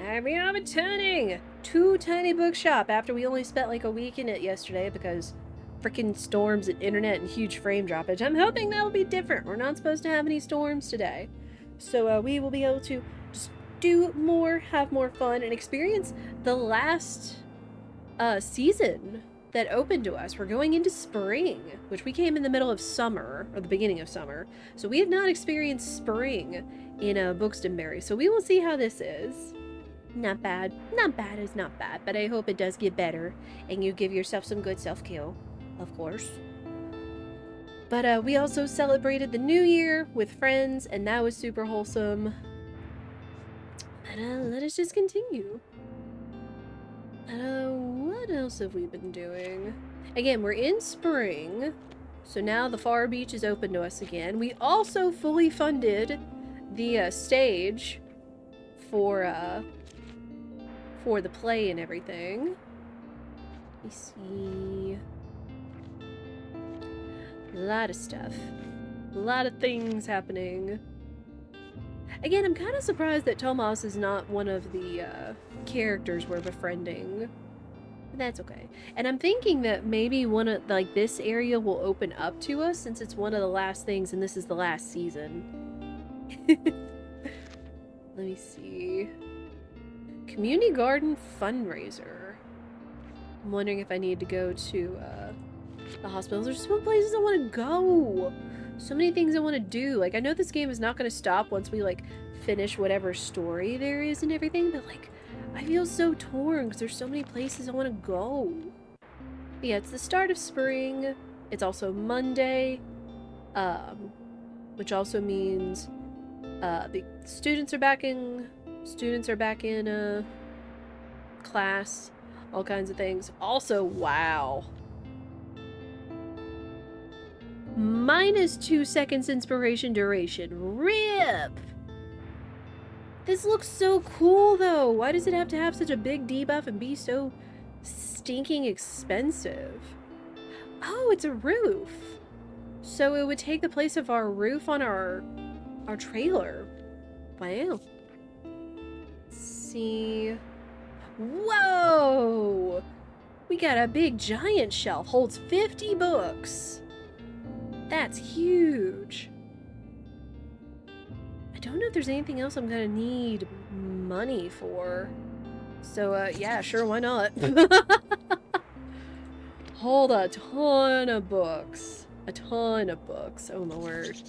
And we are returning to Tiny Bookshop after we only spent like a week in it yesterday because freaking storms and internet and huge frame droppage. I'm hoping that will be different. We're not supposed to have any storms today. So we will be able to just do more, have more fun, and experience the last season that opened to us. We're going into spring, which we came in the middle of summer, or the beginning of summer. So we have not experienced spring in Bookstonbury. So we will see how this is. Not bad. Not bad is not bad, but I hope it does get better and you give yourself some good self-care, of course. But we also celebrated the new year with friends, and that was super wholesome. But let us just continue. What else have we been doing? Again, we're in spring, so now the Far Beach is open to us again. We also fully funded the stage for the play and everything. Let me see. A lot of stuff. A lot of things happening. Again, I'm kind of surprised that Tomas is not one of the characters we're befriending. But that's okay. And I'm thinking that maybe one of, like, this area will open up to us since it's one of the last things and this is the last season. Let me see. Community garden fundraiser. I'm wondering if I need to go to the hospitals. There's so many places I want to go. So many things I want to do. Like, I know this game is not going to stop once we, like, finish whatever story there is and everything, but, like, I feel so torn because there's so many places I want to go. But yeah, it's the start of spring. It's also Monday, which also means the students are back in class, all kinds of things. Also, wow. -2 seconds inspiration duration. RIP! This looks so cool, though. Why does it have to have such a big debuff and be so stinking expensive? Oh, it's a roof. So it would take the place of our roof on our trailer. Wow. Let's see. Whoa! We got a big giant shelf. Holds 50 books. That's huge. I don't know if there's anything else I'm gonna need money for. So, yeah, sure, why not? Hold a ton of books. A ton of books. Oh my word.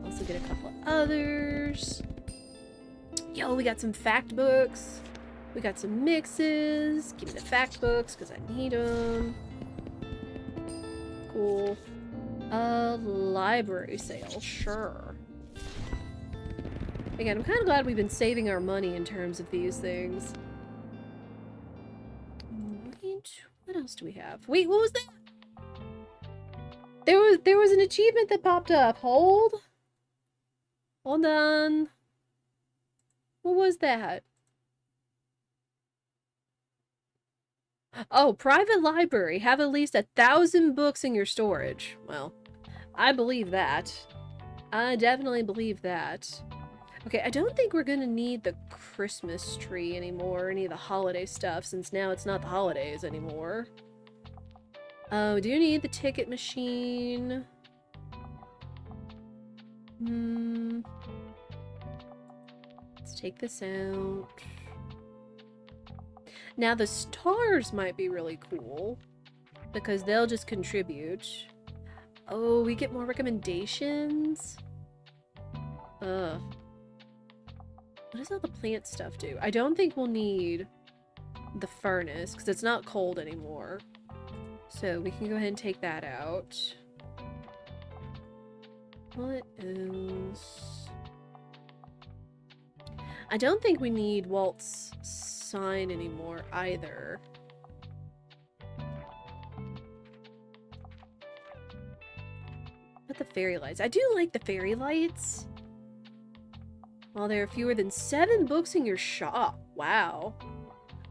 Also get a couple of others. Yo, we got some fact books. We got some mixes. Give me the fact books because I need them. Cool. Library sale, sure. Again, I'm kind of glad we've been saving our money in terms of these things. Wait, what else do we have? Wait, what was that? There was an achievement that popped up. Hold on. What was that? Oh, private library. Have at least 1,000 books in your storage. Well, I believe that. I definitely believe that. Okay, I don't think we're gonna need the Christmas tree anymore, or any of the holiday stuff, since now it's not the holidays anymore. We do need the ticket machine. Let's take this out. Now the stars might be really cool because they'll just contribute. Oh, we get more recommendations? Ugh. What does all the plant stuff do? I don't think we'll need the furnace because it's not cold anymore. So we can go ahead and take that out. What else? I don't think we need Walt's sign anymore either. But the fairy lights. I do like the fairy lights. Well, there are fewer than 7 books in your shop. Wow.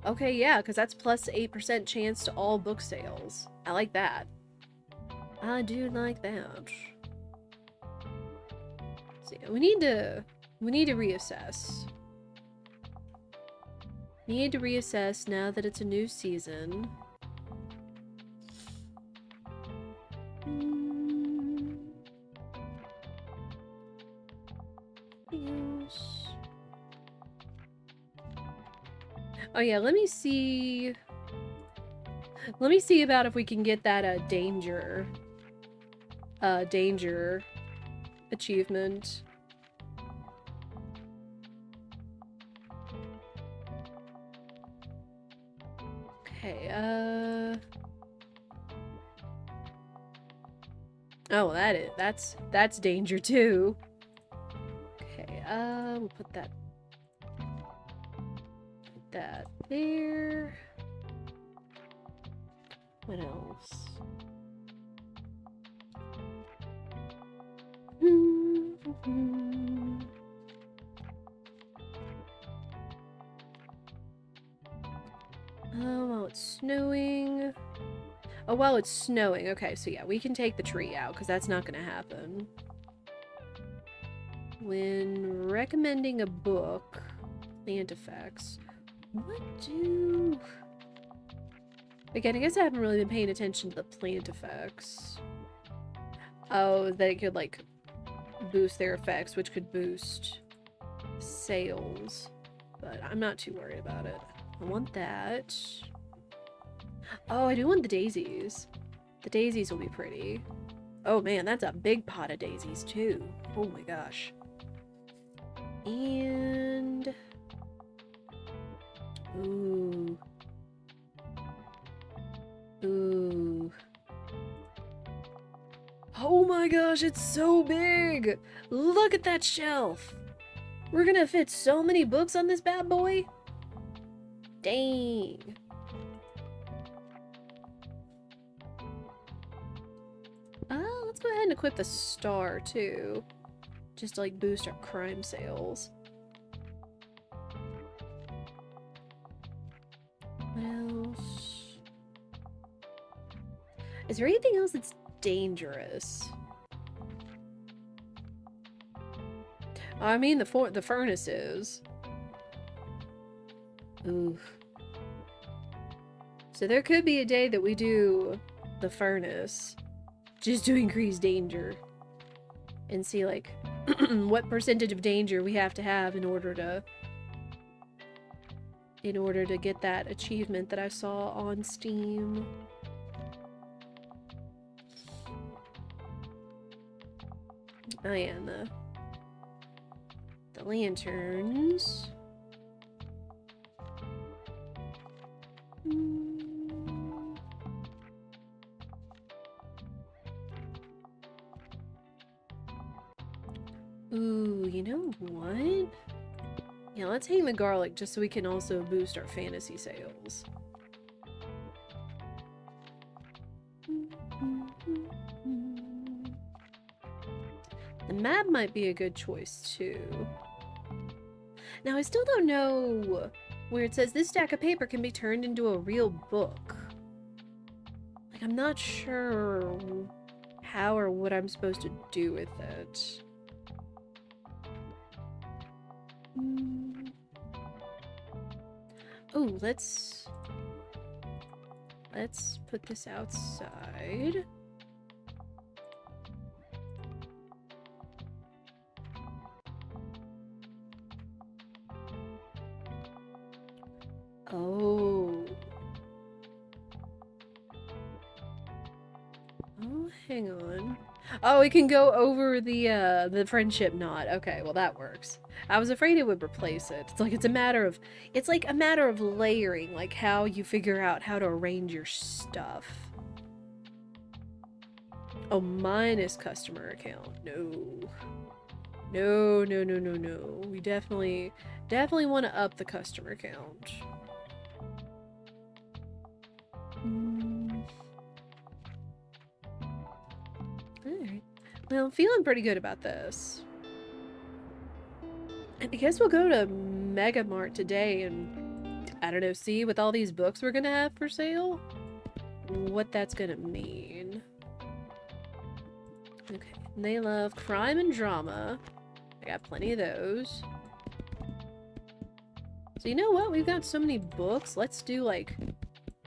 Okay, yeah, because that's plus 8% chance to all book sales. I like that. I do like that. So yeah, we need to reassess. Need to reassess now that it's a new season. Yes. Oh yeah, let me see. Let me see about if we can get that danger achievement. Okay, oh, that's danger too. Okay, we'll put that there. What else? While it's snowing. Oh, while it's snowing. Okay, so yeah, we can take the tree out because that's not going to happen. When recommending a book, plant effects. What do... Again, I guess I haven't really been paying attention to the plant effects. Oh, they could, like, boost their effects, which could boost sales. But I'm not too worried about it. I want that. Oh, I do want the daisies. The daisies will be pretty. Oh man, that's a big pot of daisies too. Oh my gosh. And... Ooh. Ooh. Oh my gosh, it's so big! Look at that shelf! We're gonna fit so many books on this bad boy? Dang. Let's go ahead and equip the star too. Just to like boost our crime sales. What else? Is there anything else that's dangerous? I mean the furnaces. Ooh. So there could be a day that we do the furnace just to increase danger and see like what percentage of danger we have to have in order to get that achievement that I saw on Steam. Oh yeah, and the lanterns. Ooh, you know what? Yeah, let's hang the garlic just so we can also boost our fantasy sales. The map might be a good choice too. Now, I still don't know where it says this stack of paper can be turned into a real book. Like, I'm not sure how or what I'm supposed to do with it. Oh, let's put this outside. Oh. Oh, hang on. Oh, we can go over the friendship knot. Okay, well that works. I was afraid it would replace it. It's like it's like a matter of layering, like how you figure out how to arrange your stuff. Oh, minus customer account. No. No, no, no, no, no. We definitely want to up the customer count. Alright. Well, I'm feeling pretty good about this. And I guess we'll go to Mega Mart today and, I don't know, see with all these books we're gonna have for sale, what that's gonna mean. Okay, and they love crime and drama. I got plenty of those. So you know what? We've got so many books. Let's do like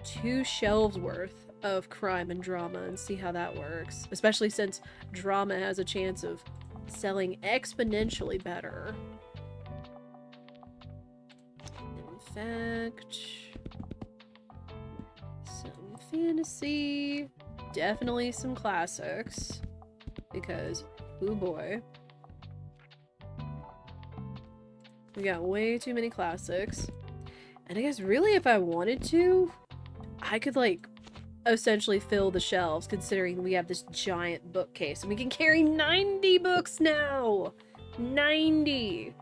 2 shelves worth of crime and drama and see how that works. Especially since drama has a chance of selling exponentially better. In fact, some fantasy, definitely some classics, because, oh boy. We got way too many classics. And I guess really if I wanted to, I could like essentially fill the shelves considering we have this giant bookcase and we can carry 90 books now! 90!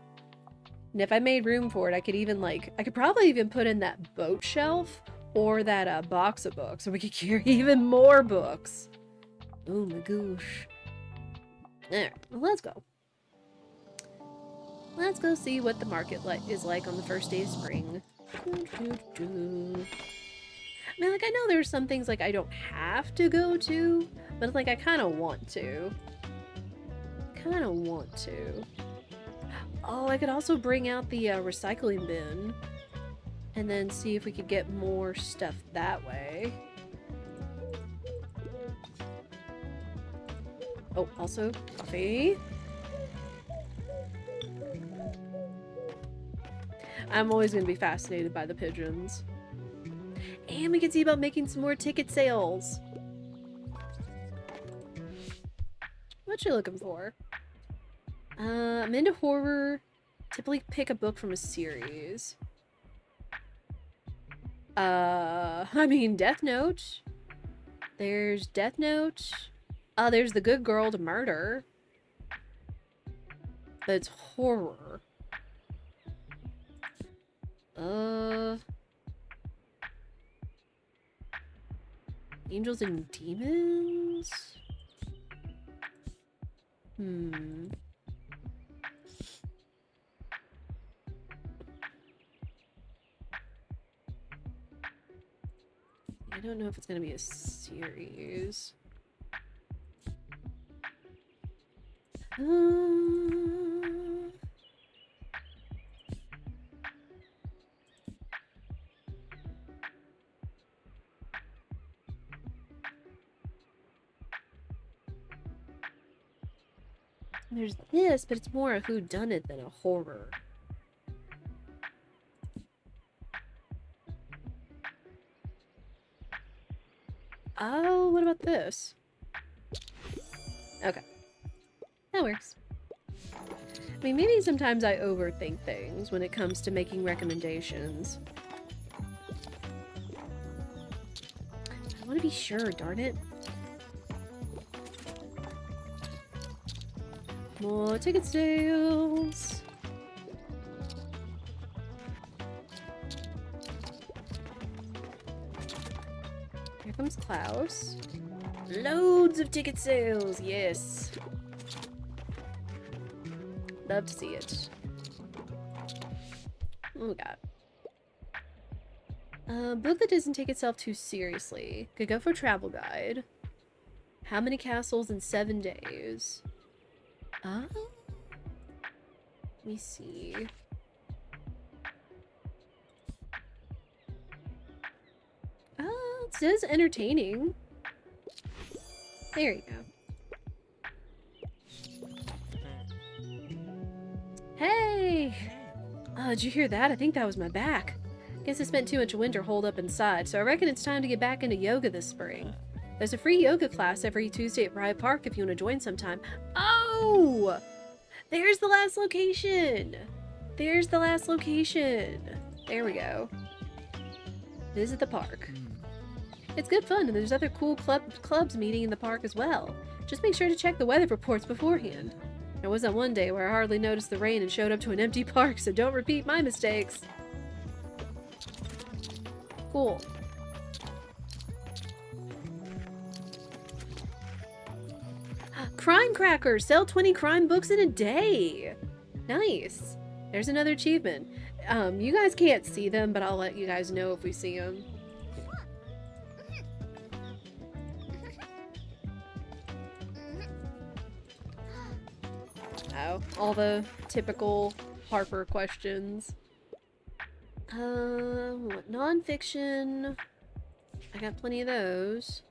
And if I made room for it, I could even like, I could probably even put in that boat shelf or that box of books so we could carry even more books. Oh my gosh. Alright, well, let's go. Let's go see what the market is like on the first day of spring. I mean, like, I know there's some things, like, I don't have to go to, but, like, I kind of want to. Oh, I could also bring out the recycling bin and then see if we could get more stuff that way. Oh, also, coffee. I'm always going to be fascinated by the pigeons. And we can see about making some more ticket sales. What you looking for? I'm into horror. Typically pick a book from a series. I mean, Death Note. There's Death Note. There's The Good Girl to Murder. That's horror. Angels and Demons? I don't know if it's gonna be a series. There's this, but it's more a whodunit than a horror. Oh, what about this? Okay. That works. I mean, maybe sometimes I overthink things when it comes to making recommendations. I want to be sure, darn it. More ticket sales. Here comes Klaus. Loads of ticket sales, yes. Love to see it. Oh my god. Book that doesn't take itself too seriously. Could go for travel guide. How many castles in 7 days? Let me see. It says entertaining. There you go. Hey! Did you hear that? I think that was my back. Guess I spent too much winter holed up inside, so I reckon it's time to get back into yoga this spring. There's a free yoga class every Tuesday at Bryant Park if you want to join sometime. Oh! There's the last location! There's the last location! There we go. Visit the park. It's good fun, and there's other cool clubs meeting in the park as well. Just make sure to check the weather reports beforehand. There was that one day where I hardly noticed the rain and showed up to an empty park, so don't repeat my mistakes. Cool. Crime Crackers! Sell 20 crime books in a day! Nice! There's another achievement. You guys can't see them, but I'll let you guys know if we see them. Oh, all the typical Harper questions. What nonfiction? I got plenty of those.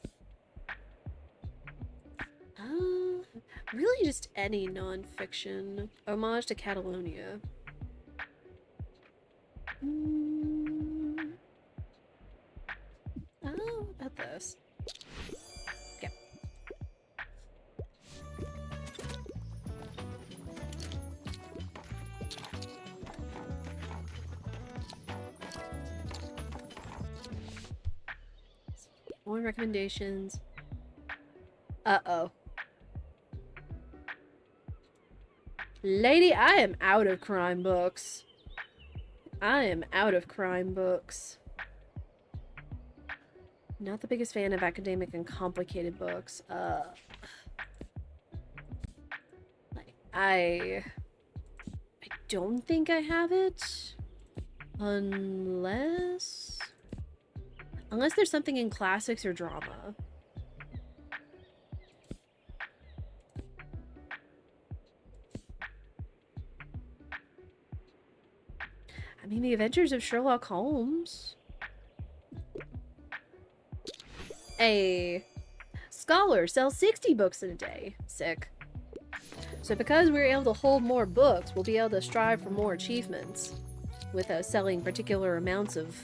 Really just any nonfiction. Homage to Catalonia. Oh, about this. Okay. More recommendations. Uh-oh. Lady, I am out of crime books. I am out of crime books. Not the biggest fan of academic and complicated books. I don't think I have it. Unless there's something in classics or drama. I mean, The Adventures of Sherlock Holmes. A scholar sells 60 books in a day. Sick. So because we're able to hold more books, we'll be able to strive for more achievements with selling particular amounts of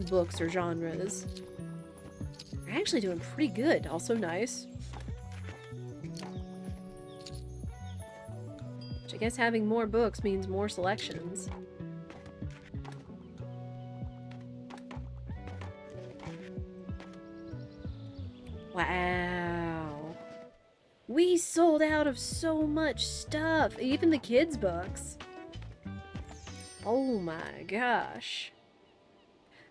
books or genres. We're actually doing pretty good. Also nice. Which I guess having more books means more selections. Wow. We sold out of so much stuff, even the kids' books. Oh my gosh.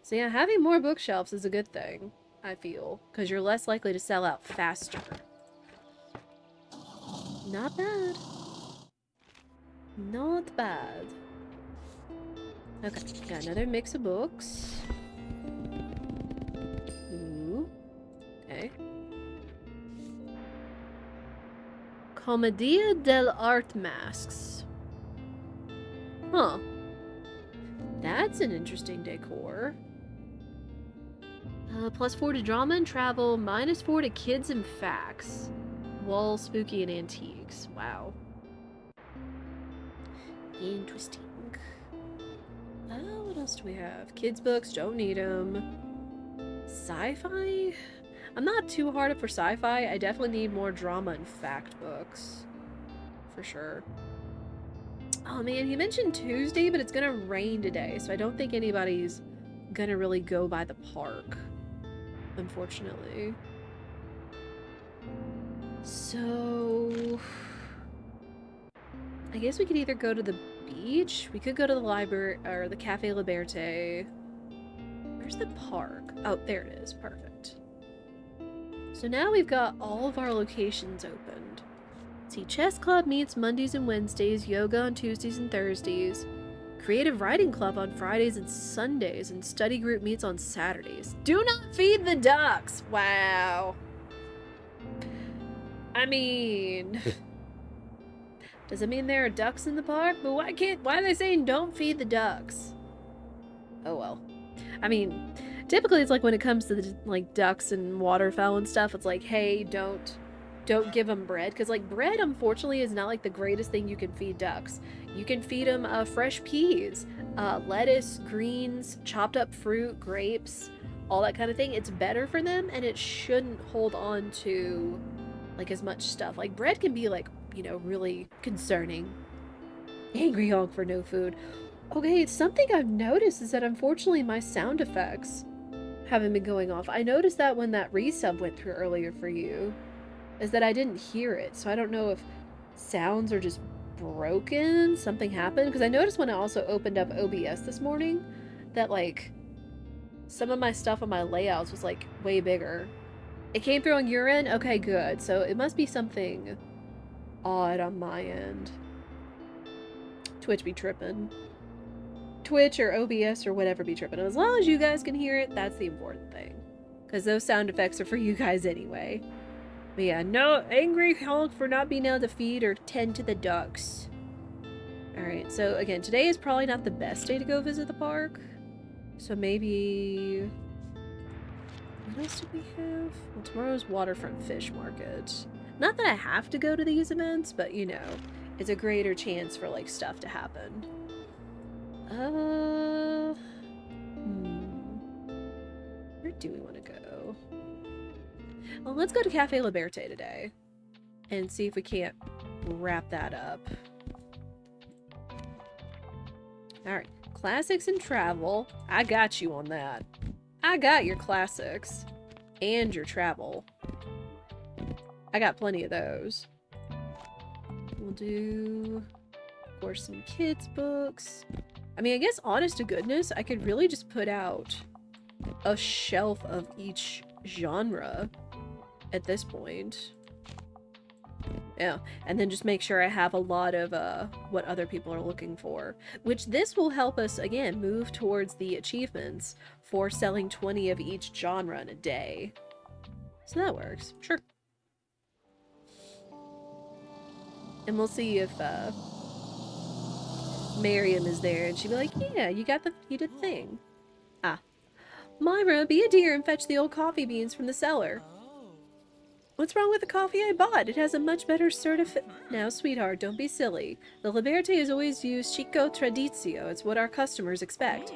So yeah, having more bookshelves is a good thing, I feel, because you're less likely to sell out faster. Not bad. Not bad. Okay, got another mix of books. Ooh. Okay. Commedia dell'arte masks. Huh. That's an interesting decor. +4 to drama and travel, -4 to kids and facts. Wall, spooky, and antiques. Wow. Interesting. What else do we have? Kids books, don't need them. Sci-fi? I'm not too hard up for sci-fi. I definitely need more drama and fact books. For sure. Oh man, he mentioned Tuesday, but it's gonna rain today, so I don't think anybody's gonna really go by the park. Unfortunately. So... I guess we could either go to the beach, we could go to the library, or the Café Liberté. Where's the park? Oh, there it is. Perfect. So now we've got all of our locations opened. See, Chess Club meets Mondays and Wednesdays, yoga on Tuesdays and Thursdays, Creative Writing Club on Fridays and Sundays, and Study Group meets on Saturdays. Do not feed the ducks! Wow. I mean... does it mean there are ducks in the park? But why are they saying don't feed the ducks? Oh well. I mean, typically it's like when it comes to the, like, ducks and waterfowl and stuff, it's like, hey, don't give them bread. Because, like, bread, unfortunately, is not, like, the greatest thing you can feed ducks. You can feed them fresh peas, lettuce, greens, chopped up fruit, grapes, all that kind of thing. It's better for them, and it shouldn't hold on to, like, as much stuff. Like, bread can be, like, you know, really concerning. Angry honk for no food. Okay, something I've noticed is that unfortunately my sound effects haven't been going off. I noticed that when that resub went through earlier for you, is that I didn't hear it. So I don't know if sounds are just broken, something happened. Because I noticed when I also opened up OBS this morning that, like, some of my stuff on my layouts was, like, way bigger. It came through on your end? Okay, good. So it must be something odd on my end. Twitch be tripping. Twitch or OBS or whatever be tripping. As long as you guys can hear it, that's the important thing. Because those sound effects are for you guys anyway. But yeah, no angry honk for not being able to feed or tend to the ducks. Alright, so again, today is probably not the best day to go visit the park. So maybe... What else do we have? Well, tomorrow's Waterfront Fish Market. Not that I have to go to these events, but you know, it's a greater chance for like stuff to happen. Where do we want to go? Well, let's go to Cafe Liberté today and see if we can't wrap that up. Alright, classics and travel. I got you on that. I got your classics. And your travel. I got plenty of those. We'll do, of course, some kids' books. I mean, I guess, honest to goodness, I could really just put out a shelf of each genre at this point. Yeah, and then just make sure I have a lot of what other people are looking for. Which this will help us, again, move towards the achievements for selling 20 of each genre in a day. So that works. Sure. And we'll see if Miriam is there, and she'll be like, yeah, you did the thing. Ah. Myra, be a dear and fetch the old coffee beans from the cellar. What's wrong with the coffee I bought? It has a much better Now, sweetheart, don't be silly. The Liberté has always used Chico Tradizio. It's what our customers expect.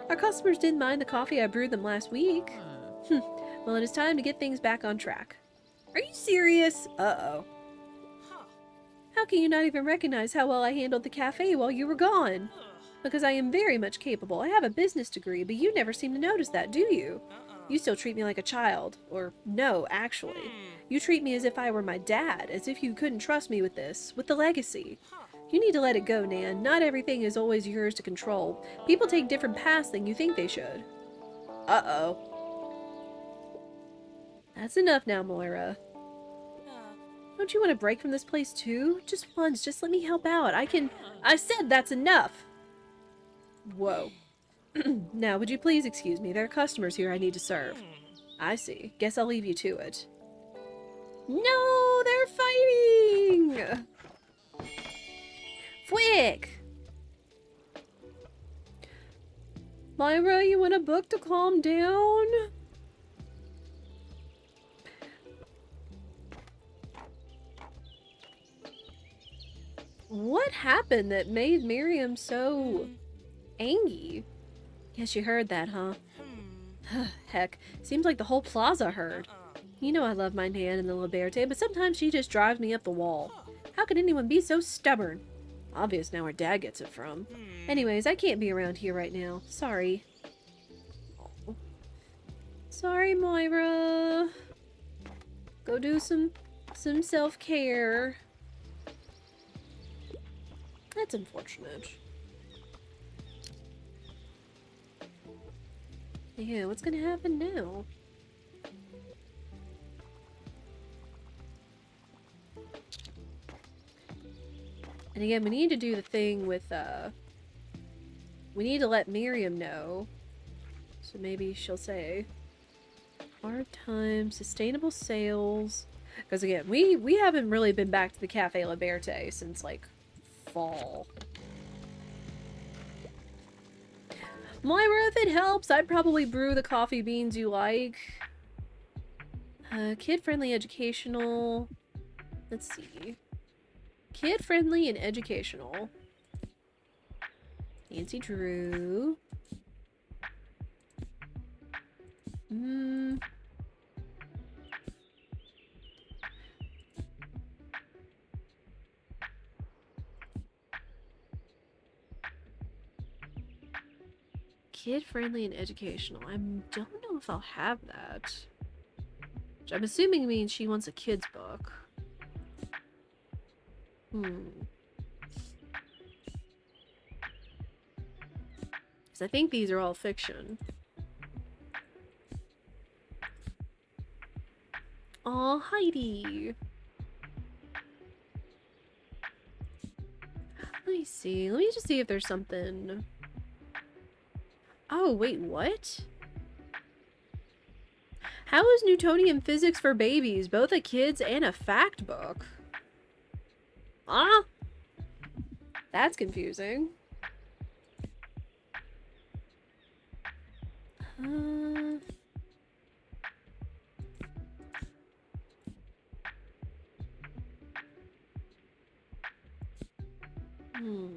Our customers didn't mind the coffee I brewed them last week. Well, it is time to get things back on track. Are you serious? Uh-oh. How can you not even recognize how well I handled the cafe while you were gone? Because I am very much capable. I have a business degree, but you never seem to notice that, do you? You still treat me like a child. Or, no, actually. You treat me as if I were my dad, as if you couldn't trust me with this, with the legacy. You need to let it go, Nan. Not everything is always yours to control. People take different paths than you think they should. Uh-oh. That's enough now, Moira. Don't you want a break from this place, too? Just once, just let me help out. I said that's enough! Whoa. Now, would you please excuse me? There are customers here I need to serve. I see. Guess I'll leave you to it. No! They're fighting! Quick! Myra, you want a book to calm down? What happened that made Miriam so angry? Yes, you heard that, huh? Heck, seems like the whole plaza heard. You know I love my Nan in the Liberté, but sometimes she just drives me up the wall. How could anyone be so stubborn? Obvious now where Dad gets it from. Anyways, I can't be around here right now. Sorry. Oh. Sorry, Moira. Go do some self-care. That's unfortunate. Yeah, what's gonna happen now? And again, we need to do the thing with, we need to let Miriam know. So maybe she'll say, hard times, sustainable sales. Because again, we haven't really been back to the Cafe Liberté since, like, fall. Moira, if it helps, I'd probably brew the coffee beans you like. Kid-friendly, educational. Let's see. Kid-friendly and educational. Nancy Drew. Kid-friendly and educational. I don't know if I'll have that. Which I'm assuming means she wants a kid's book. Because I think these are all fiction. Aw, Heidi. Let me see. Let me just see if there's something. Oh, wait, what? How is Newtonian physics for babies both a kid's and a fact book? Ah? That's confusing. Uh, hmm.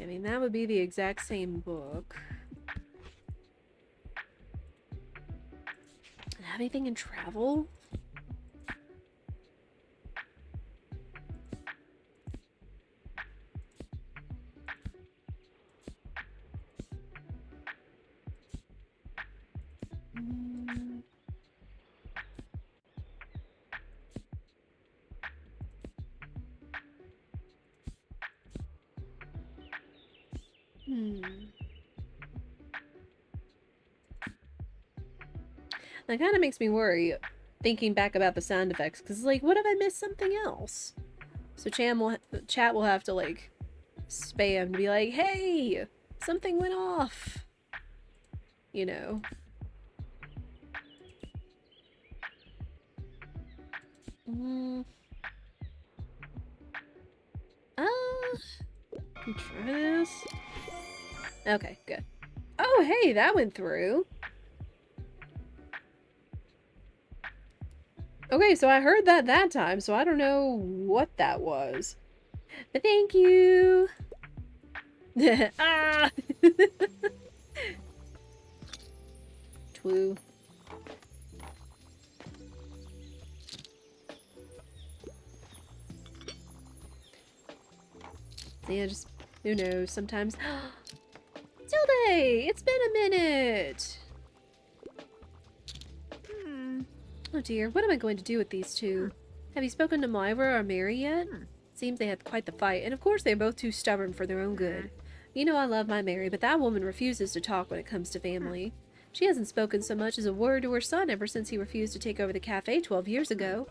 I mean, that would be the exact same book. Have anything in travel? Mm. Hmm. That kind of makes me worry, thinking back about the sound effects, because, like, what if I missed something else? So chat will have to, like, spam to be like, hey, something went off. You know. Mm. Can try this. Okay, good. Oh, hey, that went through. Okay, so I heard that time, so I don't know what that was. But thank you. Ah! Twoo. Yeah, just, who knows, sometimes. Tilde! It's been a minute! Oh dear, what am I going to do with these two? Have you spoken to Myra or Mary yet? Seems they had quite the fight, and of course they're both too stubborn for their own good. You know I love my Mary, but that woman refuses to talk when it comes to family. She hasn't spoken so much as a word to her son ever since he refused to take over the cafe 12 years ago.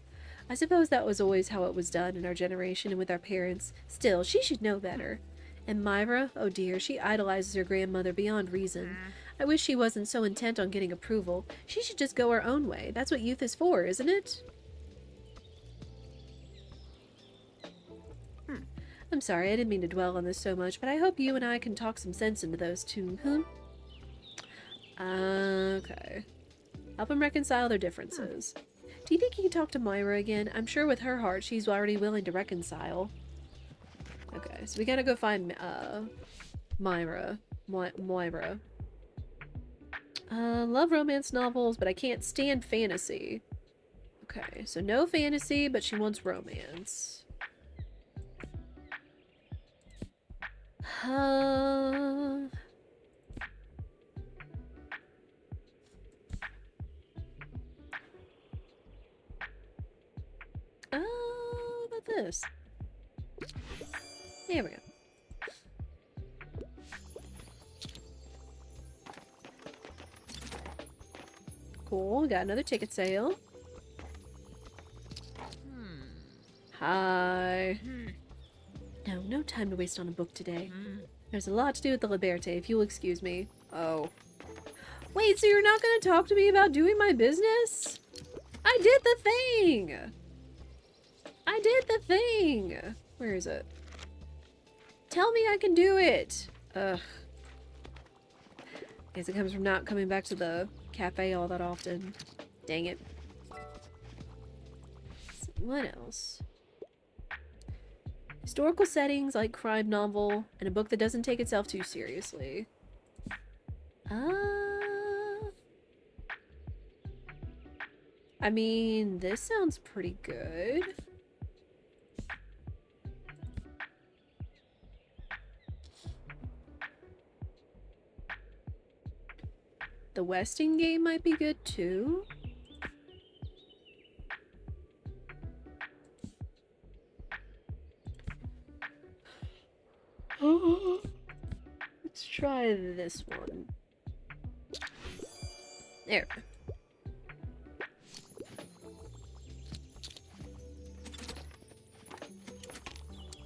I suppose that was always how it was done in our generation and with our parents. Still, she should know better. And Myra, oh dear, she idolizes her grandmother beyond reason. I wish she wasn't so intent on getting approval. She should just go her own way. That's what youth is for, isn't it? I'm sorry, I didn't mean to dwell on this so much, but I hope you and I can talk some sense into those two. Okay. Help them reconcile their differences. Do you think you can talk to Myra again? I'm sure with her heart, she's already willing to reconcile. Okay, so we gotta go find, Myra. Moira. Love romance novels, but I can't stand fantasy. Okay, so no fantasy, but she wants romance. Oh, about this. There we go. Cool, we got another ticket sale. Hi. No, no time to waste on a book today. There's a lot to do with the Liberté, if you'll excuse me. Oh. Wait, so you're not gonna talk to me about doing my business? I did the thing! I did the thing! Where is it? Tell me I can do it! Ugh. Guess it comes from not coming back to the cafe all that often. Dang it. Let's see, what else? Historical settings like crime novel, and a book that doesn't take itself too seriously. I mean, this sounds pretty good. The Westing game might be good too. Let's try this one. There.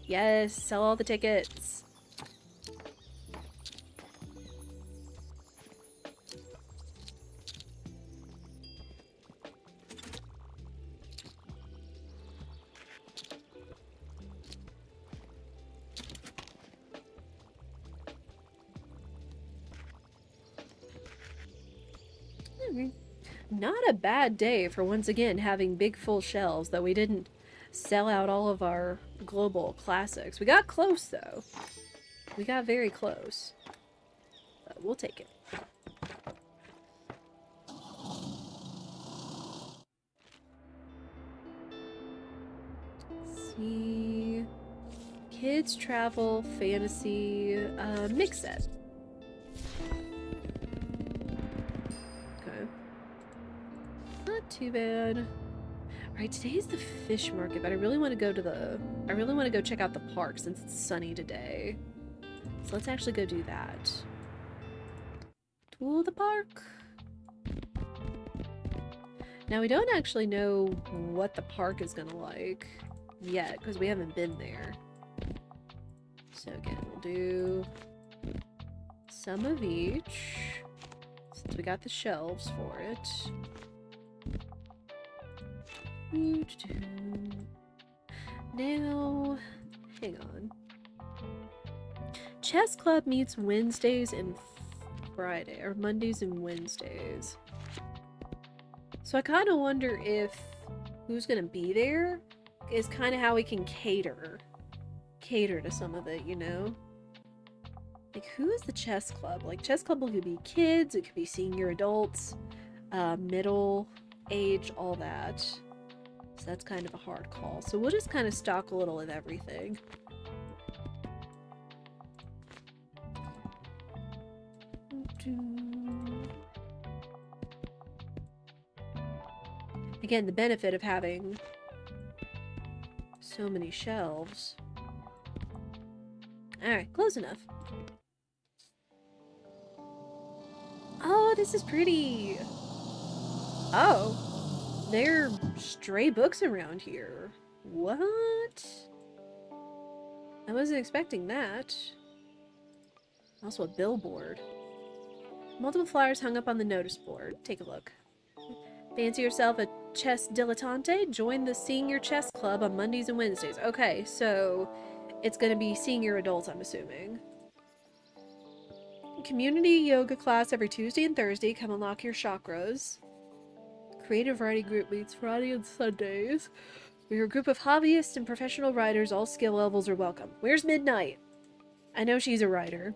Yes, sell all the tickets. not a bad day for once again having big full shelves, though we didn't sell out all of our global classics. We got close, though. We got very close. But we'll take it. Let's see... Kids, travel, fantasy, mix set. Okay. Not too bad. Alright, today's the fish market, but I really want to go to I really want to go check out the park since it's sunny today. So let's actually go do that. To the park. Now we don't actually know what the park is gonna like yet, because we haven't been there. So again, we'll do some of each, since we got the shelves for it. Now, hang on. Chess Club meets Wednesdays and Friday, or Mondays and Wednesdays. So I kind of wonder if who's gonna be there is kind of how we can cater to some of it, you know? Like, who is the chess club? Like, chess club could be kids, it could be senior adults, middle age, all that. So that's kind of a hard call. So we'll just kind of stock a little of everything. Again, the benefit of having so many shelves. Alright, close enough. Oh, this is pretty. Oh, there are stray books around here. What? I wasn't expecting that. Also a billboard. Multiple flyers hung up on the notice board. Take a look. Fancy yourself a chess dilettante? Join the senior chess club on Mondays and Wednesdays. Okay, so it's gonna be senior adults, I'm assuming. Community yoga class every Tuesday and Thursday. Come unlock your chakras. Creative writing group meets Friday and Sundays. We're a group of hobbyists and professional writers. All skill levels are welcome. Where's Midnight? I know she's a writer.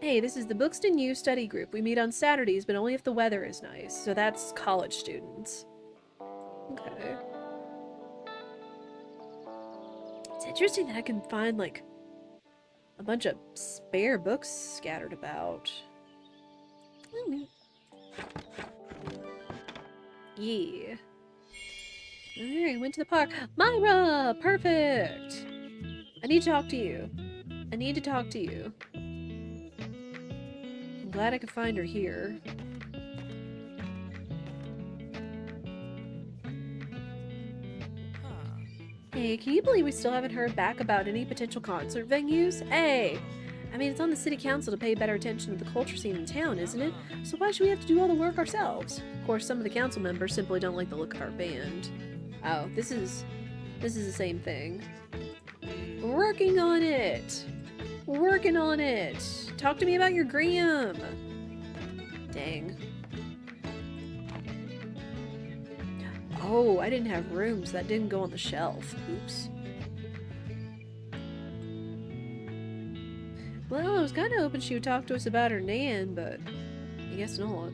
Hey, this is the Bookston U study group. We meet on Saturdays, but only if the weather is nice. So that's college students. Okay. It's interesting that I can find, like, a bunch of spare books scattered about. Yeah. Alright, went to the park. Myra! Perfect! I need to talk to you. I need to talk to you. I'm glad I could find her here. Hey, can you believe we still haven't heard back about any potential concert venues? Hey! I mean, it's on the city council to pay better attention to the culture scene in town, isn't it? So why should we have to do all the work ourselves? Of course, some of the council members simply don't like the look of our band. Oh, this is the same thing. Working on it! Working on it! Talk to me about your gram! Dang. Oh, I didn't have room, so that didn't go on the shelf. Oops. Well, I was kind of hoping she would talk to us about her Nan, but I guess not.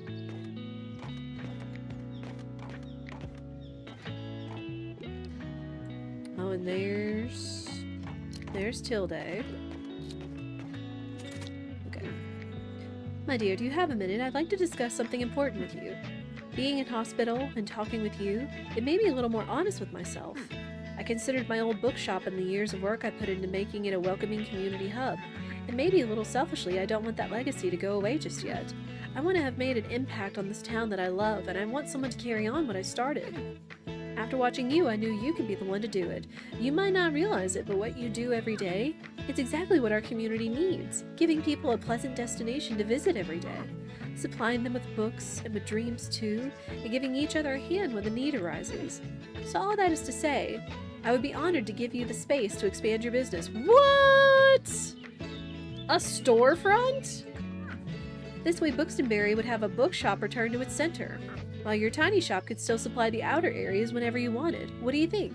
Oh, and there's Tilde. Okay. My dear, do you have a minute? I'd like to discuss something important with you. Being in hospital and talking with you, it made me a little more honest with myself. I considered my old bookshop and the years of work I put into making it a welcoming community hub. And maybe a little selfishly, I don't want that legacy to go away just yet. I want to have made an impact on this town that I love, and I want someone to carry on what I started. After watching you, I knew you could be the one to do it. You might not realize it, but what you do every day, it's exactly what our community needs. Giving people a pleasant destination to visit every day. Supplying them with books, and with dreams too, and giving each other a hand when the need arises. So all that is to say, I would be honored to give you the space to expand your business. What? A storefront? This way Bookstonbury would have a bookshop returned to its center, while your tiny shop could still supply the outer areas whenever you wanted. What do you think?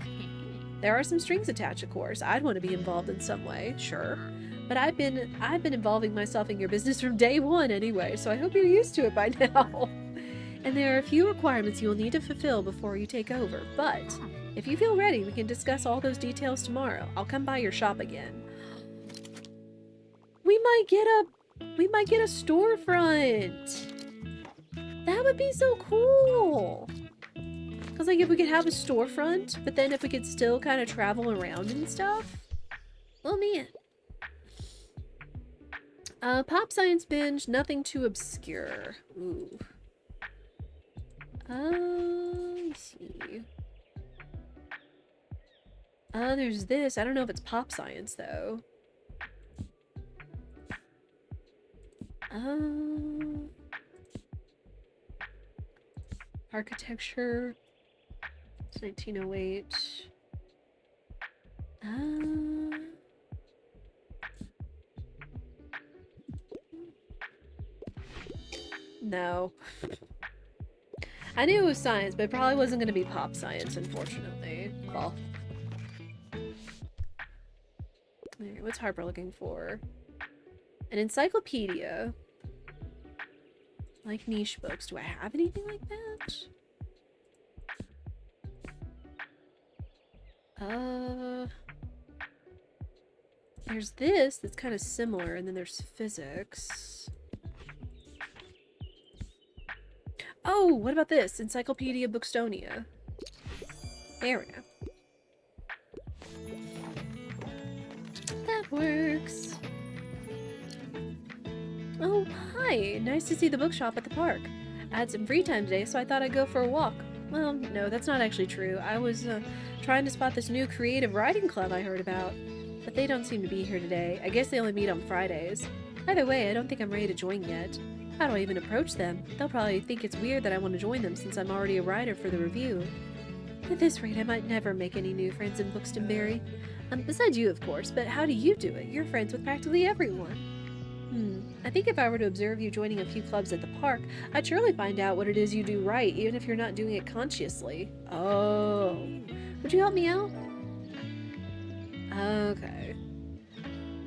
There are some strings attached, of course. I'd want to be involved in some way, sure. But I've been involving myself in your business from day one anyway, so I hope you're used to it by now. And there are a few requirements you will need to fulfill before you take over, but if you feel ready, we can discuss all those details tomorrow. I'll come by your shop again. We might get a storefront. That would be so cool. Cause like if we could have a storefront, but then if we could still kind of travel around and stuff. Oh man. Pop science binge, nothing too obscure. Ooh. Let's see. There's this. I don't know if it's pop science though. Architecture. It's 1908. No. I knew it was science, but it probably wasn't going to be pop science, unfortunately. Well. Alright, what's Harper looking for? An encyclopedia. Like niche books. Do I have anything like that? There's this that's kind of similar, and then there's physics. Oh, what about this? Encyclopedia Bookstonia. There we go. That works. Oh, hi. Nice to see the bookshop at the park. I had some free time today, so I thought I'd go for a walk. Well, no, that's not actually true. I was trying to spot this new creative writing club I heard about. But they don't seem to be here today. I guess they only meet on Fridays. Either way, I don't think I'm ready to join yet. How do I even approach them? They'll probably think it's weird that I want to join them since I'm already a writer for the review. At this rate, I might never make any new friends in Bookstonbury. Besides you, of course, but how do you do it? You're friends with practically everyone. I think if I were to observe you joining a few clubs at the park, I'd surely find out what it is you do right, even if you're not doing it consciously. Oh. Would you help me out? Okay.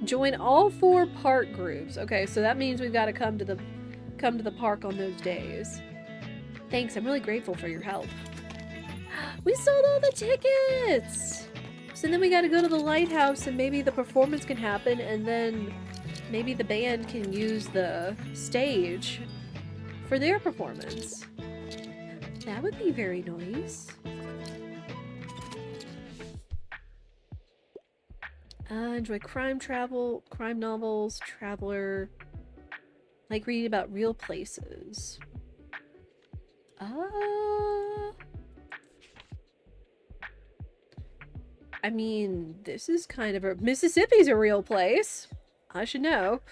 Join all 4 park groups. Okay, so that means we've got to come to the park on those days. Thanks, I'm really grateful for your help. We sold all the tickets! So then we got to go to the lighthouse and maybe the performance can happen, and then maybe the band can use the stage for their performance. That would be very nice. Enjoy crime novels, traveler. Like reading about real places. I mean, this is kind of Mississippi's a real place. I should know.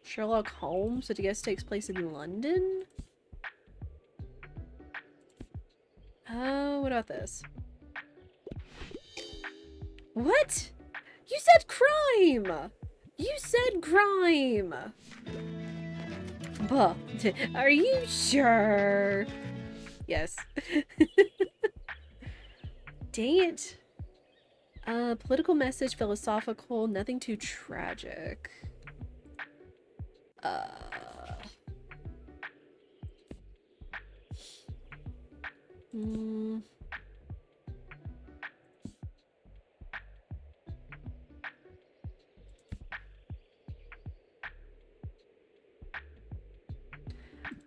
Sherlock Holmes, which I guess takes place in London. What about this? What? You said crime! You said crime! Buh. Are you sure? Yes. Dang it. Political message, philosophical, nothing too tragic.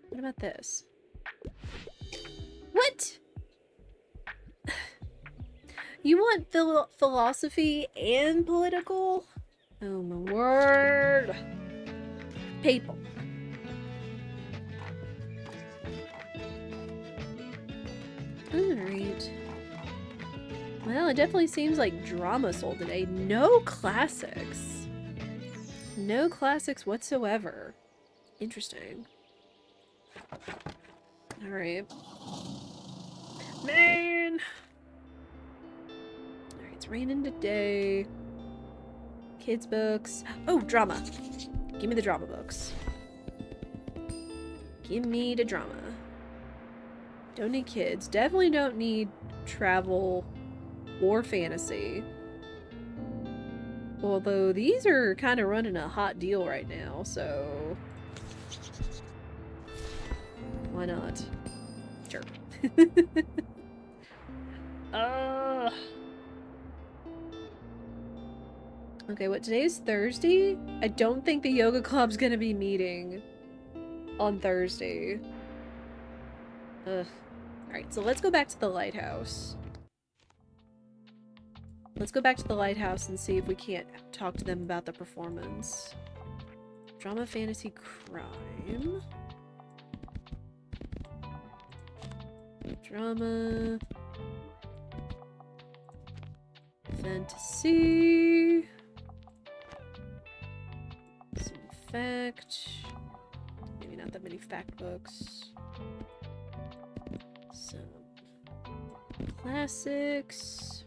What about this? What? You want philosophy and political? Oh my word. People. Alright. Well, it definitely seems like drama sold today. No classics. No classics whatsoever. Interesting. Alright. Man! Alright, it's raining today. Kids books. Oh, drama. Give me the drama books. Give me the drama. Don't need kids. Definitely don't need travel or fantasy. Although these are kind of running a hot deal right now, so why not? Sure. Okay, what, today's Thursday? I don't think the yoga club's gonna be meeting on Thursday. Alright, so let's go back to the lighthouse. Let's go back to the lighthouse and see if we can't talk to them about the performance. Drama, fantasy, crime. Drama. Fantasy. Some fact. Maybe not that many fact books. Some classics.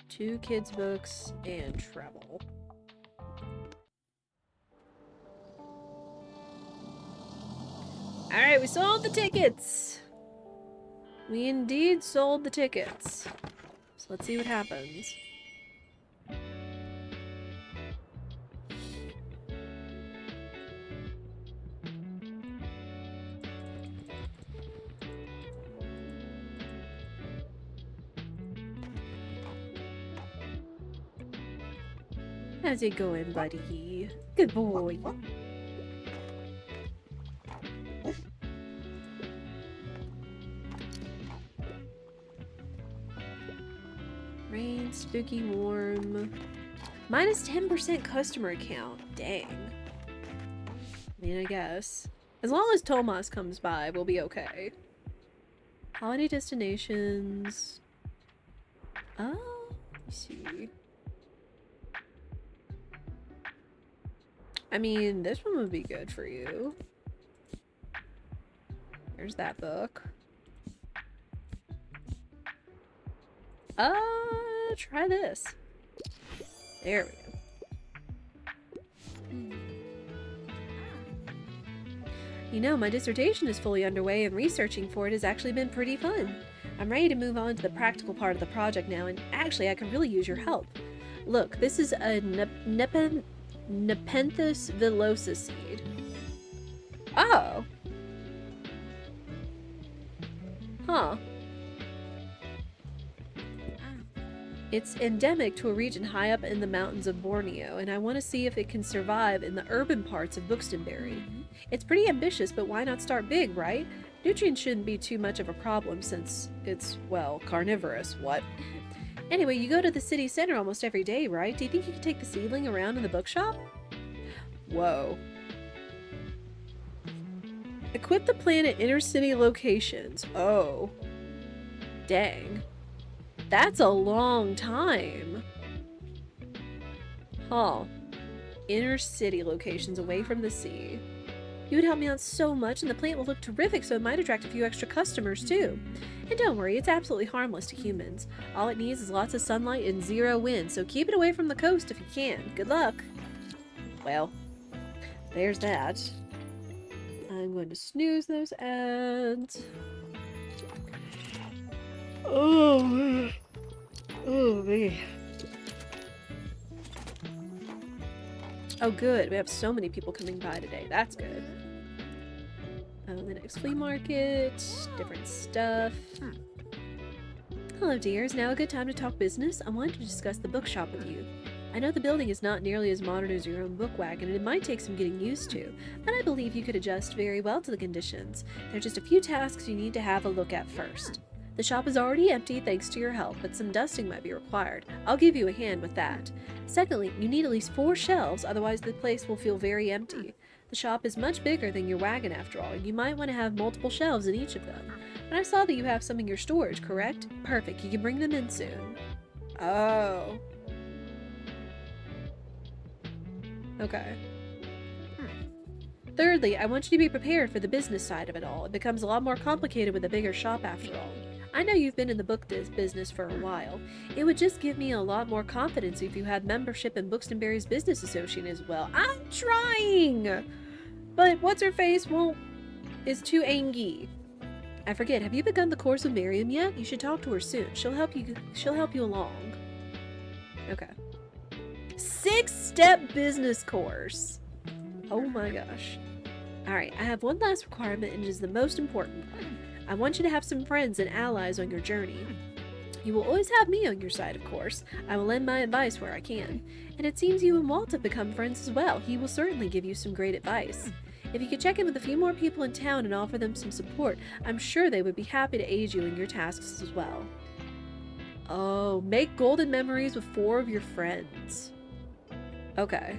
2 kids books and travel. Alright, we sold the tickets! We indeed sold the tickets. So let's see what happens. How's it going, buddy? Good boy. Rain, spooky, warm. Minus 10% customer count. Dang. I mean, I guess. As long as Tomas comes by, we'll be okay. Holiday destinations. Oh, let me see. I mean, this one would be good for you. There's that book. Try this. There we go. You know, my dissertation is fully underway and researching for it has actually been pretty fun. I'm ready to move on to the practical part of the project now, and actually I could really use your help. Look, this is a Nepenthes villosa seed. Oh! Huh. It's endemic to a region high up in the mountains of Borneo, and I want to see if it can survive in the urban parts of Bookstonbury. It's pretty ambitious, but why not start big, right? Nutrients shouldn't be too much of a problem since it's, well, carnivorous, what? Anyway, you go to the city center almost every day, right? Do you think you could take the seedling around in the bookshop? Whoa. Equip the plant at inner city locations. Oh. Dang. That's a long time. Huh. Inner city locations away from the sea. You would help me out so much, and the plant will look terrific, so it might attract a few extra customers too. And don't worry, it's absolutely harmless to humans. All it needs is lots of sunlight and 0 wind, so keep it away from the coast if you can. Good luck. Well, there's that. I'm going to snooze those ads. Oh, man. Oh, man. Oh, good. We have so many people coming by today. That's good. The next flea market. Different stuff. Hello, dear. Is now a good time to talk business? I wanted to discuss the bookshop with you. I know the building is not nearly as modern as your own book wagon, and it might take some getting used to, but I believe you could adjust very well to the conditions. There are just a few tasks you need to have a look at first. The shop is already empty thanks to your help, but some dusting might be required. I'll give you a hand with that. Secondly, you need at least 4 shelves, otherwise the place will feel very empty. The shop is much bigger than your wagon after all, and you might want to have multiple shelves in each of them. And I saw that you have some in your storage, correct? Perfect, you can bring them in soon. Oh. Okay. Thirdly, I want you to be prepared for the business side of it all. It becomes a lot more complicated with a bigger shop after all. I know you've been in the book business for a while. It would just give me a lot more confidence if you had membership in Bookstonbury's business association as well. I'm trying! But what's-her-face is too angry. I forget, have you begun the course with Miriam yet? You should talk to her soon. She'll help you along. Okay. 6-step business course. Oh my gosh. Alright, I have one last requirement, and it is the most important one. I want you to have some friends and allies on your journey. You will always have me on your side, of course. I will lend my advice where I can. And it seems you and Walt have become friends as well. He will certainly give you some great advice. If you could check in with a few more people in town and offer them some support, I'm sure they would be happy to aid you in your tasks as well. Oh, make golden memories with 4 of your friends. Okay.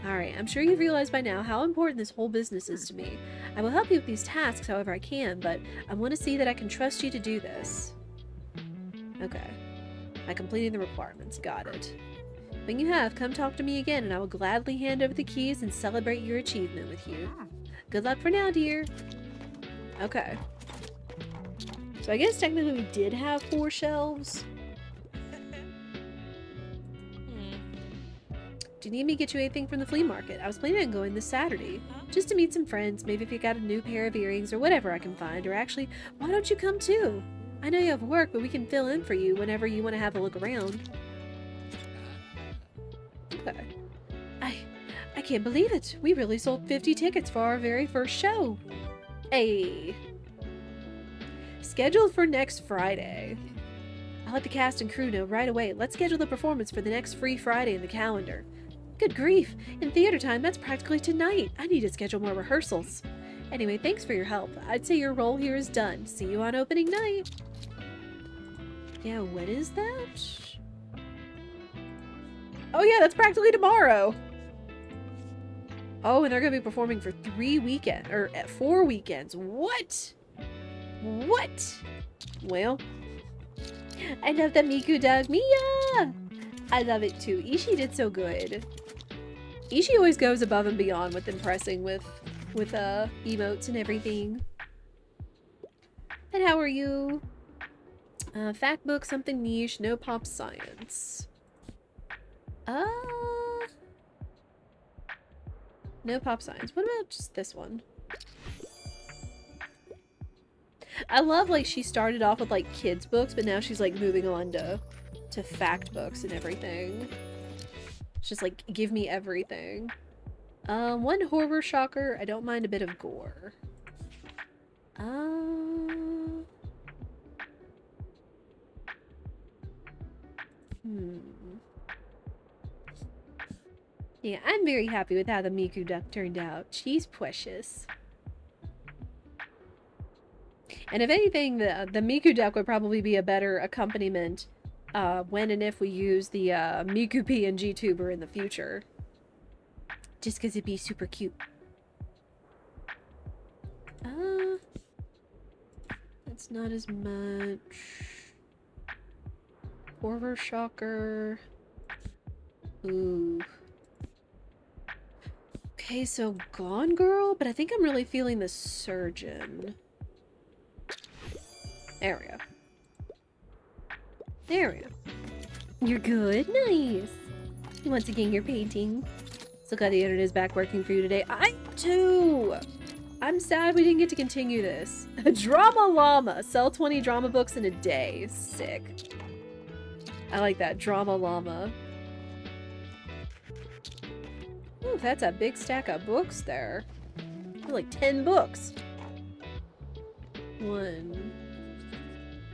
Alright, I'm sure you've realized by now how important this whole business is to me. I will help you with these tasks however I can, but I want to see that I can trust you to do this. Okay. By completing the requirements. Got it. When you have, come talk to me again and I will gladly hand over the keys and celebrate your achievement with you. Good luck for now, dear. Okay. So I guess technically we did have 4 shelves. Do you need me to get you anything from the flea market? I was planning on going this Saturday. Just to meet some friends, maybe if you got a new pair of earrings or whatever I can find. Or actually, why don't you come too? I know you have work, but we can fill in for you whenever you want to have a look around. Okay. I can't believe it. We really sold 50 tickets for our very first show. Hey. Scheduled for next Friday. I'll let the cast and crew know right away. Let's schedule the performance for the next free Friday in the calendar. Good grief! In theater time, that's practically tonight. I need to schedule more rehearsals. Anyway, thanks for your help. I'd say your role here is done. See you on opening night. Yeah, when is that? Oh yeah, that's practically tomorrow. Oh, and they're gonna be performing for 4 weekends. What? What? Well, I love the Miku dog, Mia! I love it too. Ishii did so good. Ishii always goes above and beyond with impressing with emotes and everything. And how are you? Fact book, something niche, no pop science. No pop science. What about just this one? I love, like, she started off with, like, kids books, but now she's, like, moving on to fact books and everything. It's just, like, give me everything. One horror shocker. I don't mind a bit of gore. Yeah, I'm very happy with how the Miku duck turned out. She's precious. And if anything, the Miku duck would probably be a better accompaniment when and if we use the Miku PNG tuber in the future. Just because it'd be super cute. That's not as much. Horror shocker. Ooh. Okay, so Gone Girl, but I think I'm really feeling the Surgeon. There we go. There we go. You're good? Nice. Once again, you're painting. So glad the internet is back working for you today. I too! I'm sad we didn't get to continue this. Drama Llama. Sell 20 drama books in a day. Sick. I like that. Drama Llama. Ooh, that's a big stack of books there. Like 10 books. 1.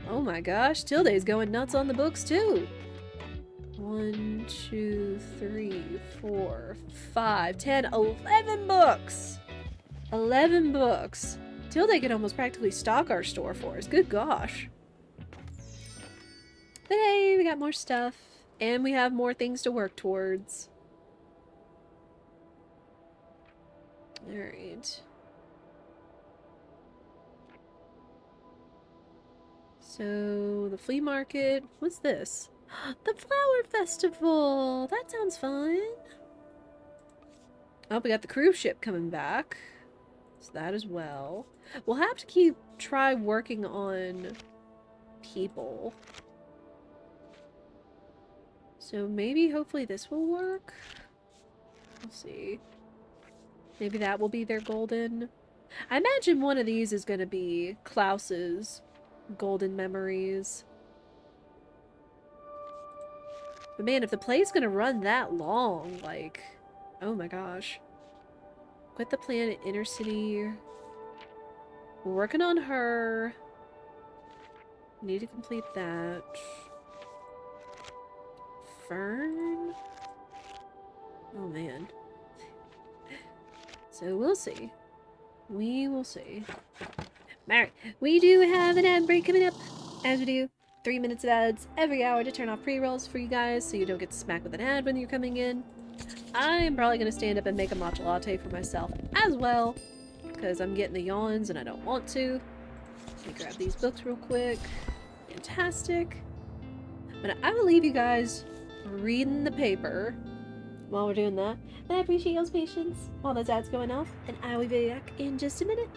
Oh my gosh, Tilde's going nuts on the books too. 1, 2, 3, 4, 5, 10, 11 books! 11 books. Tilde could almost practically stock our store for us. Good gosh. But hey, we got more stuff. And we have more things to work towards. Alright. So, the flea market. What's this? The flower festival! That sounds fun. Oh, we got the cruise ship coming back. So that as well. We'll have to try working on people. So maybe, hopefully this will work. We'll see. Maybe that will be their golden. I imagine one of these is going to be Klaus's golden memories. But man, if the play's going to run that long, like, oh my gosh. Quit the planet, inner city. We're working on her. Need to complete that. Fern? Oh man. So we'll see. We will see. Alright, we do have an ad break coming up, as we do. 3 minutes of ads every hour to turn off pre-rolls for you guys so you don't get smacked with an ad when you're coming in. I'm probably going to stand up and make a matcha latte for myself as well, because I'm getting the yawns and I don't want to. Let me grab these books real quick. Fantastic. But I will leave you guys reading the paper while we're doing that. And I appreciate y'all's patience while those ads going off, and I will be back in just a minute.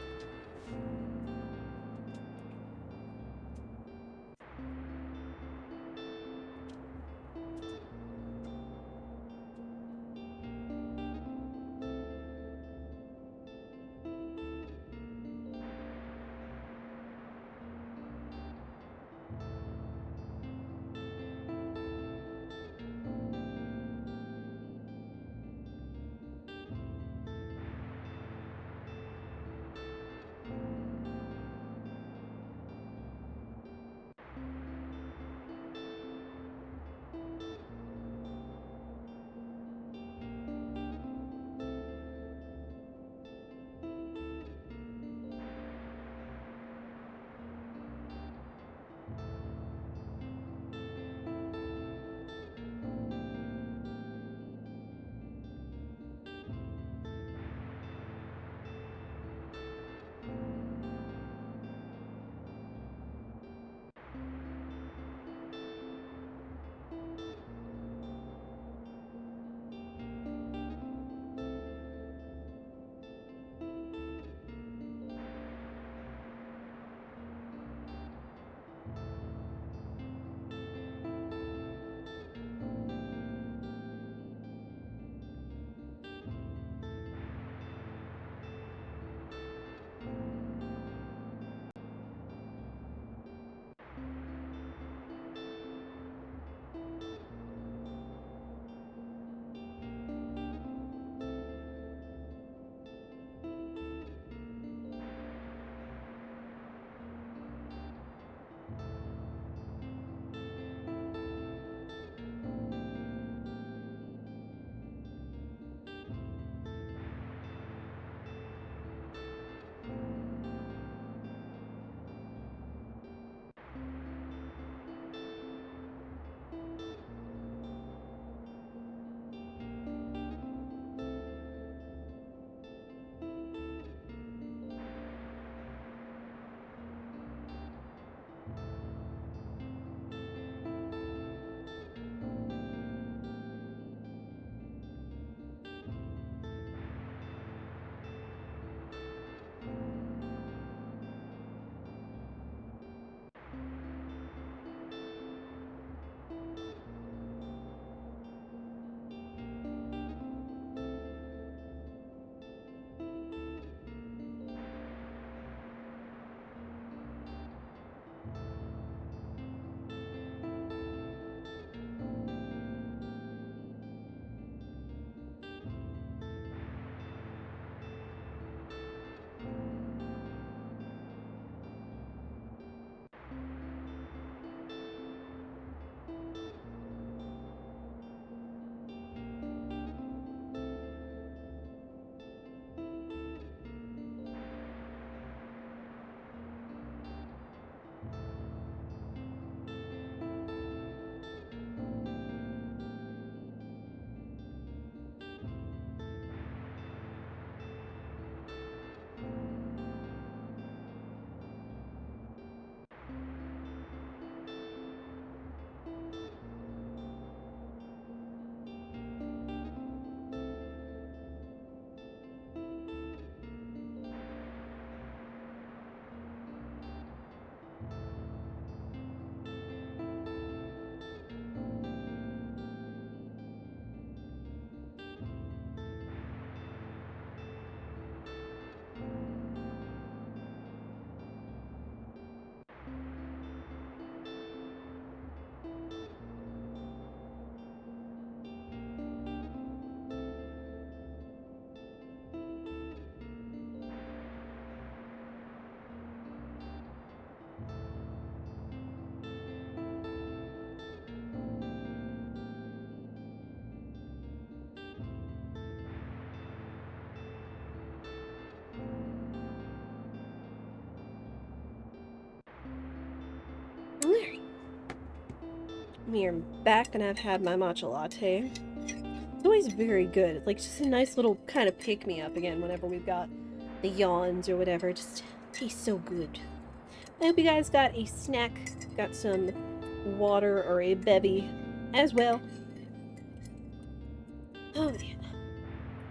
Here, I'm back and I've had my matcha latte. It's always very good. It's like just a nice little kind of pick-me-up again whenever we've got the yawns or whatever. It just tastes so good. I hope you guys got a snack, got some water or a bevy as well. Oh man.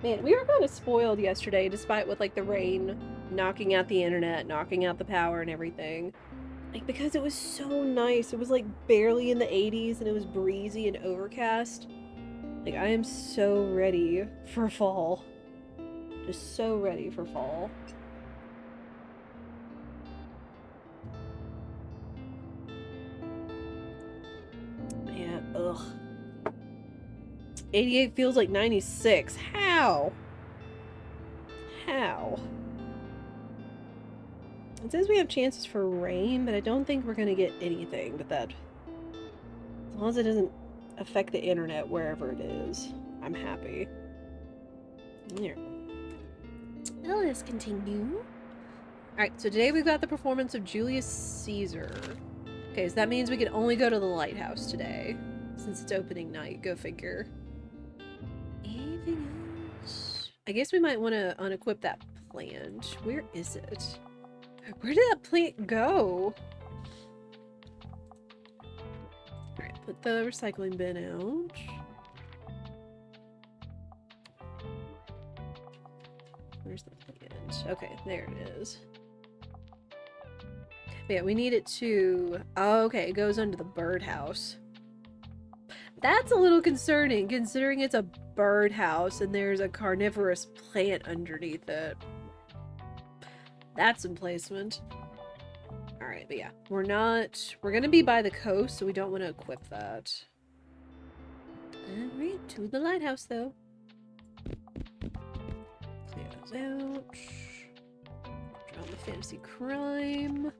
Man, we were kind of spoiled yesterday despite with like the rain knocking out the internet, knocking out the power and everything. Like, because it was so nice. It was like barely in the 80s and it was breezy and overcast. Like, I am so ready for fall. Just so ready for fall. Yeah, ugh. 88 feels like 96. How? How? It says we have chances for rain, but I don't think we're gonna get anything but that. As long as it doesn't affect the internet wherever it is, I'm happy. Here. Well, let's continue. Alright, so today we've got the performance of Julius Caesar. Okay, so that means we can only go to the lighthouse today, since it's opening night. Go figure. Anything else? I guess we might want to unequip that plant. Where is it? Where did that plant go? Alright, put the recycling bin out. Where's the plant? Okay, there it is. Yeah, we need it to... Oh, okay, it goes under the birdhouse. That's a little concerning, considering it's a birdhouse and there's a carnivorous plant underneath it. That's some placement. Alright, but yeah, we're gonna be by the coast, so we don't want to equip that. Alright, to the lighthouse, though. Clear those out. Drama, fantasy, crime.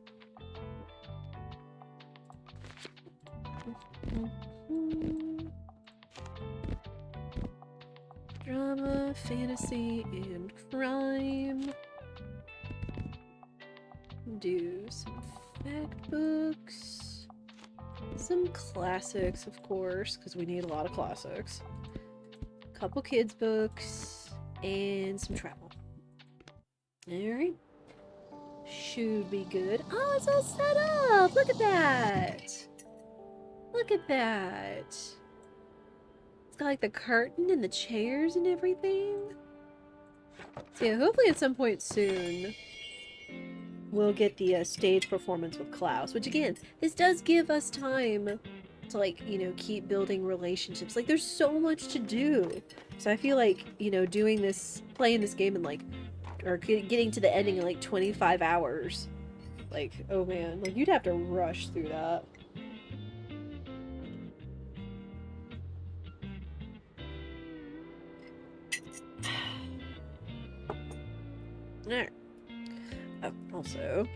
Drama, fantasy, and crime. Do some fact books. Some classics, of course, because we need a lot of classics. A couple kids' books. And some travel. Alright. Should be good. Oh, it's all set up! Look at that! Look at that! It's got like the curtain and the chairs and everything. So yeah, hopefully at some point soon we'll get the stage performance with Klaus, which again, this does give us time to, like, you know, keep building relationships. Like, there's so much to do. So I feel like, you know, doing this, playing this game in like, or getting to the ending in like 25 hours. Like, oh man, like you'd have to rush through that. Alright. Oh, also...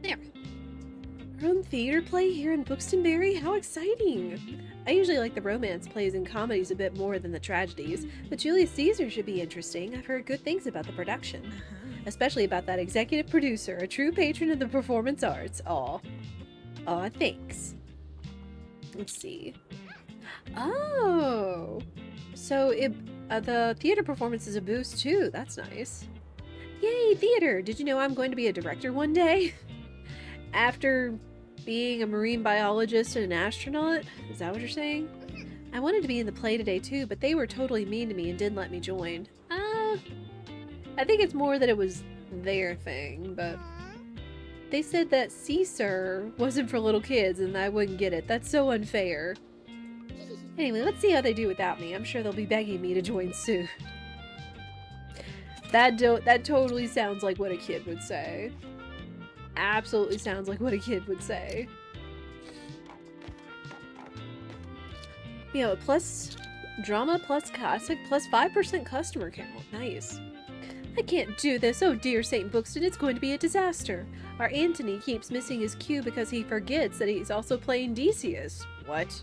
There. Our own theater play here in Bookstonbury? How exciting! I usually like the romance plays and comedies a bit more than the tragedies, but Julius Caesar should be interesting. I've heard good things about the production. Especially about that executive producer, a true patron of the performance arts. Aw. Aw, thanks. Let's see. Oh! So the theater performance is a boost too. That's nice. Yay, theater! Did you know I'm going to be a director one day? After being a marine biologist and an astronaut? Is that what you're saying? I wanted to be in the play today too, but they were totally mean to me and didn't let me join. I think it's more that it was their thing, but... They said that Caesar wasn't for little kids and I wouldn't get it. That's so unfair. Anyway, let's see how they do without me. I'm sure they'll be begging me to join soon. That totally sounds like what a kid would say. Absolutely sounds like what a kid would say. You know, plus drama, plus classic, plus 5% customer count. Nice. I can't do this. Oh dear, St. Bookston, it's going to be a disaster. Our Antony keeps missing his cue because he forgets that he's also playing Decius. What?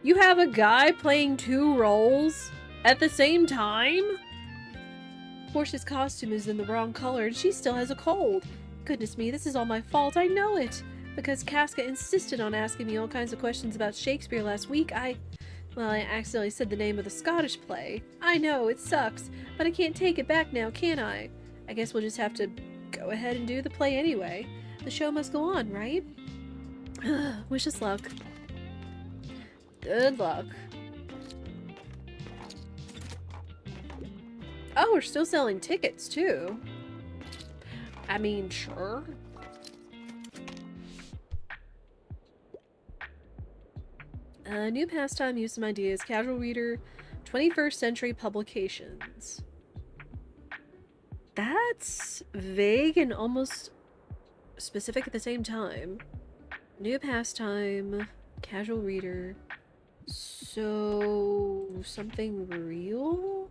You have a guy playing 2 roles at the same time? Portia's costume is in the wrong color and she still has a cold. Goodness me, this is all my fault, I know it. Because Casca insisted on asking me all kinds of questions about Shakespeare last week, well, I accidentally said the name of the Scottish play. I know, it sucks, but I can't take it back now, can I? I guess we'll just have to go ahead and do the play anyway. The show must go on, right? Wish us luck. Good luck. Oh, we're still selling tickets, too. I mean, sure. New pastime, use some ideas, casual reader, 21st century publications. That's vague and almost specific at the same time. New pastime, casual reader. So, something real?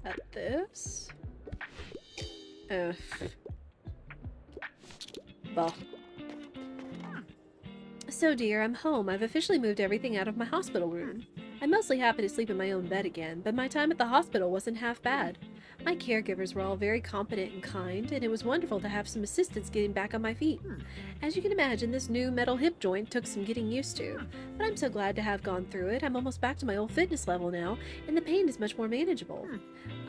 At this? Bah. So dear, I'm home. I've officially moved everything out of my hospital room. I'm mostly happy to sleep in my own bed again, but my time at the hospital wasn't half bad. My caregivers were all very competent and kind, and it was wonderful to have some assistance getting back on my feet. As you can imagine, this new metal hip joint took some getting used to, but I'm so glad to have gone through it. I'm almost back to my old fitness level now, and the pain is much more manageable.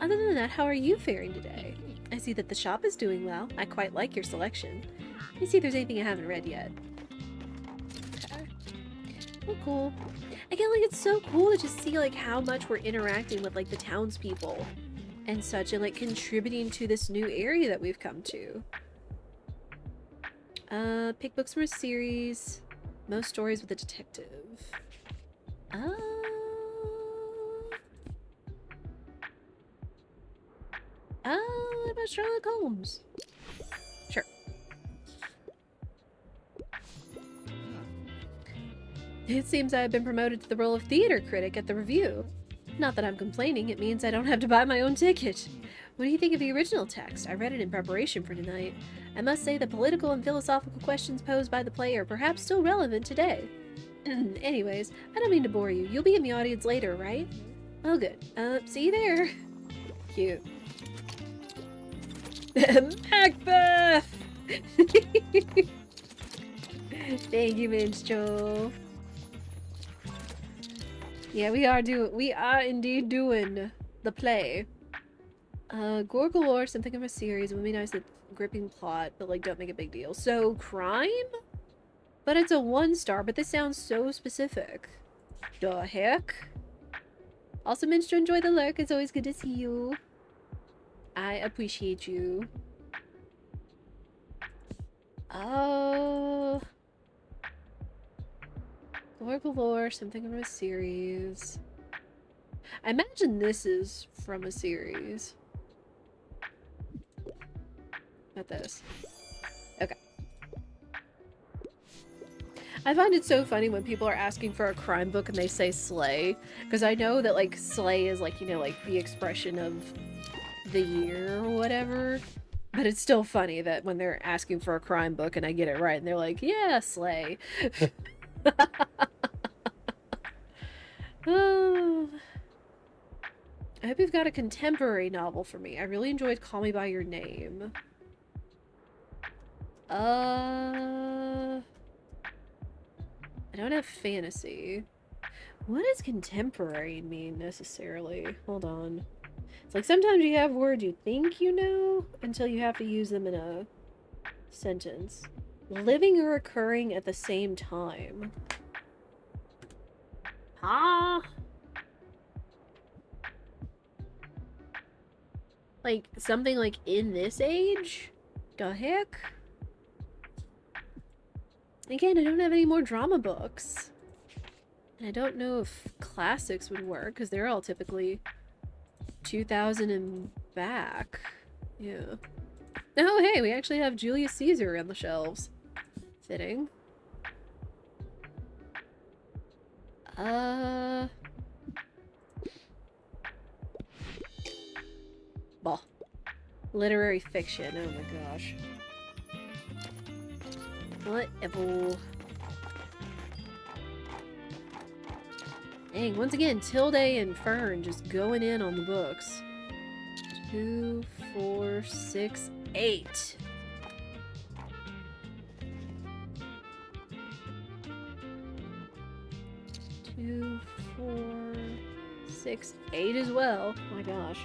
Other than that, how are you faring today? I see that the shop is doing well. I quite like your selection. Let me see if there's anything I haven't read yet. Okay. Oh, cool. Again, like, it's so cool to just see, like, how much we're interacting with, like, the townspeople and such, and, like, contributing to this new area that we've come to. Pick books from a series. Most stories with a detective. What about Sherlock Holmes? Sure. It seems I have been promoted to the role of theater critic at the Review. Not that I'm complaining, it means I don't have to buy my own ticket. What do you think of the original text? I read it in preparation for tonight. I must say the political and philosophical questions posed by the play are perhaps still relevant today. Anyways, I don't mean to bore you. You'll be in the audience later, right? Oh, good. See you there. Cute. Macbeth! Thank you, Minstrel. Yeah, we are indeed doing the play. Gorgle or something of a series. It would be nice with gripping plot, but like don't make a big deal. So, crime? But it's a 1-star, but this sounds so specific. The heck? Also, Minstrel, enjoy the lurk. It's always good to see you. I appreciate you. Oh. Gorgle lore, something from a series. I imagine this is from a series. Not this. Okay. I find it so funny when people are asking for a crime book and they say slay. Because I know that, like, slay is, like, you know, like, the expression of the year or whatever. But it's still funny that when they're asking for a crime book and I get it right and they're like, yeah, slay. Oh. I hope you've got a contemporary novel for me. I really enjoyed Call Me By Your Name. I don't have fantasy. What does contemporary mean necessarily? Hold on. It's like sometimes you have words you think you know until you have to use them in a sentence. Living or occurring at the same time. Huh? Like, something like in this age? The heck? Again, I don't have any more drama books. And I don't know if classics would work, because they're all typically 2000 and back. Yeah. Oh, hey, we actually have Julius Caesar on the shelves. Fitting. Bah. Literary fiction, oh my gosh. Whatever. Dang, once again, Tilde and Fern just going in on the books. 2, 4, 6, 8. Two, 4, 6, 8 as well. Oh my gosh.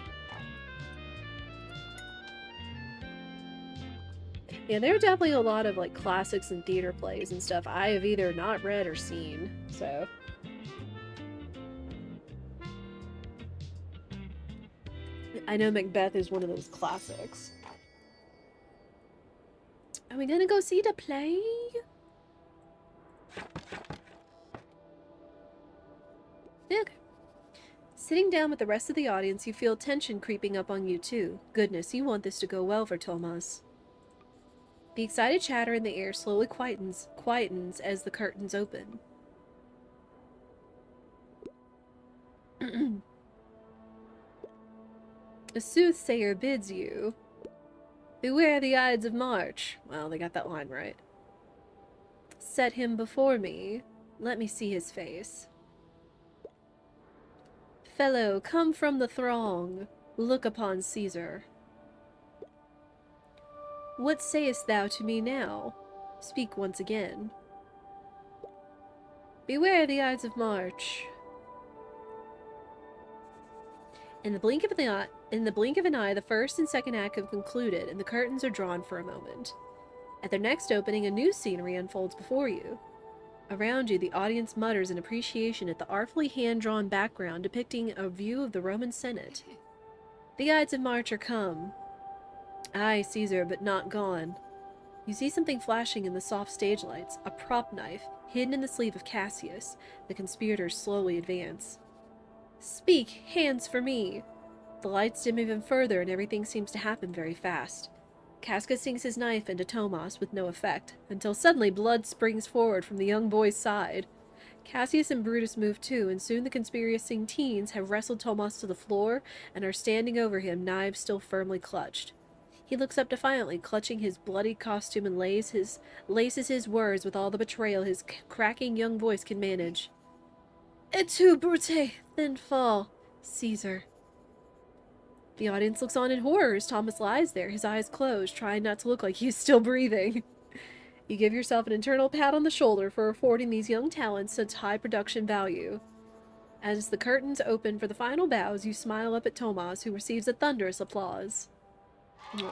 Yeah, there are definitely a lot of like classics and theater plays and stuff I have either not read or seen, so. I know Macbeth is one of those classics. Are we gonna go see the play? Okay. Sitting down with the rest of the audience, you feel tension creeping up on you too. Goodness, you want this to go well for Thomas. The excited chatter in the air slowly quietens as the curtains open. A soothsayer bids you. Beware the Ides of March. Well, they got that line right. Set him before me. Let me see his face. Fellow, come from the throng. Look upon Caesar. What sayest thou to me now? Speak once again. Beware the Ides of March. In the blink of an eye, the first and second act have concluded, and the curtains are drawn for a moment. At their next opening, a new scenery unfolds before you. Around you, the audience mutters in appreciation at the artfully hand-drawn background depicting a view of the Roman Senate. The Ides of March are come. Aye, Caesar, but not gone. You see something flashing in the soft stage lights, a prop knife, hidden in the sleeve of Cassius. The conspirators slowly advance. Speak, hands for me! The lights dim even further and everything seems to happen very fast. Casca sinks his knife into Tomas with no effect, until suddenly blood springs forward from the young boy's side. Cassius and Brutus move too, and soon the conspiring teens have wrestled Tomas to the floor and are standing over him, knives still firmly clutched. He looks up defiantly, clutching his bloody costume, and laces his words with all the betrayal his cracking young voice can manage. Et tu, Brute, then fall, Caesar. The audience looks on in horror as Thomas lies there, his eyes closed, trying not to look like he's still breathing. You give yourself an internal pat on the shoulder for affording these young talents such high production value. As the curtains open for the final bows, you smile up at Tomas, who receives a thunderous applause. Aww.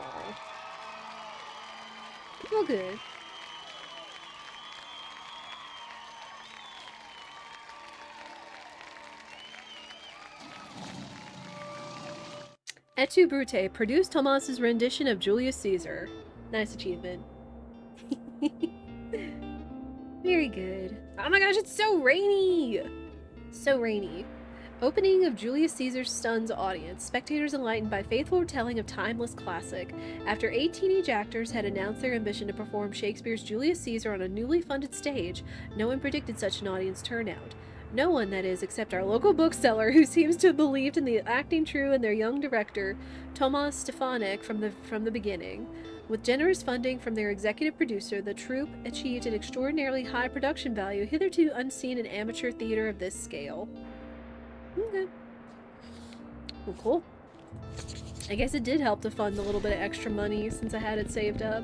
Well, good. Et tu, Brute, produced Tomas's rendition of Julius Caesar. Nice achievement. Very good. Oh my gosh, it's so rainy! So rainy. Opening of Julius Caesar stuns audience. Spectators enlightened by faithful retelling of timeless classic. After 8 teenage actors had announced their ambition to perform Shakespeare's Julius Caesar on a newly funded stage, no one predicted such an audience turnout. No one, that is, except our local bookseller, who seems to have believed in the acting true and their young director, Tomas Stefanek, from the beginning. With generous funding from their executive producer, the troupe achieved an extraordinarily high production value hitherto unseen in amateur theater of this scale. Okay. Well, cool. I guess it did help to fund a little bit of extra money since I had it saved up.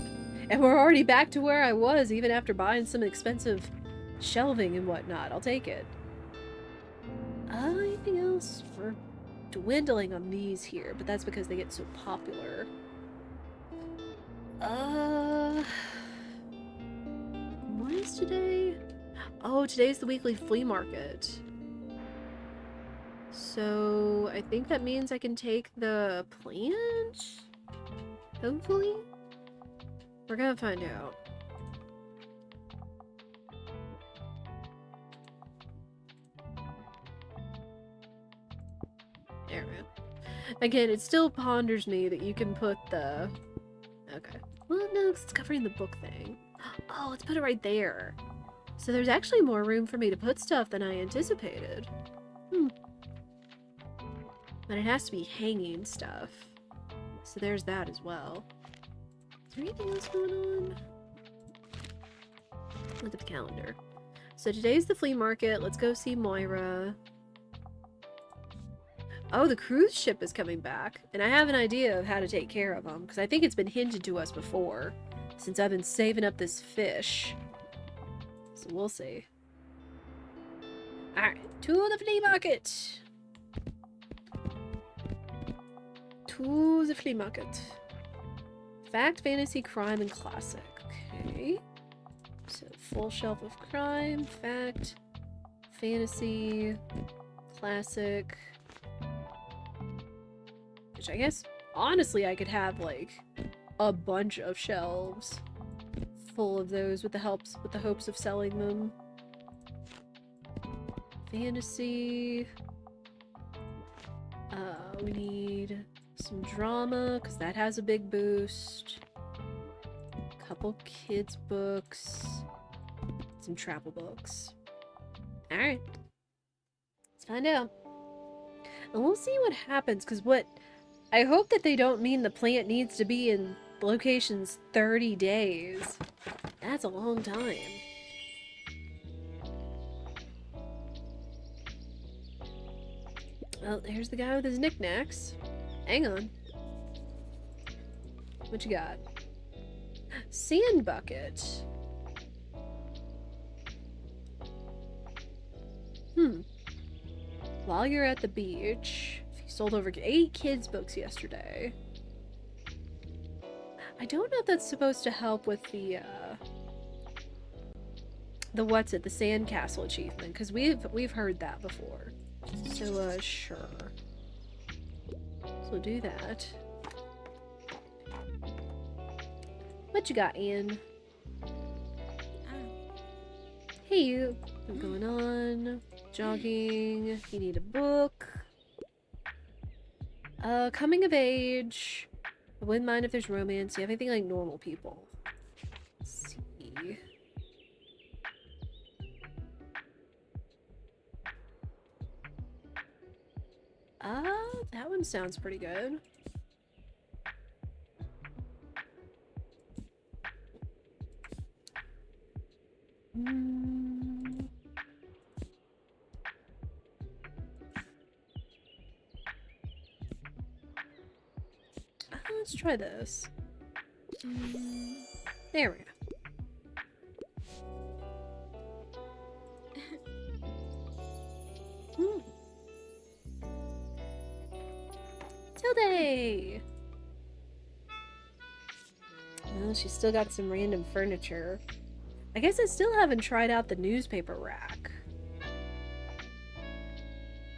And we're already back to where I was, even after buying some expensive shelving and whatnot. I'll take it. Anything else? We're dwindling on these here, but that's because they get so popular. What is today? Oh, today's the weekly flea market. So, I think that means I can take the plant? Hopefully? We're gonna find out. There we go. Again, it still ponders me that you can put the... Okay. Well, no, it's covering the book thing. Oh, let's put it right there. So there's actually more room for me to put stuff than I anticipated. But it has to be hanging stuff. So there's that as well. Is there anything else going on? Look at the calendar. So today's the flea market. Let's go see Moira. Oh, the cruise ship is coming back. And I have an idea of how to take care of them. Because I think it's been hinted to us before. Since I've been saving up this fish. So we'll see. Alright, to the flea market. To the flea market. Fact, fantasy, crime, and classic. Okay. So, full shelf of crime, fact, fantasy, classic. Which I guess, honestly, I could have, like, a bunch of shelves full of those with the hopes of selling them. Fantasy. We need some drama, because that has a big boost. Couple kids books. Some travel books. Alright. Let's find out. And we'll see what happens, because I hope that they don't mean the plant needs to be in locations 30 days. That's a long time. Well, here's the guy with his knickknacks. Hang on. What you got? Sand bucket. While you're at the beach, you sold over 8 kids' books yesterday. I don't know if that's supposed to help with the sandcastle achievement, because we've heard that before. So sure. So do that. What you got, Anne? Hey, you. What's going on? Jogging. You need a book. Coming of age. I wouldn't mind if there's romance. You have anything like normal people? Let's see. That one sounds pretty good. Let's try this. There we go. Tilde! Well, she's still got some random furniture. I guess I still haven't tried out the newspaper rack.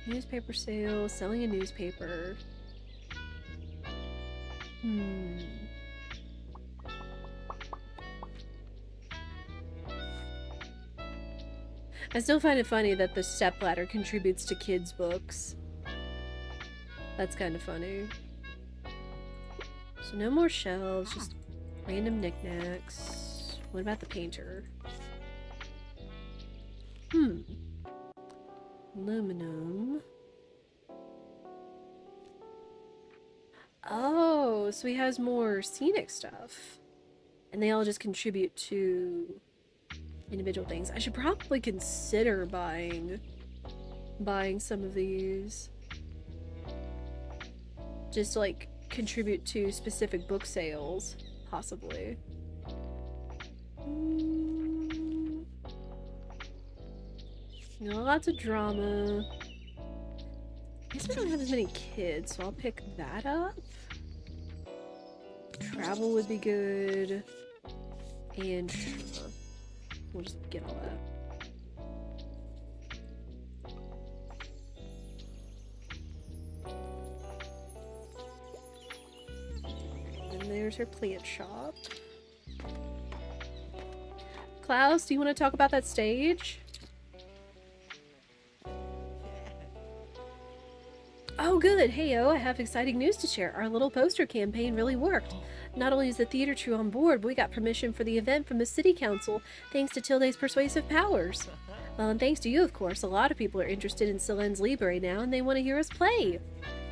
Newspaper sale, selling a newspaper. I still find it funny that the stepladder contributes to kids' books. That's kind of funny. So no more shelves, just random knickknacks. What about the painter? Aluminum. Oh, so he has more scenic stuff. And they all just contribute to individual things. I should probably consider buying some of these. Just to, like, contribute to specific book sales, possibly. Lots of drama. I guess we don't have as many kids, so I'll pick that up. Travel would be good. And sure. We'll just get all that. And there's her plant shop. Klaus, do you want to talk about that stage? Oh good, heyo, I have exciting news to share. Our little poster campaign really worked. Not only is the theater crew on board, but we got permission for the event from the city council, thanks to Tilde's persuasive powers. Well, and thanks to you, of course, a lot of people are interested in Silence Libre now, and they want to hear us play.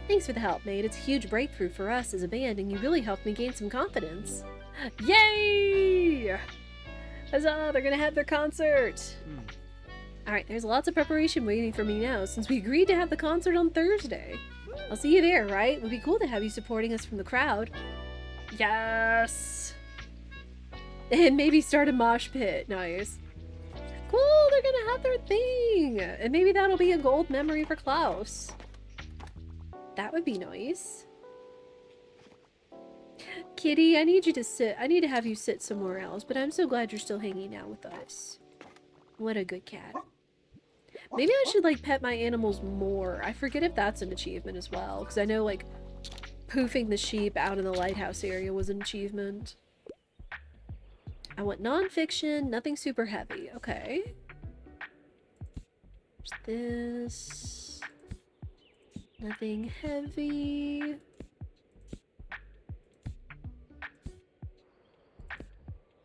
Thanks for the help, mate. It's a huge breakthrough for us as a band, and you really helped me gain some confidence. Yay! Huzzah, they're gonna have their concert! Alright, there's lots of preparation waiting for me now, since we agreed to have the concert on Thursday. I'll see you there, right? It would be cool to have you supporting us from the crowd. Yes! And maybe start a mosh pit. Nice. Cool, they're gonna have their thing! And maybe that'll be a gold memory for Klaus. That would be nice. Kitty, I need you to sit. I need to have you sit somewhere else, but I'm so glad you're still hanging out with us. What a good cat. Maybe I should, like, pet my animals more. I forget if that's an achievement as well, because I know, like, poofing the sheep out in the lighthouse area was an achievement. I want non-fiction, nothing super heavy. Okay. There's this. Nothing heavy.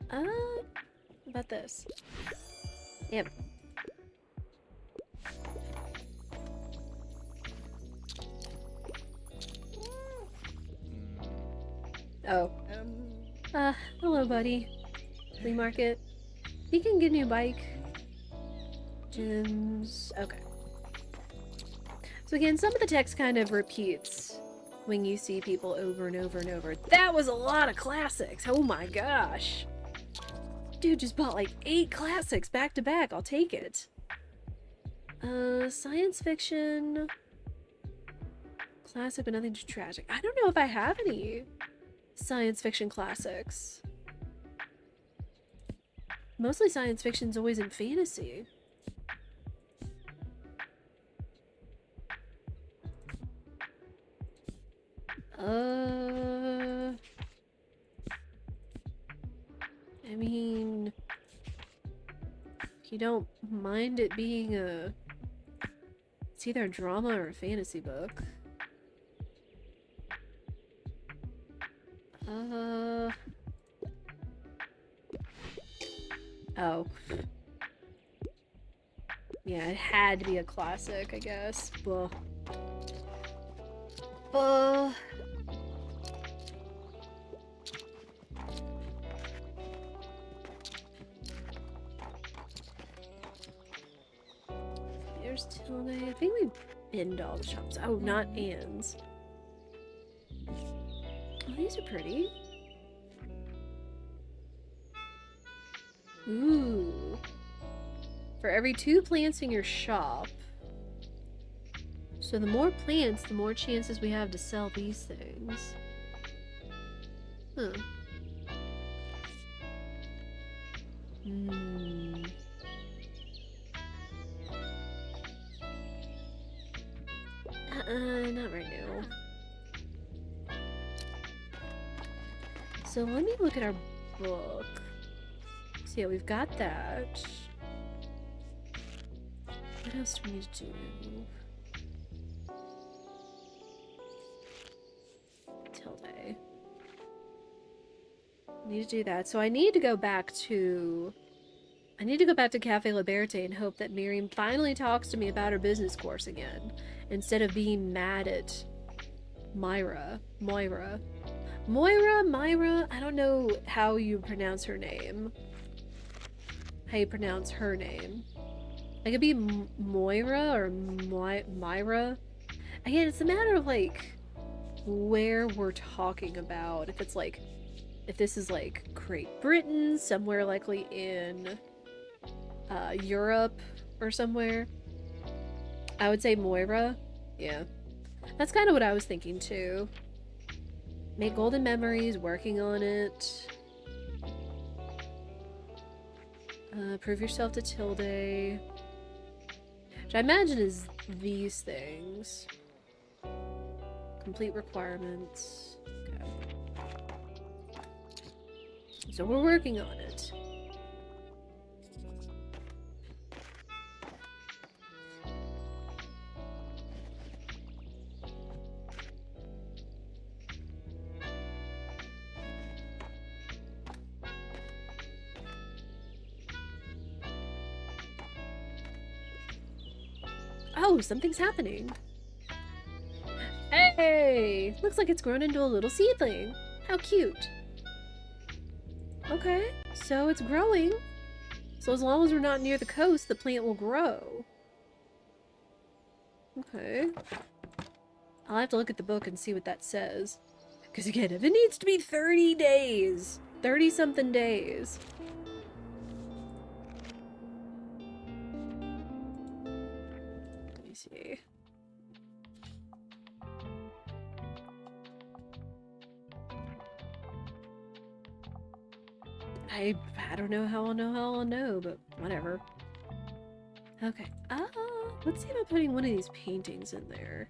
What about this? Yep. Oh. Hello, buddy. Flea market. He can get a new bike. Gyms. Okay. So again, some of the text kind of repeats when you see people over and over and over. That was a lot of classics. Oh my gosh. Dude just bought like 8 classics back to back. I'll take it. Science fiction. Classic, but nothing too tragic. I don't know if I have any science fiction classics. Mostly science fiction's always in fantasy. I mean, if you don't mind it being it's either a drama or a fantasy book. Oh. Yeah, it had to be a classic, I guess. Well. Here's Tilde. I think we binned all the shops. Oh, not Anne's. Oh, these are pretty. Ooh. For every 2 plants in your shop. So the more plants, the more chances we have to sell these things. Huh. Not right now. So let me look at our book. So yeah, we've got that. What else do we need to do? Tilde. Need to do that. So I need to go back to Cafe Liberté and hope that Miriam finally talks to me about her business course again, instead of being mad at Moira. I don't know how you pronounce her name. How you pronounce her name. It could be Moira or Myra. Again, it's a matter of, like, where we're talking about. If it's, like, if this is, like, Great Britain, somewhere likely in Europe or somewhere. I would say Moira. Yeah. That's kind of what I was thinking, too. Make golden memories, working on it. Prove yourself to Tilde. Which I imagine is these things. Complete requirements. Okay. So we're working on it. Oh, something's happening. Hey! Looks like it's grown into a little seedling. How cute. Okay, so it's growing. So as long as we're not near the coast, the plant will grow. Okay. I'll have to look at the book and see what that says. Because again, if it needs to be 30 days, 30-something days. Let me see. I don't know how I'll know, but whatever. Okay. Let's see about putting one of these paintings in there.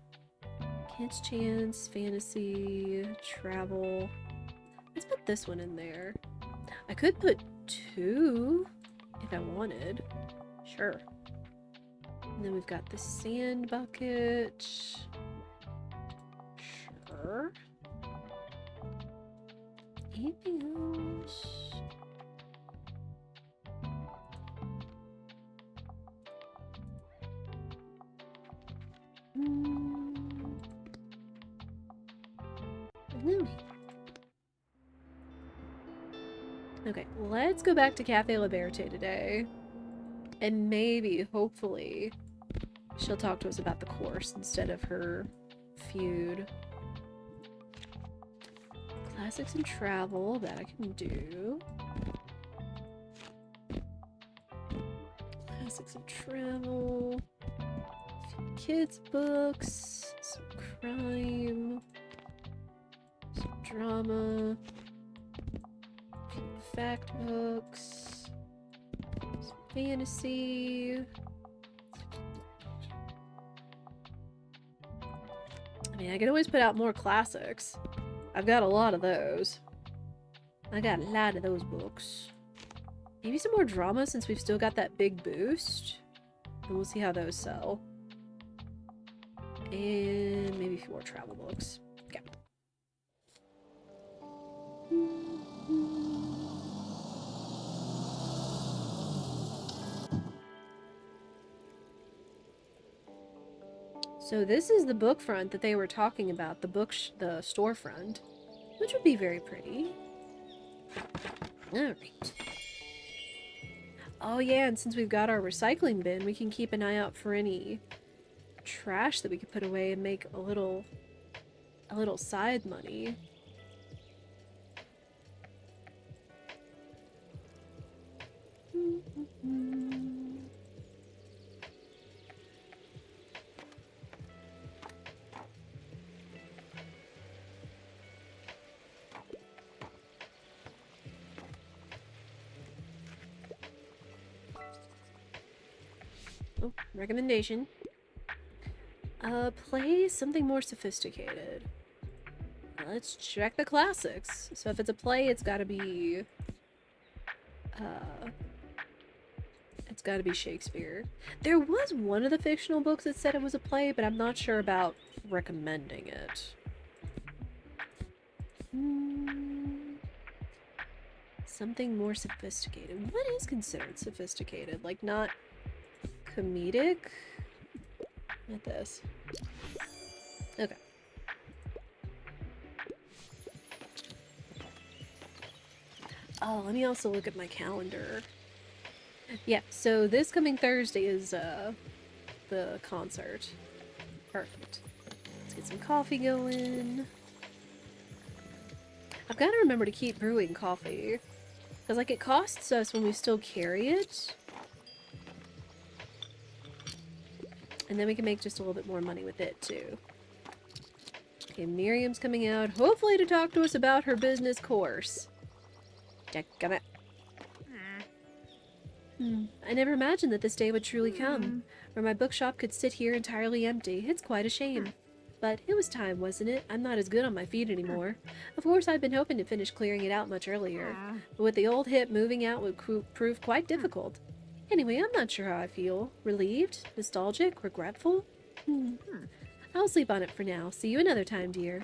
Kids Chance, Fantasy, Travel. Let's put this one in there. I could put 2 if I wanted. Sure. And then we've got the sand bucket. Sure. Anything else? Okay, let's go back to Cafe Liberté today. And maybe, hopefully, she'll talk to us about the course instead of her feud. Classics and travel, that I can do. Classics and travel. A few kids' books. Some crime. Some drama. A few fact books. Some fantasy. I mean, I could always put out more classics. I've got a lot of those. I got a lot of those books. Maybe some more drama since we've still got that big boost. And we'll see how those sell. And maybe a few more travel books. Okay. So this is the book front that they were talking about, the storefront, which would be very pretty. Alright. Oh yeah, and since we've got our recycling bin, we can keep an eye out for any trash that we could put away and make a little side money. Oh, recommendation. Play something more sophisticated. Let's check the classics. So if it's a play, it's gotta be Shakespeare. There was one of the fictional books that said it was a play, but I'm not sure about recommending it. Something more sophisticated. What is considered sophisticated? Like, not comedic? Not this. Okay. Oh, let me also look at my calendar. Yeah, so this coming Thursday is the concert. Perfect. Let's get some coffee going. I've got to remember to keep brewing coffee. Because, like, it costs us when we still carry it. And then we can make just a little bit more money with it, too. Okay, Miriam's coming out, hopefully to talk to us about her business course. Dadgummit. I never imagined that this day would truly come, where my bookshop could sit here entirely empty. It's quite a shame. But it was time, wasn't it? I'm not as good on my feet anymore. Of course, I'd been hoping to finish clearing it out much earlier, but with the old hip, moving out would prove quite difficult. Anyway, I'm not sure how I feel. Relieved? Nostalgic? Regretful? I'll sleep on it for now. See you another time, dear.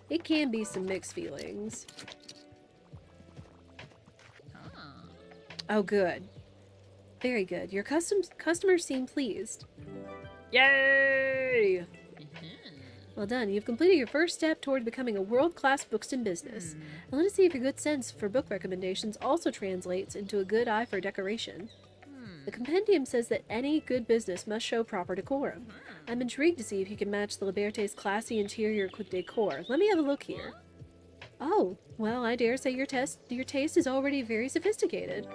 It can be some mixed feelings. Oh, good. Very good. Your customers seem pleased. Yay! Well done. You've completed your first step toward becoming a world-class Bookston business. And let us see if your good sense for book recommendations also translates into a good eye for decoration. The compendium says that any good business must show proper decorum. I'm intrigued to see if you can match the Liberté's classy interior decor. Let me have a look here. Oh, well, I dare say your taste is already very sophisticated.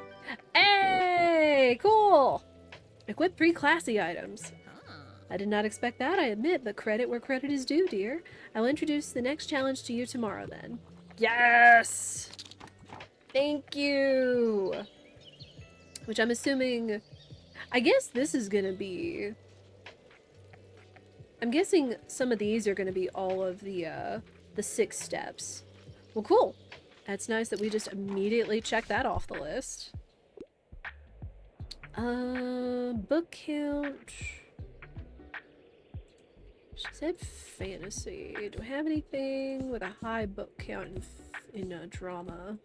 Hey, cool! Equip 3 classy items. I did not expect that, I admit, but credit where credit is due, dear. I'll introduce the next challenge to you tomorrow, then. Yes! Thank you! Which I'm assuming... I guess this is gonna be... I'm guessing some of these are gonna be all of the 6 steps. Well, cool. That's nice that we just immediately check that off the list. Book count... She said fantasy. Do I have anything with a high book count in drama?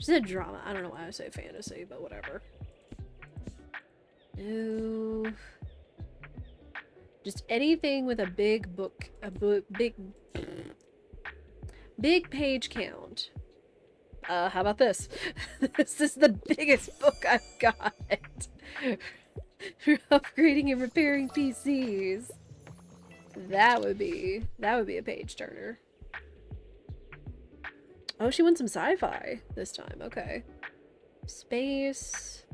She said drama. I don't know why I say fantasy, but whatever. No. Just anything with a big big page count. How about this? This is the biggest book I've got. For upgrading and repairing PCs. That would be a page turner. Oh, she wants some sci-fi this time. Okay. Space.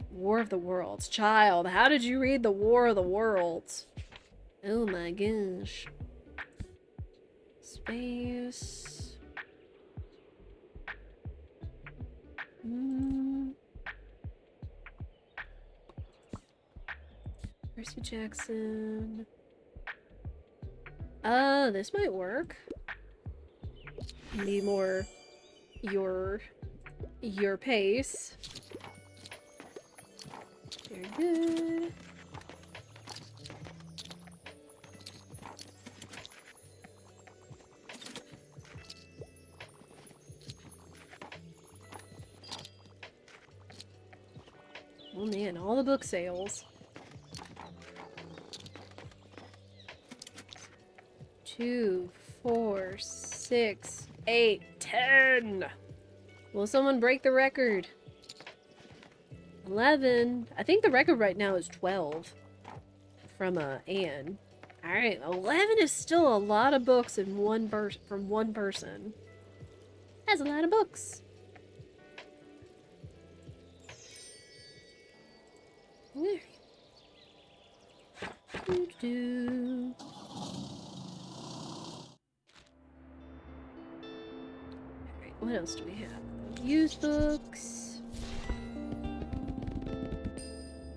War of the Worlds. Child, how did you read the War of the Worlds? Oh my gosh. Space. Percy Jackson. This might work. Need more your pace. Very good. Oh man, all the book sales. 2, 4, 6, 8, 10. Will someone break the record? 11. I think the record right now is 12 from Anne. All right, 11 is still a lot of books in from one person. That's a lot of books. There. Doo-doo. Alright, what else do we have? Used books.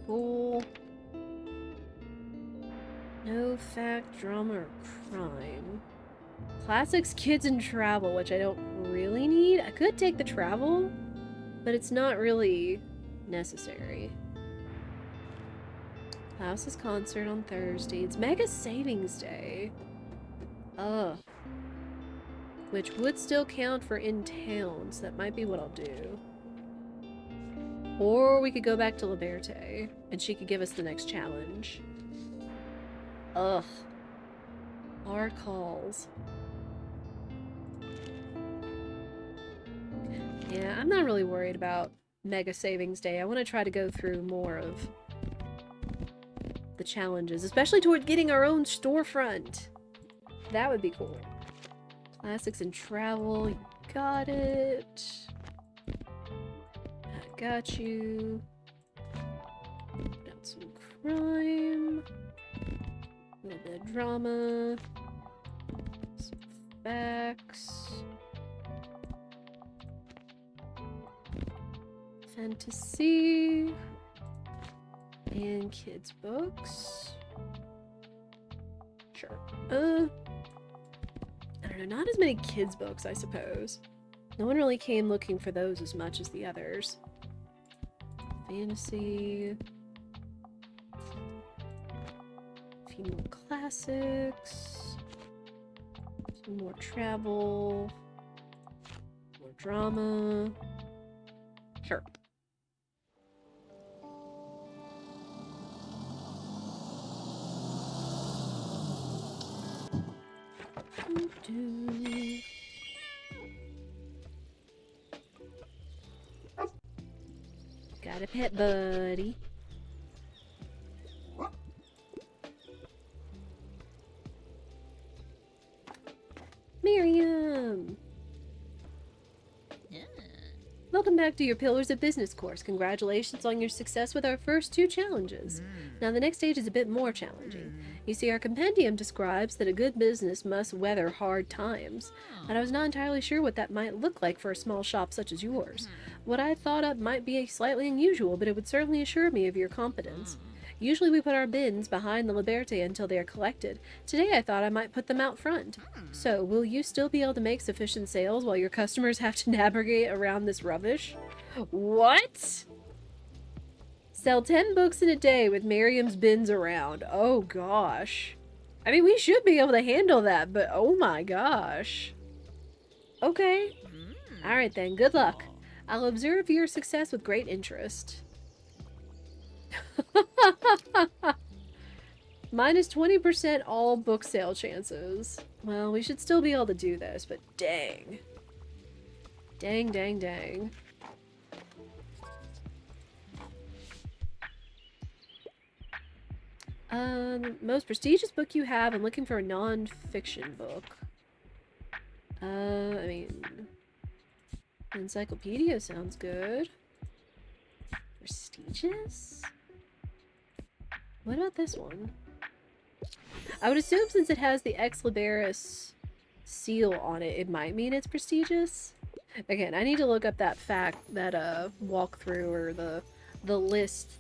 Cool. No fact, drama, or crime. Classics, kids, and travel, which I don't really need. I could take the travel, but it's not really necessary. House's concert on Thursday. It's Mega Savings Day. Ugh. Which would still count for in town, so that might be what I'll do. Or we could go back to Liberté, and she could give us the next challenge. Ugh. Our calls. Yeah, I'm not really worried about Mega Savings Day. I want to try to go through more of the challenges, especially toward getting our own storefront. That would be cool. Classics and travel, you got it. I got you. Got some crime. A little bit of drama. Some facts. Fantasy. And kids' books. Sure. I don't know, not as many kids' books, I suppose. No one really came looking for those as much as the others. Fantasy. A few more classics. Some more travel. More drama. Sure. Do-do-do. Got a pet buddy. Miriam! Welcome back to your Pillars of Business course. Congratulations on your success with our first 2 challenges. Now the next stage is a bit more challenging. You see, our compendium describes that a good business must weather hard times, and I was not entirely sure what that might look like for a small shop such as yours. What I thought up might be slightly unusual, but it would certainly assure me of your competence. Usually we put our bins behind the Liberté until they are collected. Today I thought I might put them out front. So, will you still be able to make sufficient sales while your customers have to navigate around this rubbish? What? Sell 10 books in a day with Miriam's bins around. Oh gosh. I mean, we should be able to handle that, but oh my gosh. Okay. Alright then, good luck. I'll observe your success with great interest. Minus 20% all book sale chances. Well, we should still be able to do this, but dang. Dang, dang, dang. Most prestigious book you have. I'm looking for a non-fiction book. I mean... Encyclopedia sounds good. Prestigious? What about this one? I would assume since it has the Ex Liberis seal on it, it might mean it's prestigious. Again, I need to look up that walkthrough or the list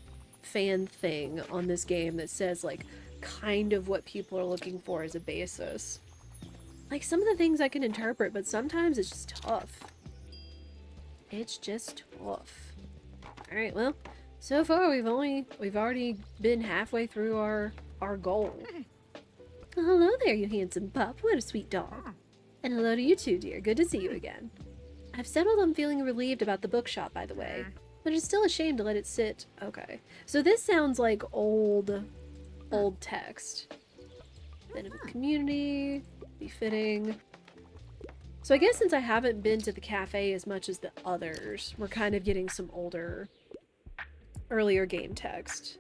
fan thing on this game that says, like, kind of what people are looking for as a basis. Like, some of the things I can interpret, but sometimes it's just tough. It's just tough. Alright, well, so far we've already been halfway through our goal. Well, hello there, you handsome pup. What a sweet dog. And hello to you too, dear. Good to see you again. I've settled on feeling relieved about the bookshop, by the way. But it's still a shame to let it sit. Okay. So this sounds like old text. Benefit community. Befitting. So I guess since I haven't been to the cafe as much as the others, we're kind of getting some earlier game text.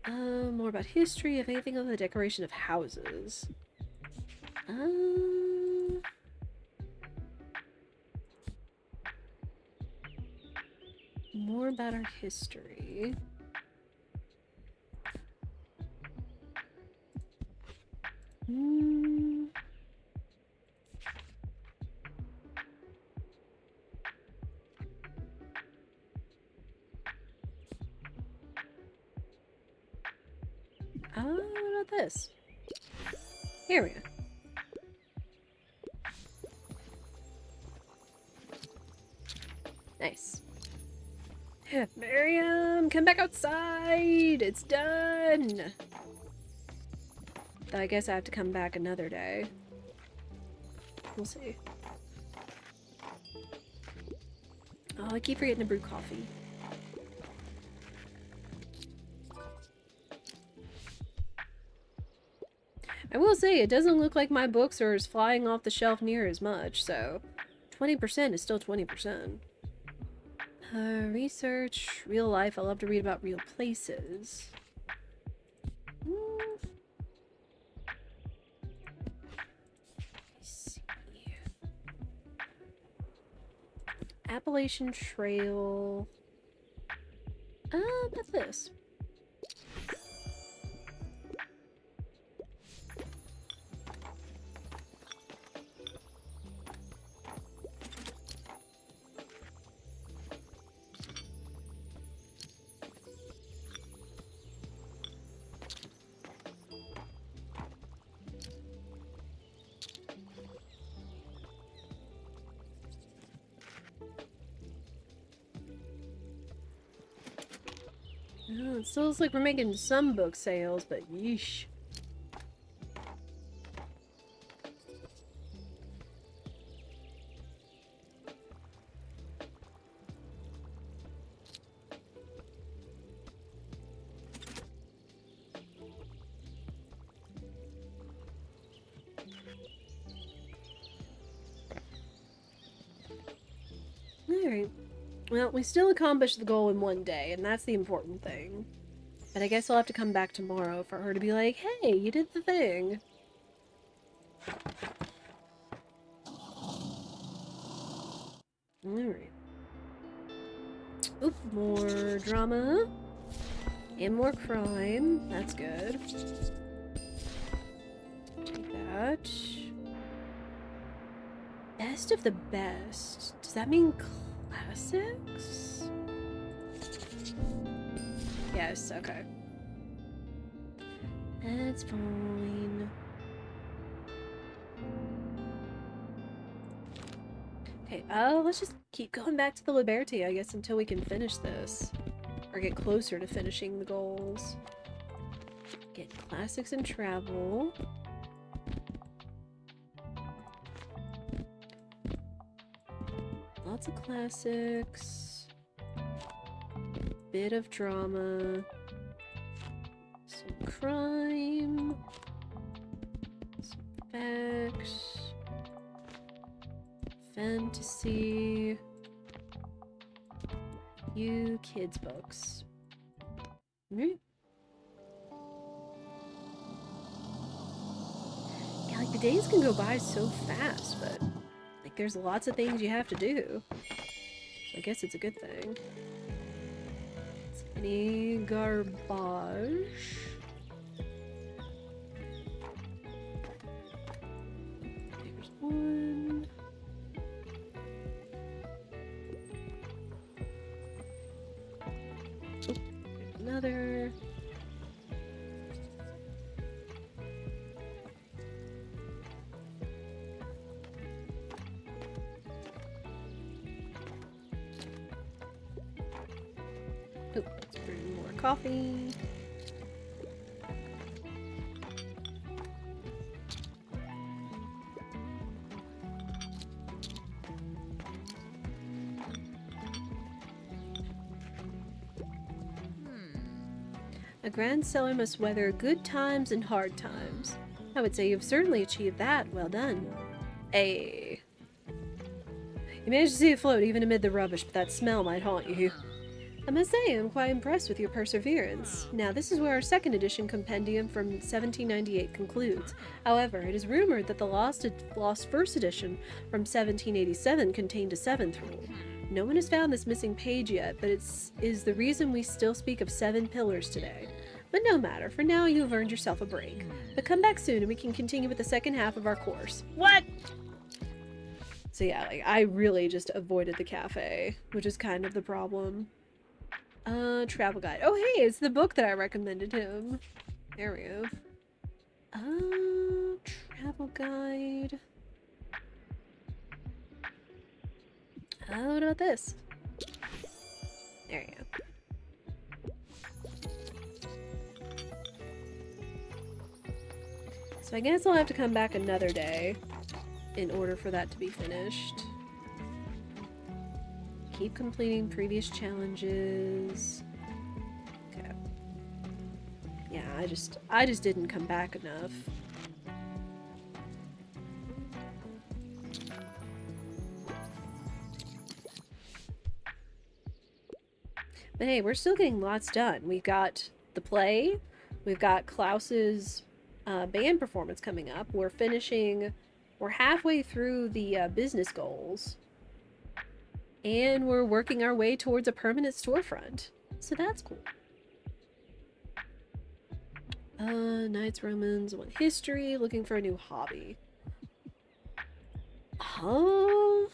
More about history, if anything, of the decoration of houses. More about our history. What about this? Here we go. Nice. Miriam, come back outside! It's done! Though I guess I have to come back another day. We'll see. Oh, I keep forgetting to brew coffee. I will say, it doesn't look like my books are flying off the shelf near as much, so 20% is still 20%. Research, real life. I love to read about real places. Let's see. Appalachian Trail. That's this. It still looks like we're making some book sales, but yeesh. Well, we still accomplished the goal in one day, and that's the important thing. But I guess I'll have to come back tomorrow for her to be like, hey, you did the thing. Alright. Oop, more drama. And more crime. That's good. Take that. Best of the best. Does that mean classics? Yes, okay. That's fine. Okay, let's just keep going back to the Liberty, I guess, until we can finish this. Or get closer to finishing the goals. Get classics and travel. Lots of classics. Bit of drama. Some crime. Some facts. Fantasy. Few kids' books. Right? Yeah, like the days can go by so fast, but like there's lots of things you have to do. So I guess it's a good thing. Any garbage? There's one. Oh, there's another. Oh, let's bring more coffee. A grand seller must weather good times and hard times. I would say you've certainly achieved that. Well done. Hey. You managed to see it float even amid the rubbish, but that smell might haunt you. I must say, I'm quite impressed with your perseverance. Now, this is where our second edition compendium from 1798 concludes. However, it is rumored that the lost first edition from 1787 contained a seventh rule. No one has found this missing page yet, but it is the reason we still speak of 7 pillars today. But no matter, for now you have earned yourself a break. But come back soon and we can continue with the second half of our course. What? So yeah, like, I really just avoided the cafe, which is kind of the problem. Travel guide. Oh hey, it's the book that I recommended him. There we go. Travel guide. What about this? There you go. So I guess I'll have to come back another day in order for that to be finished. Keep completing previous challenges. Okay. Yeah, I just didn't come back enough. But hey, we're still getting lots done. We've got the play. We've got Klaus's band performance coming up. We're halfway through the business goals. And we're working our way towards a permanent storefront. So that's cool. Knights, Romans, one history, looking for a new hobby. Huh?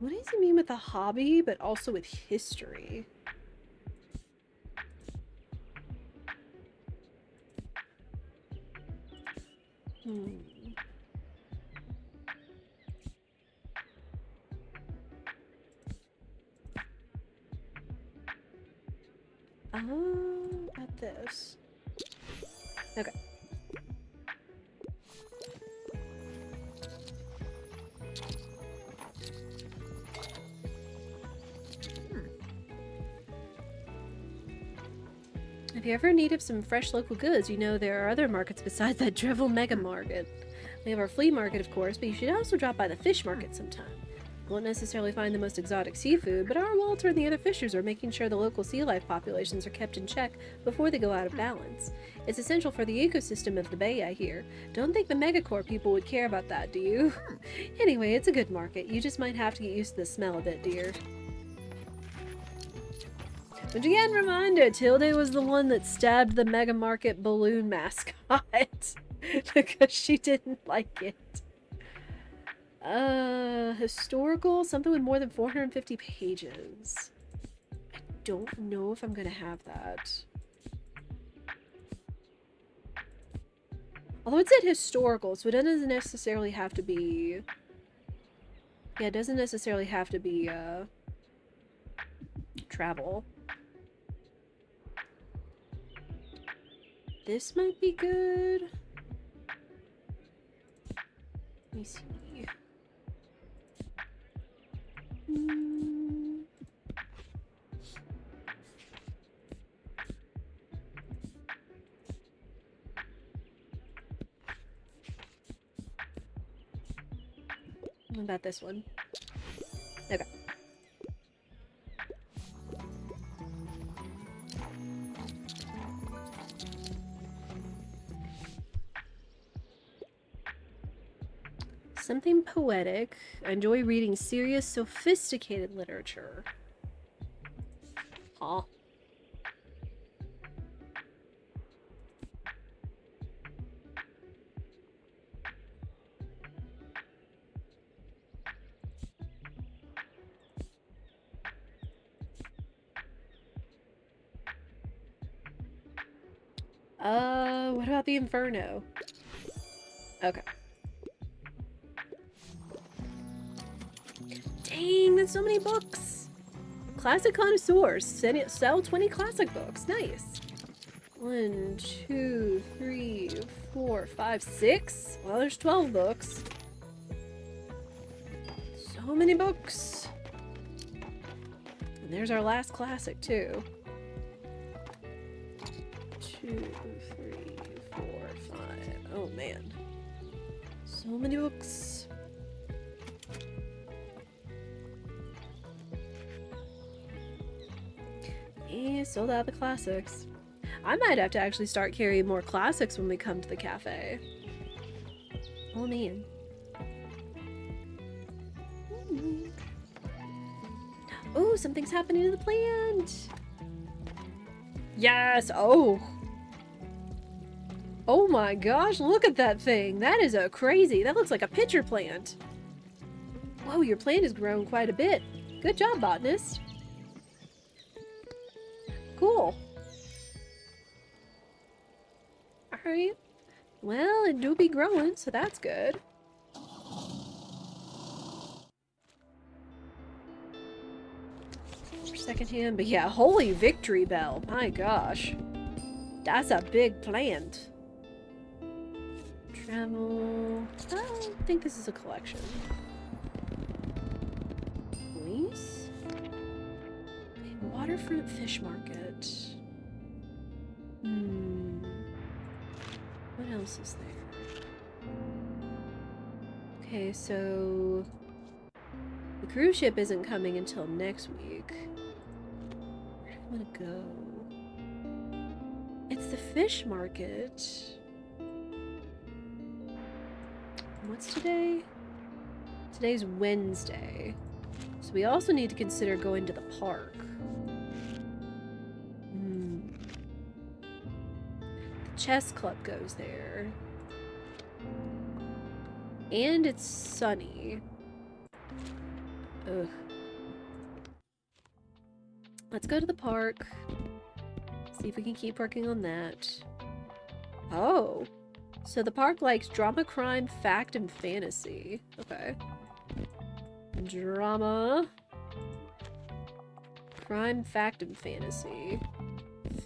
What does he mean with a hobby, but also with history? About this. Okay. If you ever need of some fresh local goods, you know there are other markets besides that drivel mega market. We have our flea market, of course, but you should also drop by the fish market sometime. You won't necessarily find the most exotic seafood, but our Walter and the other fishers are making sure the local sea life populations are kept in check before they go out of balance. It's essential for the ecosystem of the bay, I hear. Don't think the Megacorp people would care about that, do you? Anyway, it's a good market. You just might have to get used to the smell a bit, dear. Which again, reminder, Tilde was the one that stabbed the Mega Market balloon mascot. Because she didn't like it. Historical? Something with more than 450 pages. I don't know if I'm gonna have that. Although it said historical, so it doesn't necessarily have to be... Yeah, it doesn't necessarily have to be, travel. This might be good. Let me see. What about this one? Okay. Something poetic. I enjoy reading serious, sophisticated literature. Huh. What about the Inferno? Okay. Dang, that's so many books! Classic connoisseurs. Sell 20 classic books. Nice. 1, 2, 3, 4, 5, 6? Well, there's 12 books. So many books. And there's our last classic, too. 2, 3, 4, 5. Oh, man. So many books. Yeah, sold out the classics. I might have to actually start carrying more classics when we come to the cafe. Oh, man. Oh, something's happening to the plant. Yes. Oh. Oh my gosh, look at that thing. That is a crazy. That looks like a pitcher plant. Whoa, your plant has grown quite a bit. Good job, botanist. Cool. Alright. Well, it do be growing, so that's good. Secondhand, but yeah, holy victory bell. My gosh. That's a big plant. Travel. I don't think this is a collection. Police? Okay, waterfront fish market. What else is there? Okay, so the cruise ship isn't coming until next week. Where do I want to go? It's the fish market. What's today? Today's Wednesday. So we also need to consider going to the park. The chess club goes there. And it's sunny. Ugh. Let's go to the park. See if we can keep working on that. Oh. So the park likes drama, crime, fact, and fantasy. Okay. Drama. Crime, fact, and fantasy.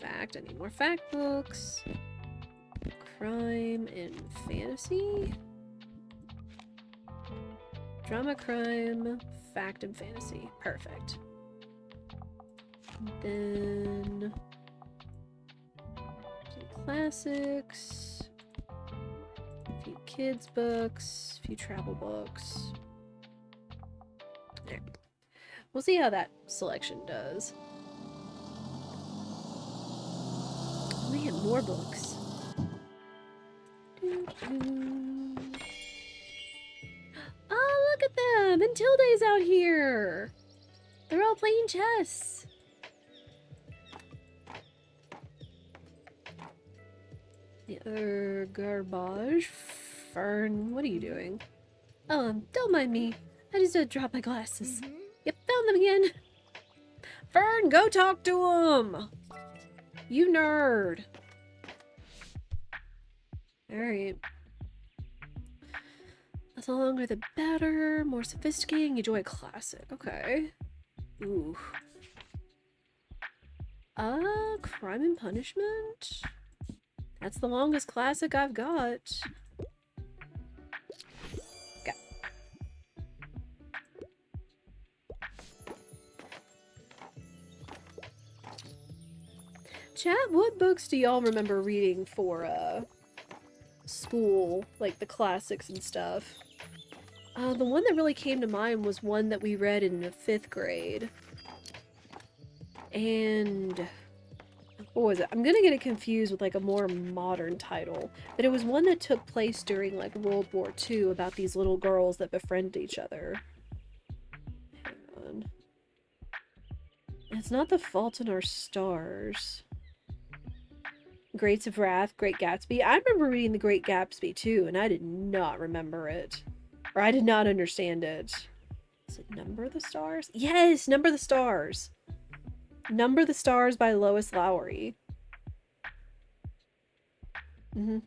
Fact. I need more fact books. Crime and fantasy. Drama, crime, fact, and fantasy. Perfect. Then... classics, a few kids books, a few travel books. There. We'll see how that selection does. Man, more books. Oh, look at them! And Tilde's out here! They're all playing chess! The other garbage. Fern, what are you doing? Don't mind me. I just dropped my glasses. Yep, found them again. Fern, go talk to him! You nerd! Alright. The longer the better. More sophisticated. Enjoy a classic. Okay. Ooh. Crime and Punishment? That's the longest classic I've got. Okay. Chat, what books do y'all remember reading for, school? Like, the classics and stuff. The one that really came to mind was one that we read in the 5th grade. And what was it? I'm gonna get it confused with like a more modern title, but it was one that took place during like World War II about these little girls that befriend each other. Hang on. It's not The Fault in Our Stars. Greats of Wrath, Great Gatsby. I remember reading The Great Gatsby too, and I did not remember it. Or I did not understand it. Is it Number the Stars? Yes! Number the Stars! Number the Stars by Lois Lowry. I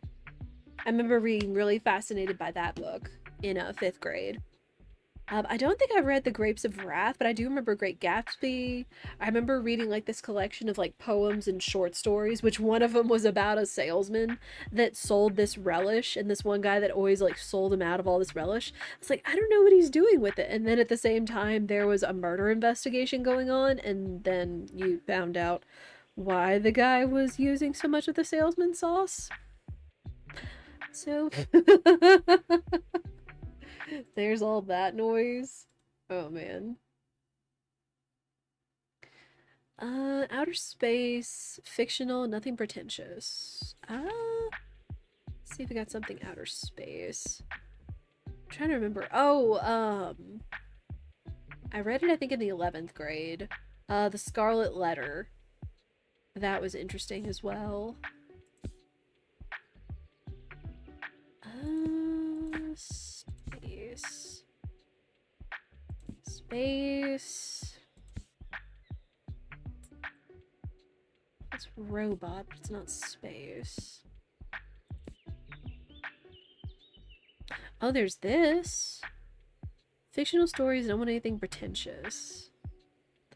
remember being really fascinated by that book in 5th grade. I don't think I read The Grapes of Wrath, but I do remember Great Gatsby. I remember reading like this collection of like poems and short stories, which one of them was about a salesman that sold this relish, and this one guy that always like sold him out of all this relish. It's like, I don't know what he's doing with it. And then at the same time, there was a murder investigation going on, and then you found out why the guy was using so much of the salesman sauce. So... There's all that noise. Oh, man. Outer space, fictional, nothing pretentious. Let's see if we got something outer space. I'm trying to remember. Oh, I read it, I think, in the 11th grade. The Scarlet Letter. That was interesting as well. Space. It's robot, but it's not space. Oh, there's this. Fictional stories, don't want anything pretentious.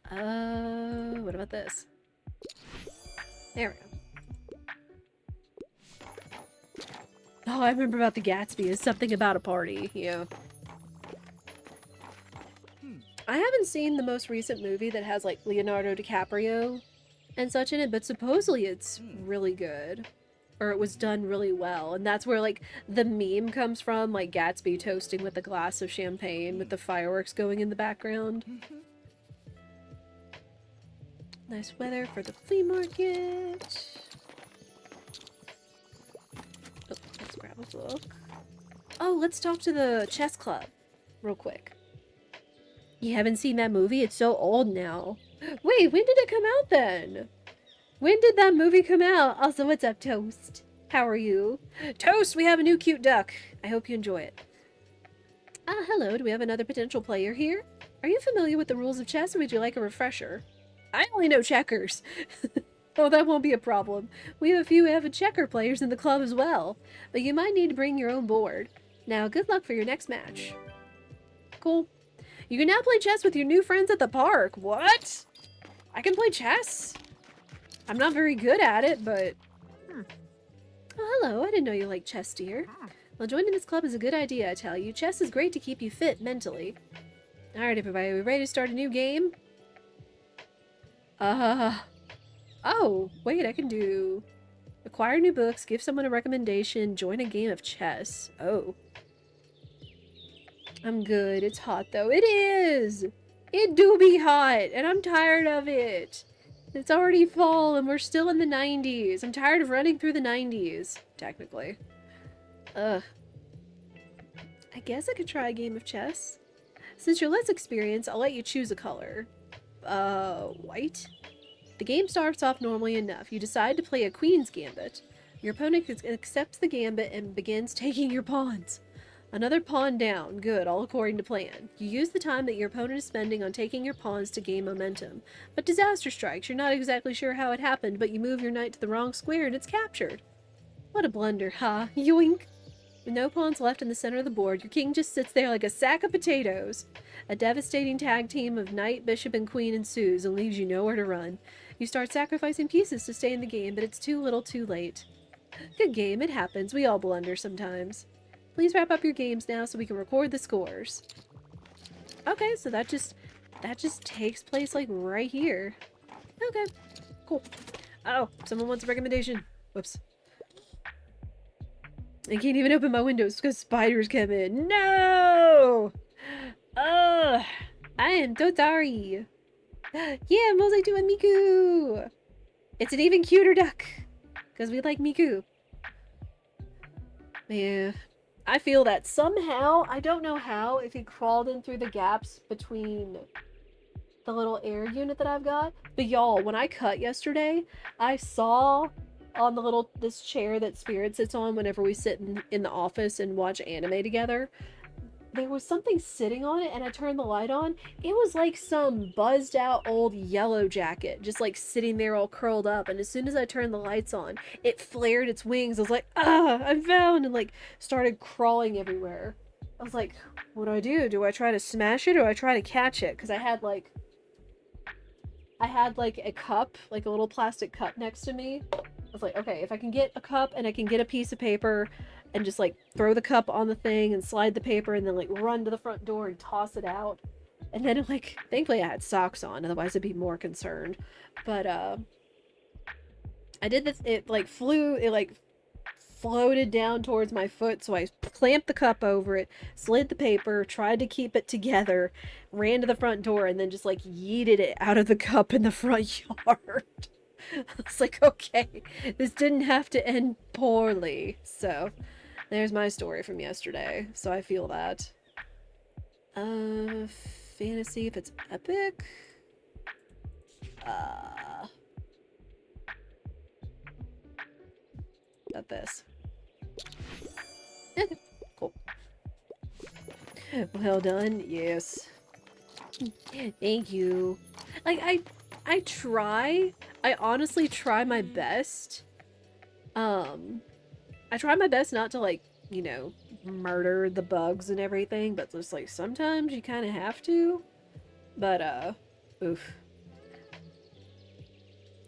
What about this? There we go. Oh, I remember about the Gatsby. It's something about a party. Yeah. I haven't seen the most recent movie that has, like, Leonardo DiCaprio and such in it, but supposedly it's really good. Or it was done really well. And that's where, like, the meme comes from, like Gatsby toasting with a glass of champagne with the fireworks going in the background. Nice weather for the flea market. Oh, let's grab a book. Oh, let's talk to the chess club real quick. You haven't seen that movie? It's so old now. Wait, when did it come out then? When did that movie come out? Also, what's up, Toast? How are you? Toast, we have a new cute duck. I hope you enjoy it. Hello, do we have another potential player here? Are you familiar with the rules of chess, or would you like a refresher? I only know checkers. Oh, that won't be a problem. We have a few avid checker players in the club as well, but you might need to bring your own board. Now, good luck for your next match. Cool. You can now play chess with your new friends at the park. What? I can play chess? I'm not very good at it, but... Oh, hello. I didn't know you liked chess, dear. Well, joining this club is a good idea, I tell you. Chess is great to keep you fit mentally. Alright, everybody. Are we ready to start a new game? Oh, wait. I can do... acquire new books, give someone a recommendation, join a game of chess. Oh. I'm good. It's hot though. It is! It do be hot, and I'm tired of it. It's already fall, and we're still in the 90s. I'm tired of running through the 90s, technically. Ugh. I guess I could try a game of chess. Since you're less experienced, I'll let you choose a color. White? The game starts off normally enough. You decide to play a queen's gambit. Your opponent accepts the gambit and begins taking your pawns. Another pawn down. Good, all according to plan. You use the time that your opponent is spending on taking your pawns to gain momentum. But disaster strikes. You're not exactly sure how it happened, but you move your knight to the wrong square and it's captured. What a blunder, ha? Yoink! With no pawns left in the center of the board, your king just sits there like a sack of potatoes. A devastating tag team of knight, bishop, and queen ensues and leaves you nowhere to run. You start sacrificing pieces to stay in the game, but it's too little too late. Good game, it happens. We all blunder sometimes. Please wrap up your games now so we can record the scores. Okay, so that just takes place like right here. Okay, cool. Oh, someone wants a recommendation. Whoops. I can't even open my windows because spiders come in. No! Ugh! I am so sorry. Yeah, Mosaic to a Miku! It's an even cuter duck. Because we like Miku. Yeah. I feel that somehow, I don't know how, if he crawled in through the gaps between the little air unit that I've got. But y'all, when I cut yesterday, I saw on the this chair that Spirit sits on whenever we sit in the office and watch anime together, there was something sitting on it, and I turned the light on. It was like some buzzed out old yellow jacket, just like sitting there all curled up. And as soon as I turned the lights on, it flared its wings. I was like, ah, I'm found, and like started crawling everywhere. I was like, what do I do? Do I try to smash it or do I try to catch it? Because I had like a cup, like a little plastic cup next to me. I was like, okay, if I can get a cup and I can get a piece of paper and just like throw the cup on the thing and slide the paper and then like run to the front door and toss it out. And then like, thankfully I had socks on, otherwise I'd be more concerned. But I did this, it like floated down towards my foot, so I clamped the cup over it, slid the paper, tried to keep it together, ran to the front door, and then just like yeeted it out of the cup in the front yard. I was like, okay, this didn't have to end poorly. So there's my story from yesterday. So I feel that. Fantasy, if it's epic. Got this. Okay, cool. Well done. Yes. Thank you. Like, I honestly try my best. I try my best not to, like, you know, murder the bugs and everything, but just, like, sometimes you kind of have to. But, oof.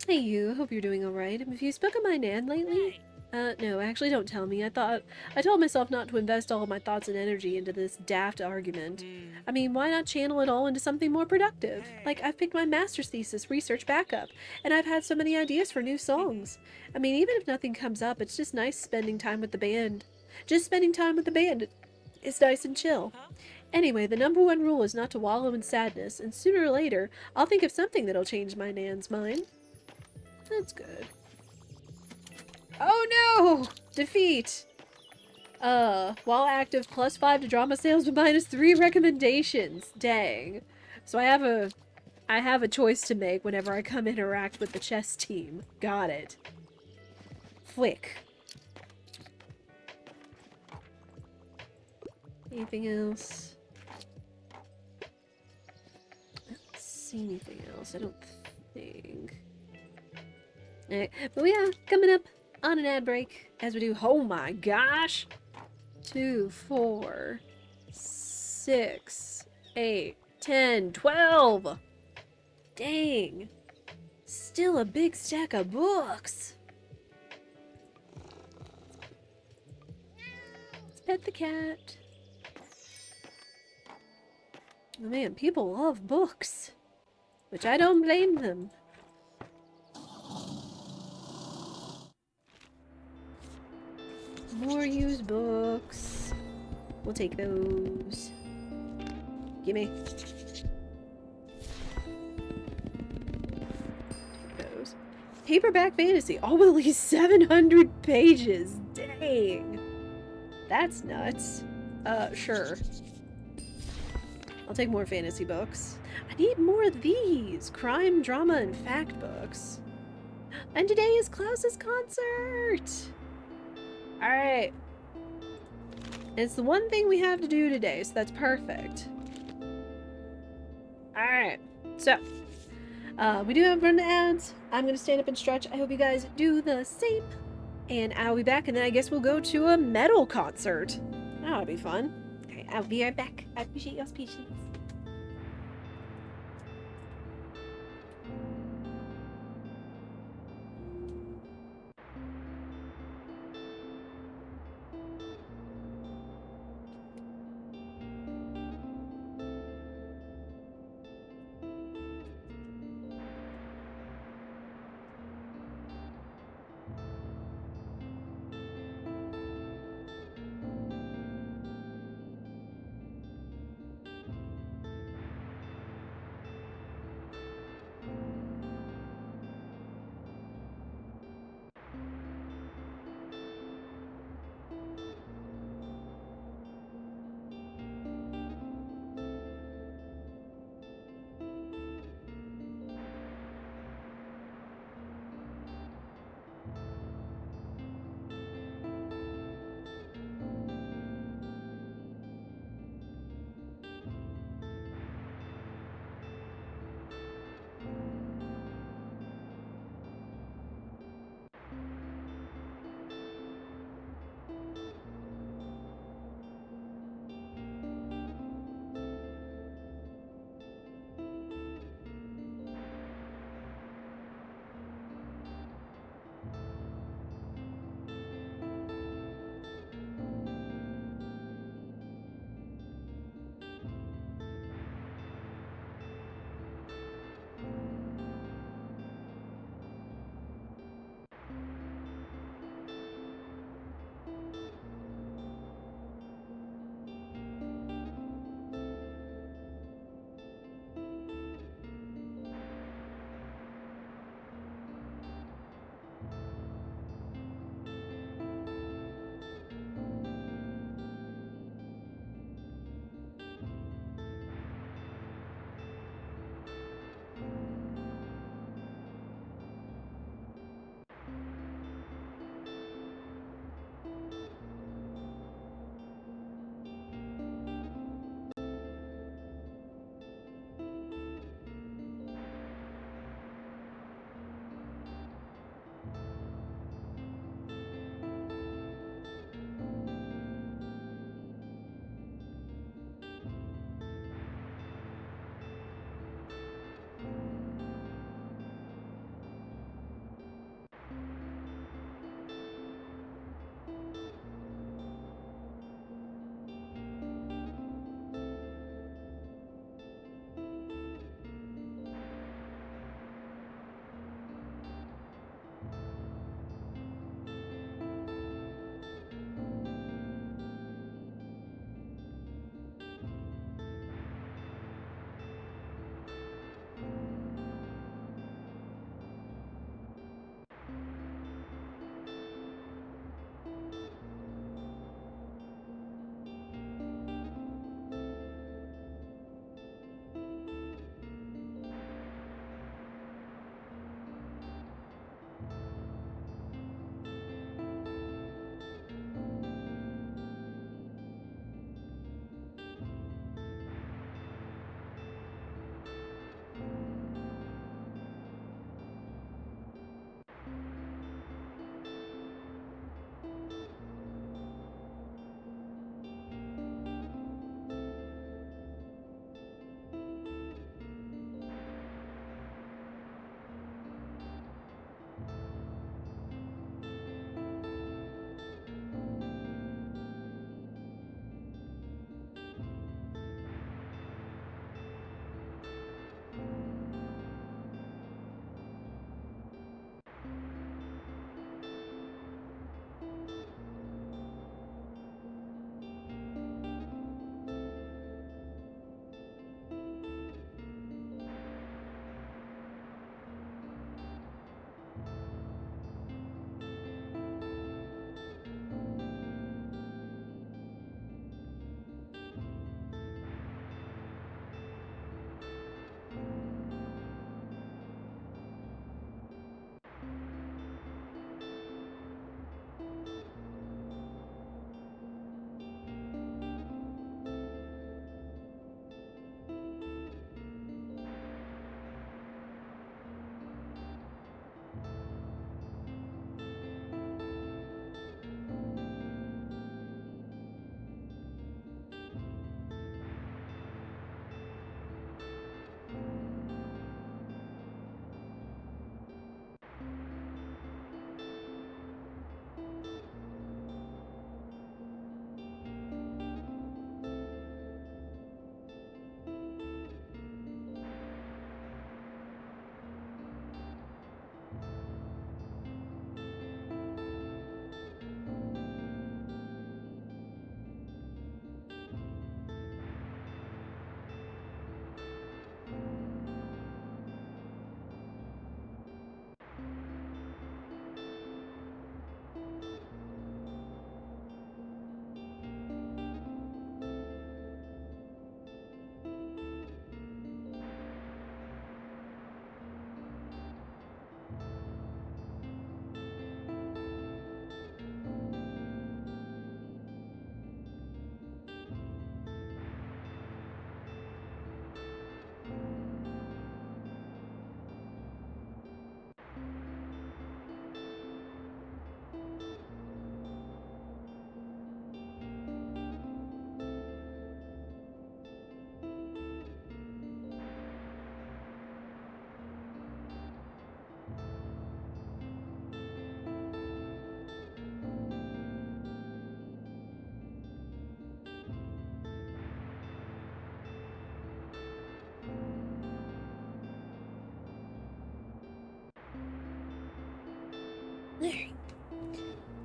Hey you, hope you're doing alright. Have you spoken to my nan lately? No, actually don't tell me. I told myself not to invest all of my thoughts and energy into this daft argument. I mean, why not channel it all into something more productive? Like, I've picked my master's thesis research back up, and I've had so many ideas for new songs. I mean, even if nothing comes up, it's just nice spending time with the band. Just spending time with the band is nice and chill. Anyway, the number one rule is not to wallow in sadness, and sooner or later, I'll think of something that'll change my nan's mind. That's good. Oh no! Defeat! While active, +5 to drama sales, but -3 recommendations. Dang. So I have a choice to make whenever I come interact with the chess team. Got it. Flick. Anything else? I don't see anything else, I don't think. Alright, but yeah, coming up on an ad break as we do, oh my gosh, 2, 4, 6, 8, 10, 12. Dang. Still a big stack of books. Let's pet the cat. Oh man, people love books, which I don't blame them. More used books. We'll take those. Gimme. Take those. Paperback fantasy. All with at least 700 pages. Dang. That's nuts. Sure. I'll take more fantasy books. I need more of these. Crime, drama, and fact books. And today is Klaus's concert! Alright. It's the one thing we have to do today, so that's perfect. Alright. So, we do have run the ads. I'm gonna stand up and stretch. I hope you guys do the same. And I'll be back, and then I guess we'll go to a metal concert. That'll be fun. Okay, I'll be right back. I appreciate y'all's patience.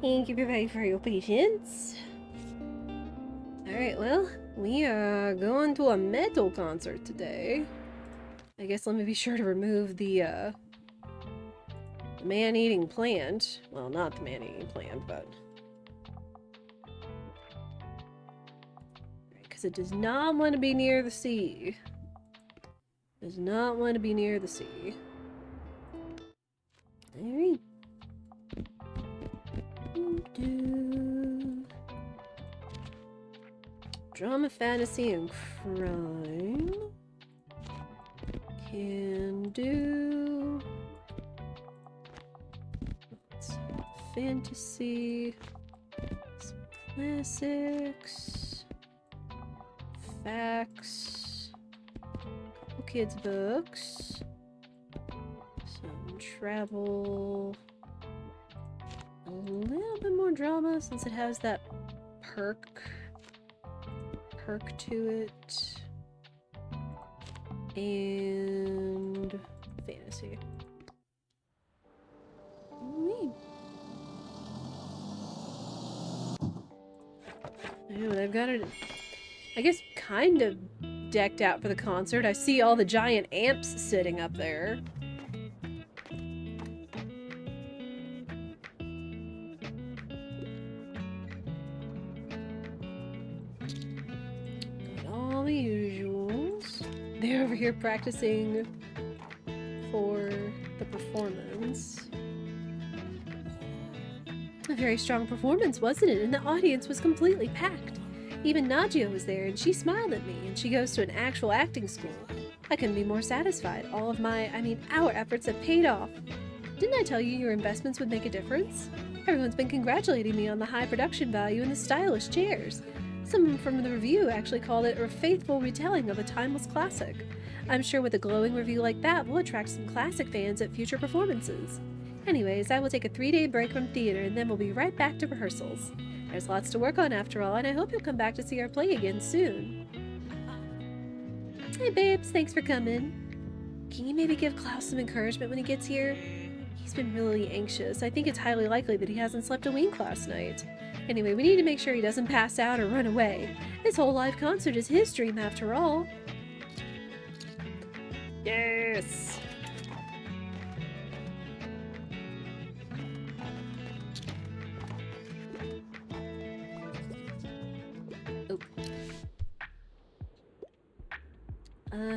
Thank you everybody for your patience. Alright, well, we are going to a metal concert today. I guess let me be sure to remove the man-eating plant. Well, not the man-eating plant, but... because it does not want to be near the sea. Does not want to be near the sea. Alright. Drama, fantasy, and crime. Can do... fantasy. Some classics. Facts. Couple kids' books. Some travel. A little bit more drama since it has that perk to it. And fantasy. Ooh. Oh, they've got it, I guess, kind of decked out for the concert. I see all the giant amps sitting up there. Got all the usuals. They're over here practicing for the performance. A very strong performance, wasn't it? And the audience was completely packed. Even Nadia was there, and she smiled at me, and she goes to an actual acting school. I couldn't be more satisfied. All of our efforts have paid off. Didn't I tell you your investments would make a difference? Everyone's been congratulating me on the high production value and the stylish chairs. Someone from the review actually called it a faithful retelling of a timeless classic. I'm sure with a glowing review like that, we'll attract some classic fans at future performances. Anyways, I will take a 3-day break from theater and then we'll be right back to rehearsals. There's lots to work on after all, and I hope you'll come back to see our play again soon. Hey babes, thanks for coming. Can you maybe give Klaus some encouragement when he gets here? He's been really anxious. I think it's highly likely that he hasn't slept a wink last night. Anyway, we need to make sure he doesn't pass out or run away. This whole live concert is his dream after all. Yes!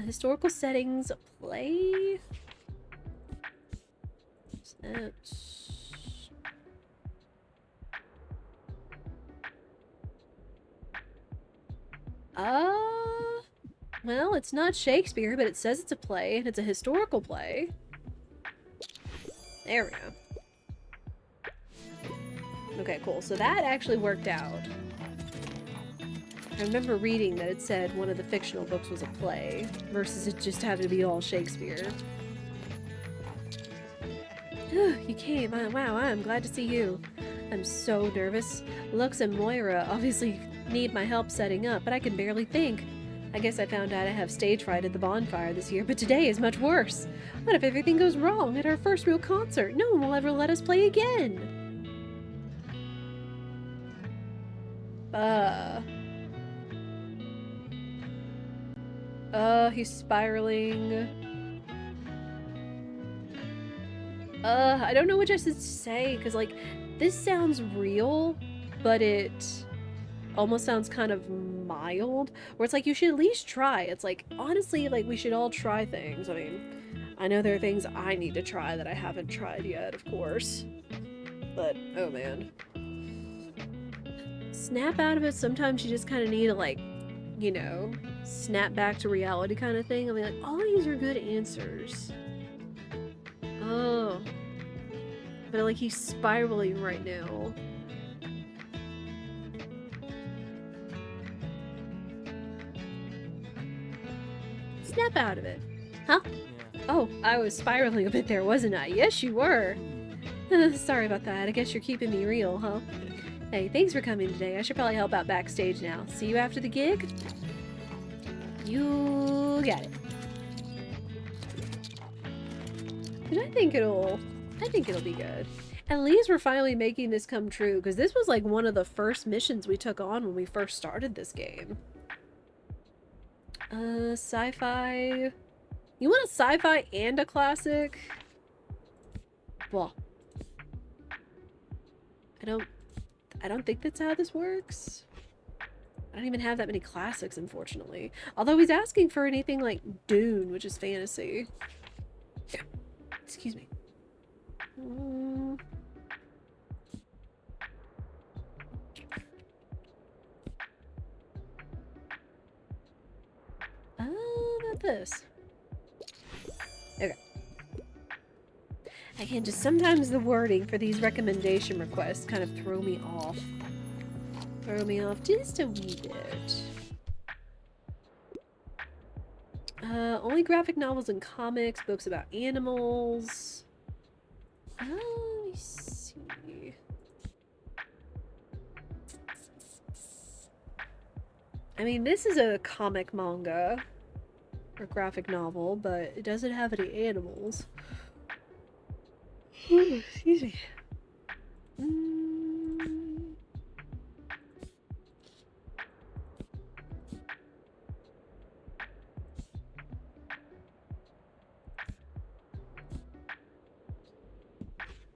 Historical settings, play. What's that? Well, it's not Shakespeare, but it says it's a play, and it's a historical play. There we go. Okay, cool. So that actually worked out. I remember reading that it said one of the fictional books was a play, versus it just having to be all Shakespeare. You came. Wow, I'm glad to see you. I'm so nervous. Lux and Moira obviously need my help setting up, but I can barely think. I guess I found out I have stage fright at the bonfire this year, but today is much worse. What if everything goes wrong at our first real concert? No one will ever let us play again. He's spiraling. I don't know what I should say, because, like, this sounds real, but it almost sounds kind of mild, where it's like, you should at least try. It's like, honestly, like, we should all try things. I mean, I know there are things I need to try that I haven't tried yet, of course, but, oh man. Snap out of it, sometimes you just kind of need to, like, you know, snap back to reality kind of thing. I mean, like, all these are good answers. Oh. But, like, he's spiraling right now. Snap out of it. Huh? Yeah. Oh, I was spiraling a bit there, wasn't I? Yes, you were. Sorry about that. I guess you're keeping me real, huh? Hey, thanks for coming today. I should probably help out backstage now. See you after the gig? You got it. But I think it'll be good. At least we're finally making this come true, because this was like one of the first missions we took on when we first started this game. Sci-fi. You want a sci-fi and a classic? Well, I don't think that's how this works. I don't even have that many classics, unfortunately. Although he's asking for anything like Dune, which is fantasy. Excuse me. Not this. Okay. Again, just sometimes the wording for these recommendation requests kind of throw me off. Throw me off just a wee bit. Only graphic novels and comics, books about animals. Let me see. I mean, this is a comic manga or graphic novel, but it doesn't have any animals. Excuse me.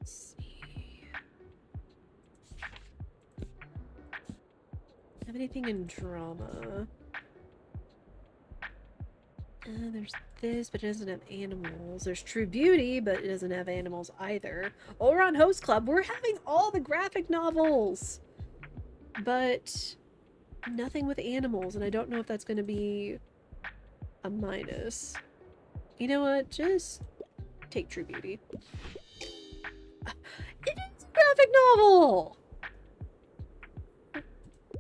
Let's see. Have anything in drama? There's this, but it doesn't have animals. There's True Beauty, but it doesn't have animals either. Oh, we're on Host Club. We're having all the graphic novels, but nothing with animals, and I don't know if that's going to be a minus. You know what? Just take True Beauty. It is a graphic novel!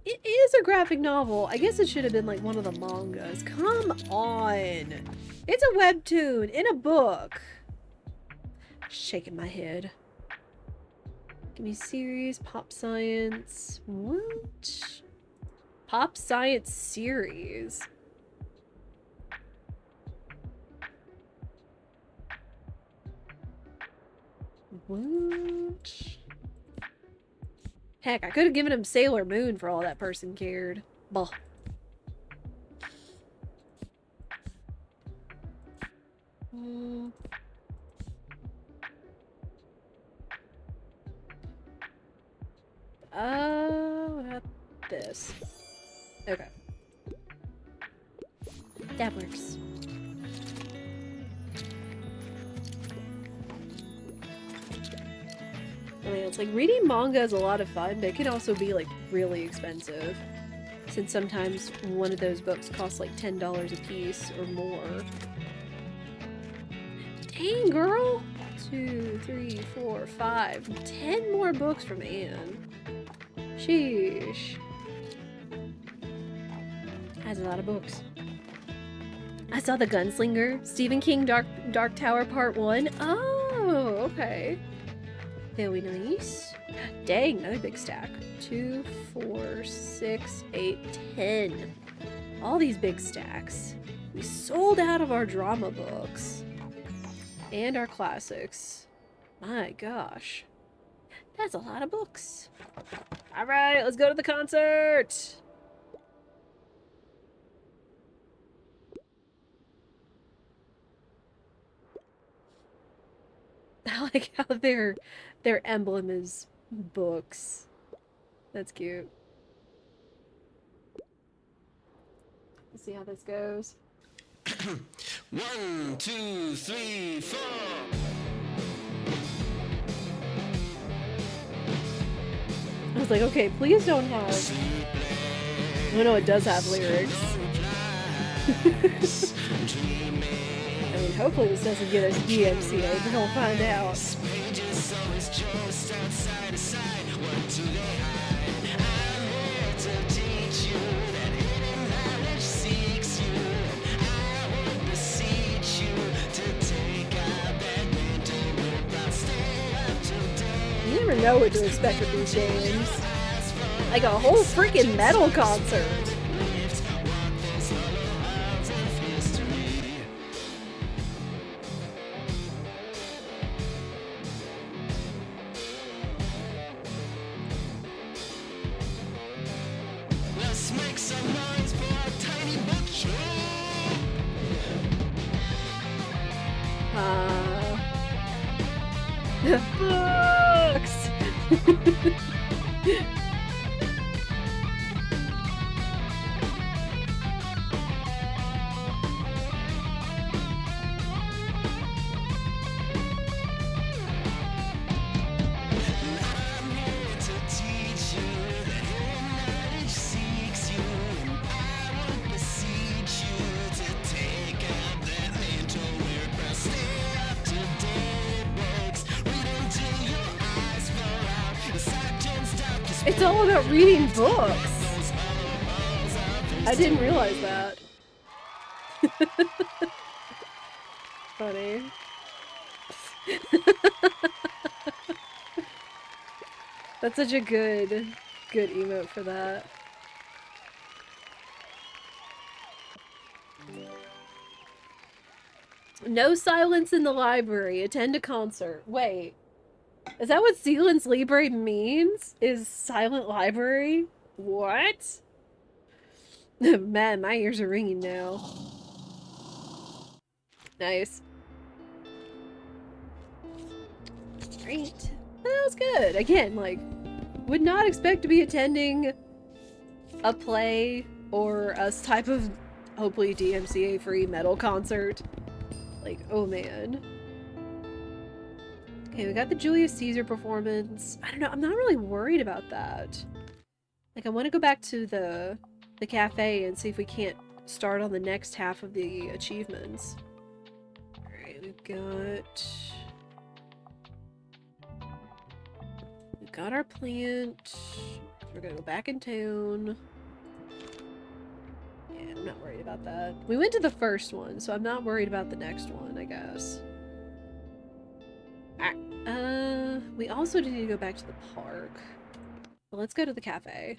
It is a graphic novel. I guess it should have been like one of the mangas. Come on. It's a webtoon in a book. Shaking my head. Give me series, pop science. What? Pop science series. What? Heck, I could have given him Sailor Moon for all that person cared. Bah. Not this. Okay. That works. I mean, it's like reading manga is a lot of fun, but it can also be like really expensive. Since sometimes one of those books costs like $10 a piece or more. Dang, girl! 2, 3, 4, 5, 10 more books from Anne. Sheesh. That's a lot of books. I saw The Gunslinger, Stephen King Dark Tower Part 1. Oh, okay. Very nice. Dang, another big stack. 2, 4, 6, 8, 10. All these big stacks. We sold out of our drama books. And our classics. My gosh. That's a lot of books. Alright, let's go to the concert! I like how their emblem is books. That's cute. Let's see how this goes. 1, 2, 3, 4. I was like, okay, please don't have... Oh no, it does have lyrics. I mean, hopefully this doesn't get us DMCA, but we'll find out. You never know what to expect with these games. Like a whole freaking metal concert. It's all about reading books. I didn't realize that. Funny. That's such a good emote for that. No silence in the library. Attend a concert. Wait. Is that what Silence Libre means? Is silent library? What? Man, my ears are ringing now. Nice. Great. That was good. Again, like, would not expect to be attending a play or a type of, hopefully, DMCA-free metal concert. Like, oh man. Okay, we got the Julius Caesar performance. I don't know, I'm not really worried about that. Like, I want to go back to the cafe and see if we can't start on the next half of the achievements. Alright, we've got our plant. We're gonna go back in town. Yeah, I'm not worried about that. We went to the first one, so I'm not worried about the next one, I guess. We also need to go back to the park. Well, let's go to the cafe.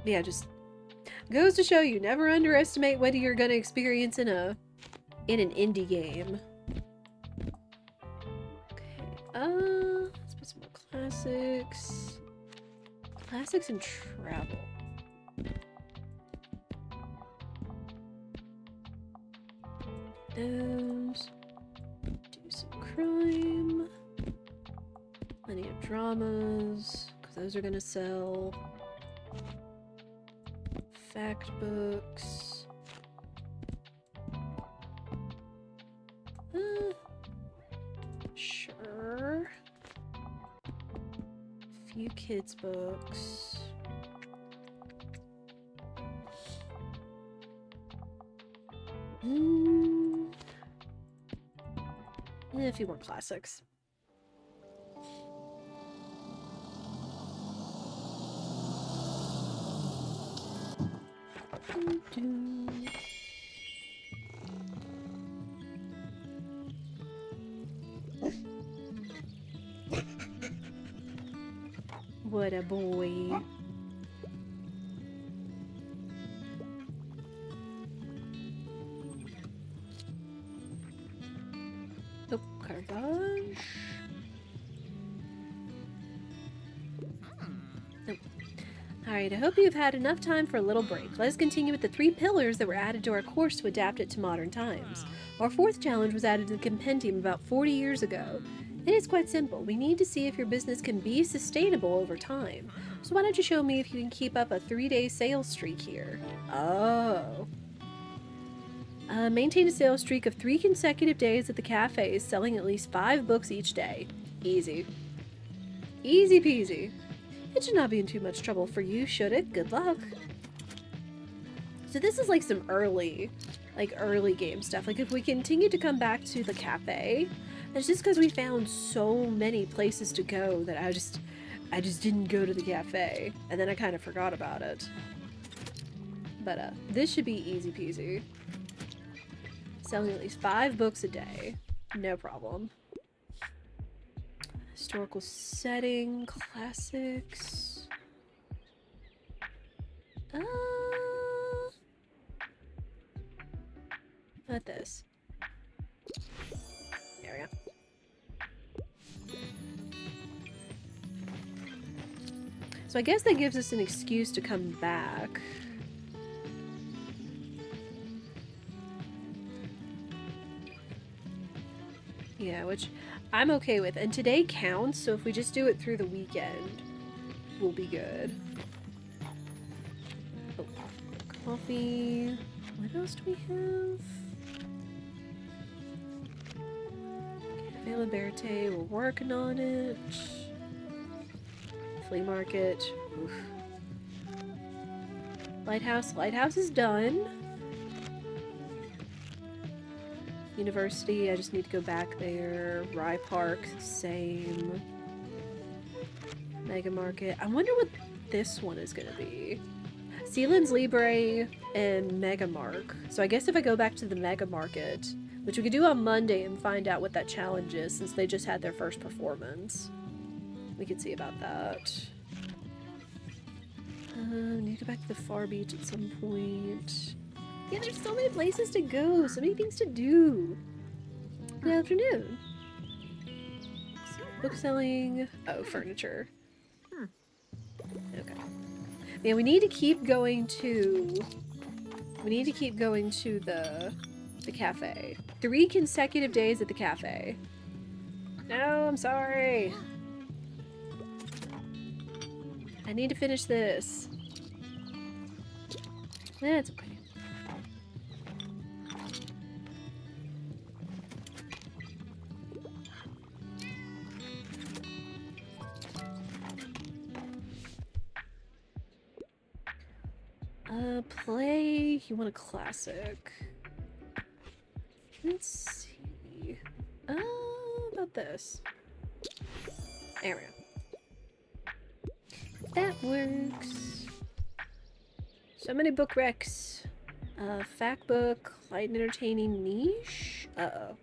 Yeah, just goes to show you, never underestimate what you're gonna experience in an indie game. Okay, let's put some more classics. Classics and travel. Those. Do some crime. Plenty of dramas, because those are gonna sell. Fact books. Sure. Few kids books. A few more classics. What a boy. Oh, Carthage. Nope. Alright, I hope you've had enough time for a little break. Let us continue with the 3 pillars that were added to our course to adapt it to modern times. Our 4th challenge was added to the compendium about 40 years ago. It is quite simple. We need to see if your business can be sustainable over time. So why don't you show me if you can keep up a 3-day sales streak here? Oh. Maintain a sales streak of 3 consecutive days at the cafes, selling at least 5 books each day. Easy. Easy peasy. It should not be in too much trouble for you, should it? Good luck. So this is like some early game stuff. Like if we continue to come back to the cafe, it's just because we found so many places to go that I just didn't go to the cafe. And then I kind of forgot about it. But this should be easy peasy. Selling at least 5 books a day. No problem. Historical setting, classics. Not this. There we go. So I guess that gives us an excuse to come back. Yeah, which I'm okay with. And today counts, so if we just do it through the weekend, we'll be good. Oh, coffee. What else do we have? Cafe Liberté, we're working on it. Flea market. Oof. Lighthouse. Lighthouse is done. University, I just need to go back there. Rye Park, same. Mega Market. I wonder what this one is gonna be. Sealands Libre and Mega Mark. So I guess if I go back to the Mega Market, which we could do on Monday and find out what that challenge is since they just had their first performance. We could see about that. Need to go back to the Far Beach at some point. Yeah, there's so many places to go, so many things to do. Good afternoon. Book selling. Oh, furniture. Okay. Man, we need to keep going to the cafe. 3 consecutive days at the cafe. No, I'm sorry. I need to finish this. That's okay. Play. You want a classic? Let's see. About this. There we go. That works. So many book recs. Fact book, light and entertaining niche. Uh-oh.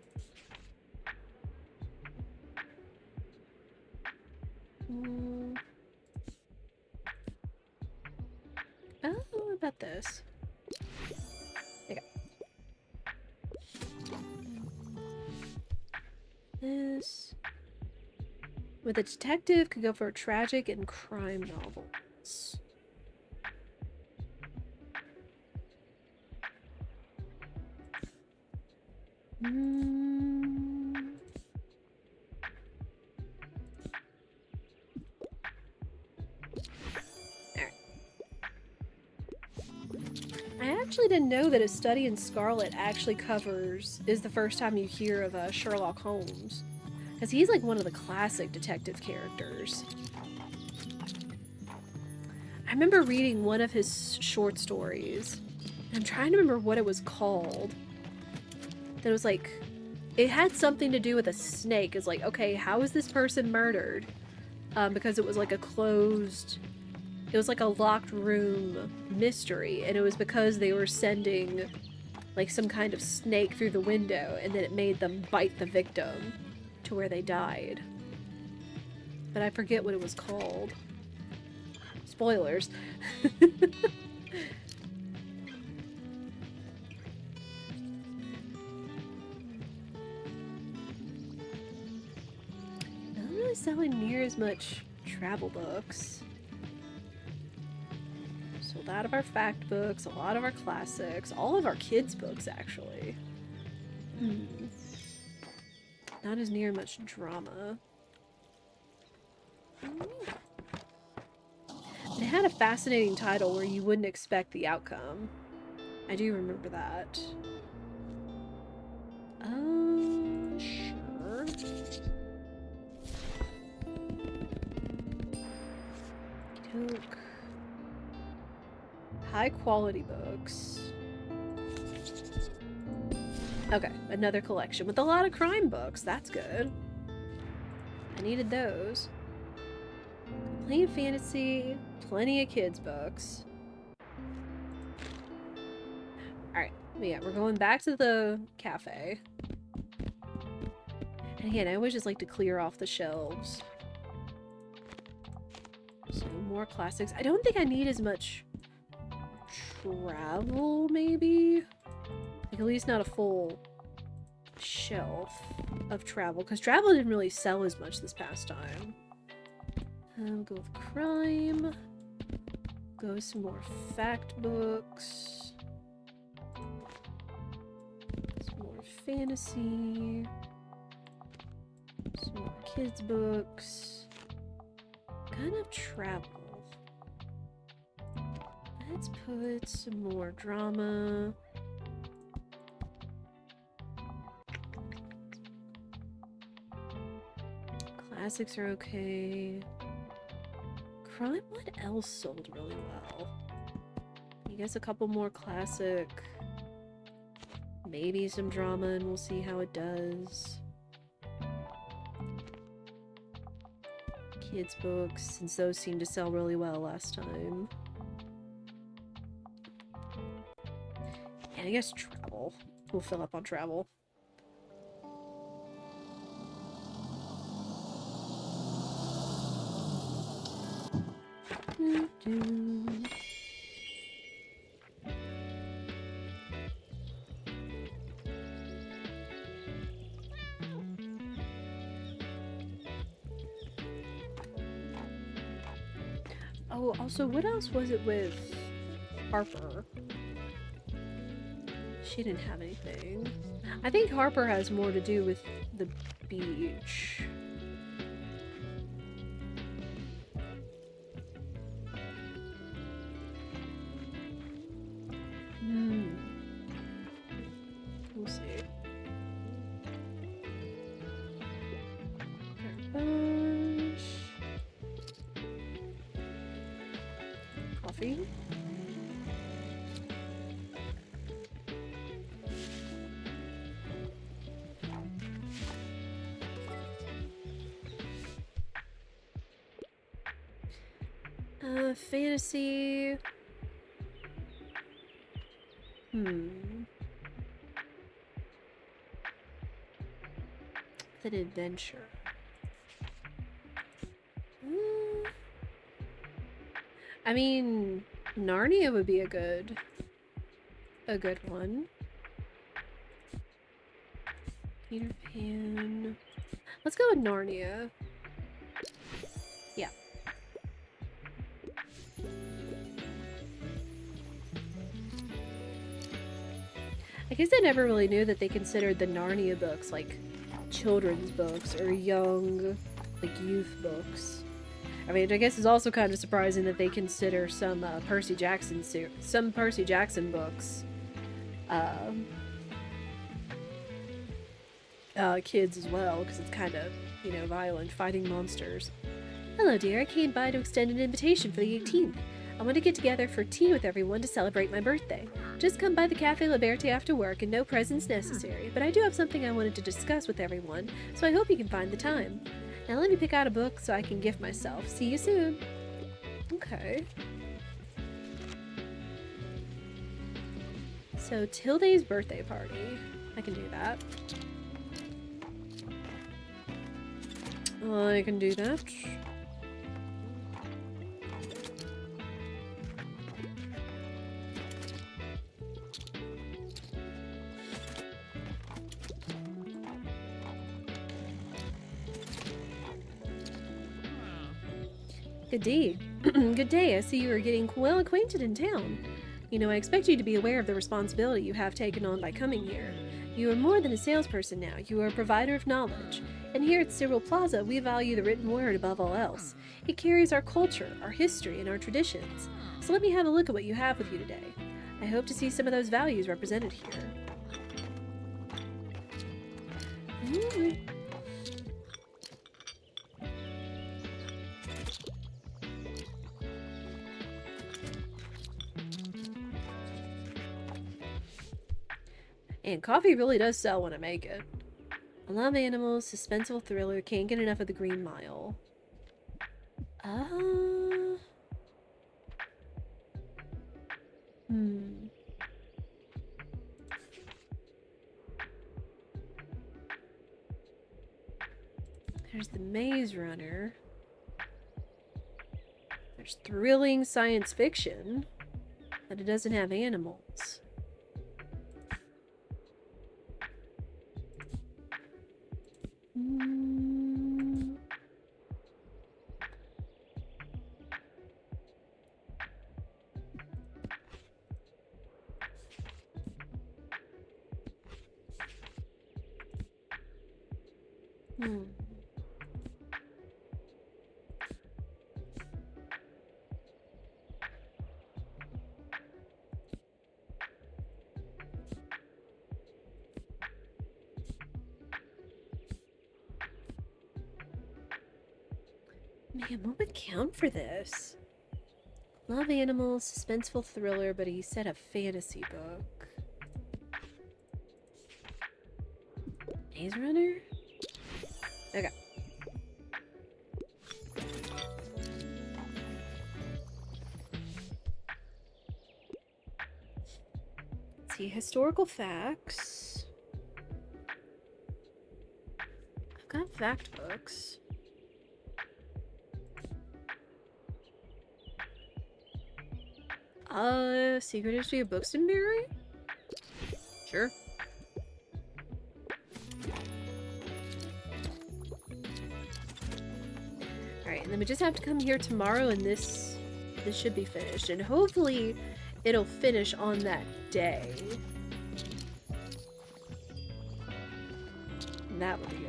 Oh, what about this? There you go. This. With a detective, could go for tragic and crime novels. Alright. I actually didn't know that A Study in Scarlet actually is the first time you hear of Sherlock Holmes. Because he's like one of the classic detective characters. I remember reading one of his short stories. I'm trying to remember what it was called. That was like, it had something to do with a snake. It's like, okay, how is this person murdered? Because it was like it was like a locked room mystery, and it was because they were sending like some kind of snake through the window, and then it made them bite the victim to where they died. But I forget what it was called. Spoilers. Not really selling near as much travel books. Sold out of our fact books, a lot of our classics, all of our kids' books, actually. Not as near much drama. It had a fascinating title where you wouldn't expect the outcome. I do remember that. Sure. Okey-doke. High quality books. Okay, another collection with a lot of crime books. That's good. I needed those. Complete fantasy, plenty of kids' books. Alright, yeah, we're going back to the cafe. And again, I always just like to clear off the shelves. So, more classics. I don't think I need as much travel, maybe? Like, at least not a full shelf of travel, because travel didn't really sell as much this past time. Go with crime. Go with some more fact books. Some more fantasy. Some more kids' books. Kind of travel. Let's put some more drama. Classics are okay. Crime, what else sold really well? I guess a couple more classic maybe some drama, and we'll see how it does. Kids' books, since those seemed to sell really well last time. And I guess travel. We'll fill up on travel. Oh, also, what else was it with Harper? She didn't have anything. I think Harper has more to do with the beach. We'll see. Bunch. Coffee. Fantasy. An adventure. I mean, Narnia would be a good one. Peter Pan. Let's go with Narnia. Yeah. I guess I never really knew that they considered the Narnia books like children's books or young, like youth books. I mean, I guess it's also kind of surprising that they consider some Percy Jackson books kids as well, because it's kind of, you know, violent, fighting monsters. Hello, dear. I came by to extend an invitation for the 18th. I want to get together for tea with everyone to celebrate my birthday. Just come by the Café Liberté after work and no presents necessary, but I do have something I wanted to discuss with everyone, so I hope you can find the time. Now let me pick out a book so I can gift myself. See you soon. Okay. So, Tilde's birthday party. I can do that. I can do that. Good day. Good day. I see you are getting well acquainted in town. You know, I expect you to be aware of the responsibility you have taken on by coming here. You are more than a salesperson now. You are a provider of knowledge. And here at Cyril Plaza, we value the written word above all else. It carries our culture, our history, and our traditions. So let me have a look at what you have with you today. I hope to see some of those values represented here. And coffee really does sell when I make it. I love animals, suspenseful thriller, can't get enough of the Green Mile. There's the Maze Runner. There's thrilling science fiction, but it doesn't have animals. Man, what would count for this? Love animals, suspenseful thriller, but he said a fantasy book. Maze Runner? Okay. Let's see, historical facts. I've got fact books. Secret History of Bookstonbury? Sure. Alright, and then we just have to come here tomorrow and this should be finished. And hopefully it'll finish on that day. And that would be good.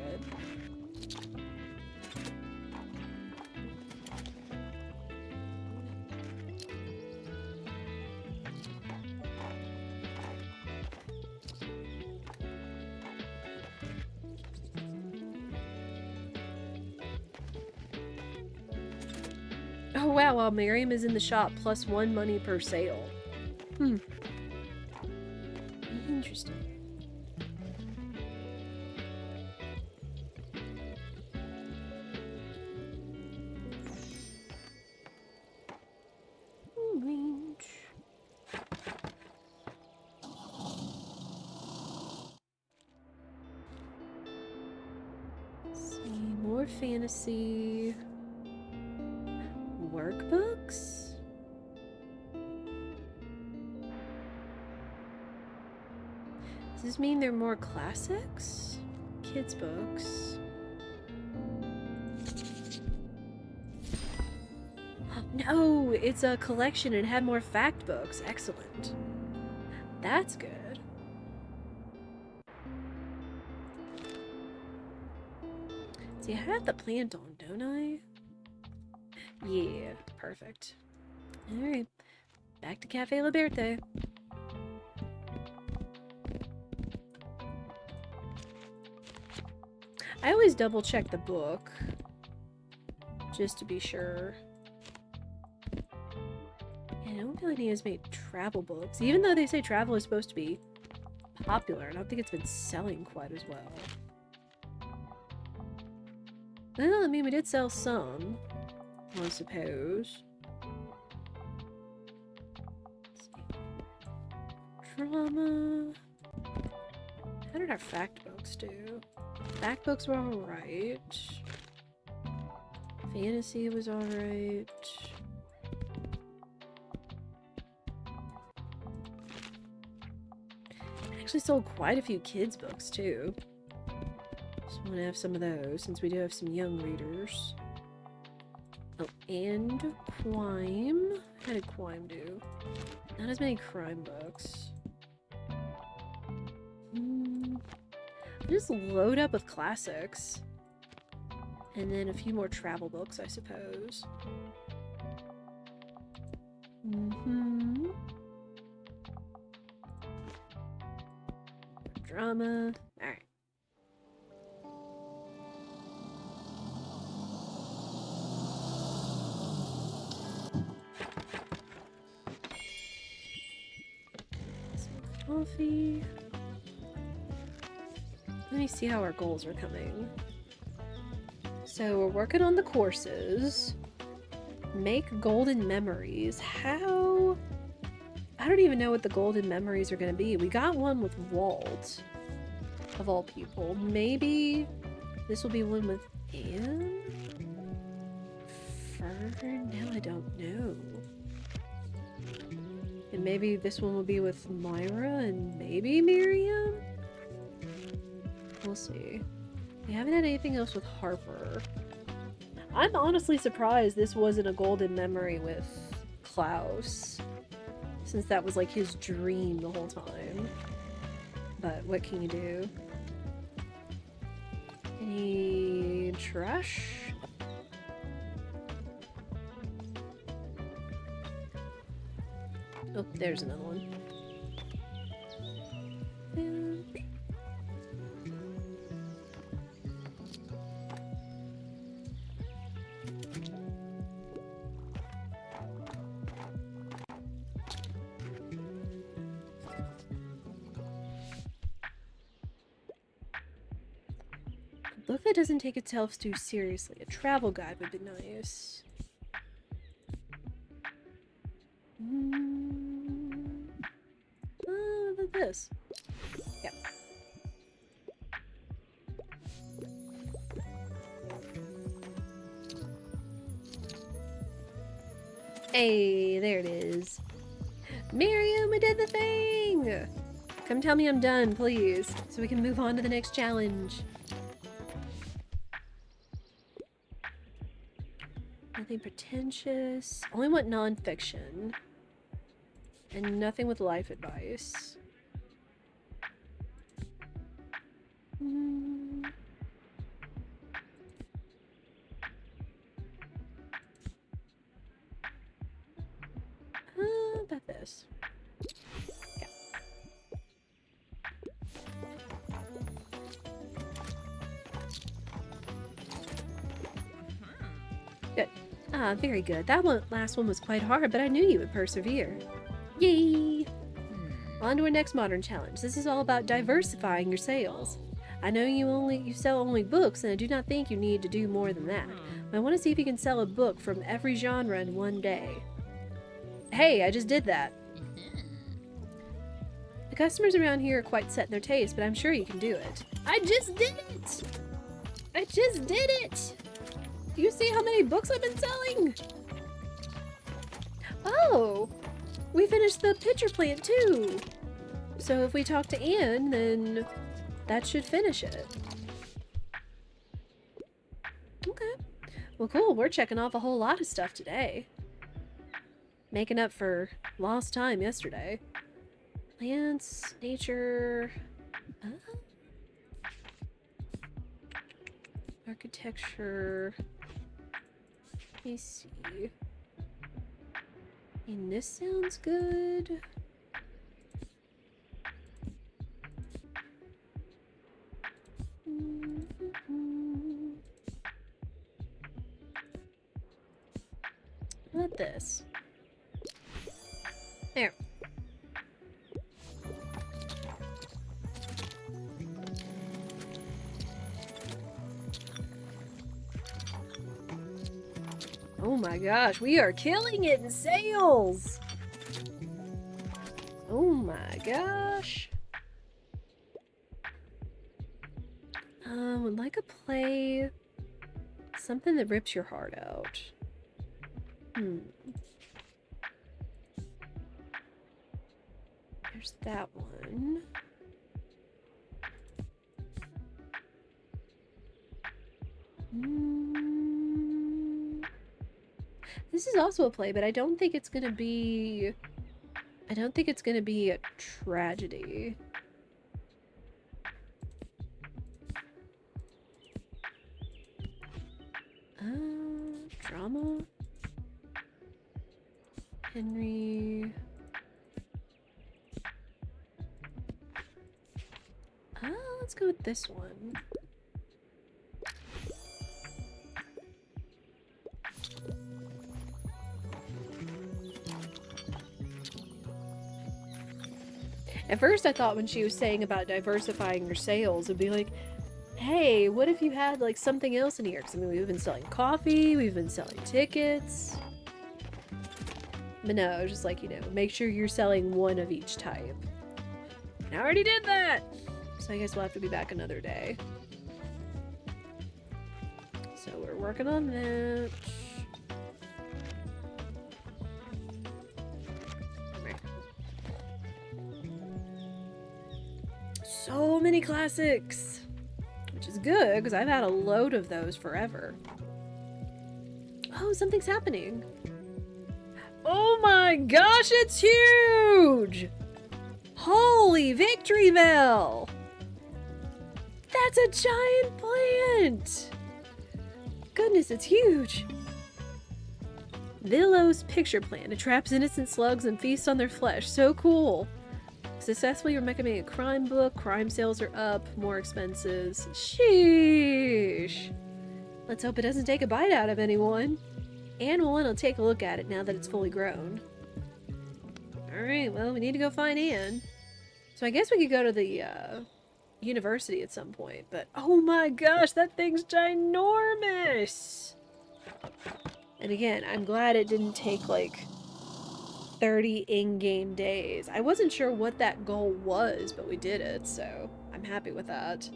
Oh wow, while Miriam is in the shop, +1 money per sale. Interesting. Let's see, more fantasy. Workbooks? Does this mean they're more classics? Kids' books. No, it's a collection and had more fact books. Excellent. That's good. See, I have the plant on, don't I? Yeah, perfect. Alright, back to Cafe Liberte. I always double check the book, just to be sure. Yeah, I don't feel like he has made travel books, even though they say travel is supposed to be popular. I don't think it's been selling quite as well. Well, I mean, we did sell some, I suppose. Let's see. Drama. How did our fact books do? Fact books were alright. Fantasy was alright. I actually sold quite a few kids' books too. Just want to have some of those since we do have some young readers. Oh, and crime. How did crime do? Not as many crime books. Just load up with classics. And then a few more travel books, I suppose. Drama. Alright. Some coffee. Let me see how our goals are coming. So we're working on the courses. Make golden memories. How? I don't even know what the golden memories are going to be. We got one with Walt, of all people. Maybe this will be one with Anne? Fern? Now I don't know. And maybe this one will be with Myra and maybe Miriam? We'll see. We haven't had anything else with Harper. I'm honestly surprised this wasn't a golden memory with Klaus, since that was like his dream the whole time. But what can you do? Any trash? Oh, there's another one. book that doesn't take itself too seriously. A travel guide would be nice. Oh, what about this? Yep. Hey, there it is. Miriam, we did the thing! Come tell me I'm done, please, so we can move on to the next challenge. Nothing pretentious. Only want nonfiction. And nothing with life advice. About this. Yeah. Good. Ah, very good. That last one was quite hard, but I knew you would persevere. Yay! On to our next modern challenge. This is all about diversifying your sales. I know you sell only books, and I do not think you need to do more than that. But I want to see if you can sell a book from every genre in one day. Hey, I just did that. The customers around here are quite set in their taste, but I'm sure you can do it. I just did it! I just did it! You see how many books I've been selling? Oh! We finished the pitcher plant too! So if we talk to Anne, then that should finish it. Okay. Well, cool. We're checking off a whole lot of stuff today. Making up for lost time yesterday. Plants, nature, architecture. Let me see. And this sounds good. What about this? There. Oh my gosh, we are killing it in sales! Oh my gosh. Would like a play. Something that rips your heart out. There's that one. This is also a play, but I don't think it's gonna be... I don't think it's gonna be a tragedy. Drama? Henry... let's go with this one. At first I thought when she was saying about diversifying your sales, it'd be like, hey, what if you had like something else in here? Because I mean, we've been selling coffee, we've been selling tickets. But no, it was just like, you know, make sure you're selling one of each type. And I already did that! So I guess we'll have to be back another day. So we're working on that. So many classics! Which is good, because I've had a load of those forever. Oh, something's happening. Oh my gosh, it's huge! Holy victory bell! That's a giant plant! Goodness, it's huge! Villow's picture plant attracts innocent slugs and feasts on their flesh. So cool! Successfully recommending a crime book. Crime sales are up. More expenses. Sheesh! Let's hope it doesn't take a bite out of anyone. Anne will want to take a look at it now that it's fully grown. Alright, well, we need to go find Anne. So I guess we could go to the university at some point, but oh my gosh, that thing's ginormous! And again, I'm glad it didn't take like 30 in-game days. I wasn't sure what that goal was, but we did it, so I'm happy with that.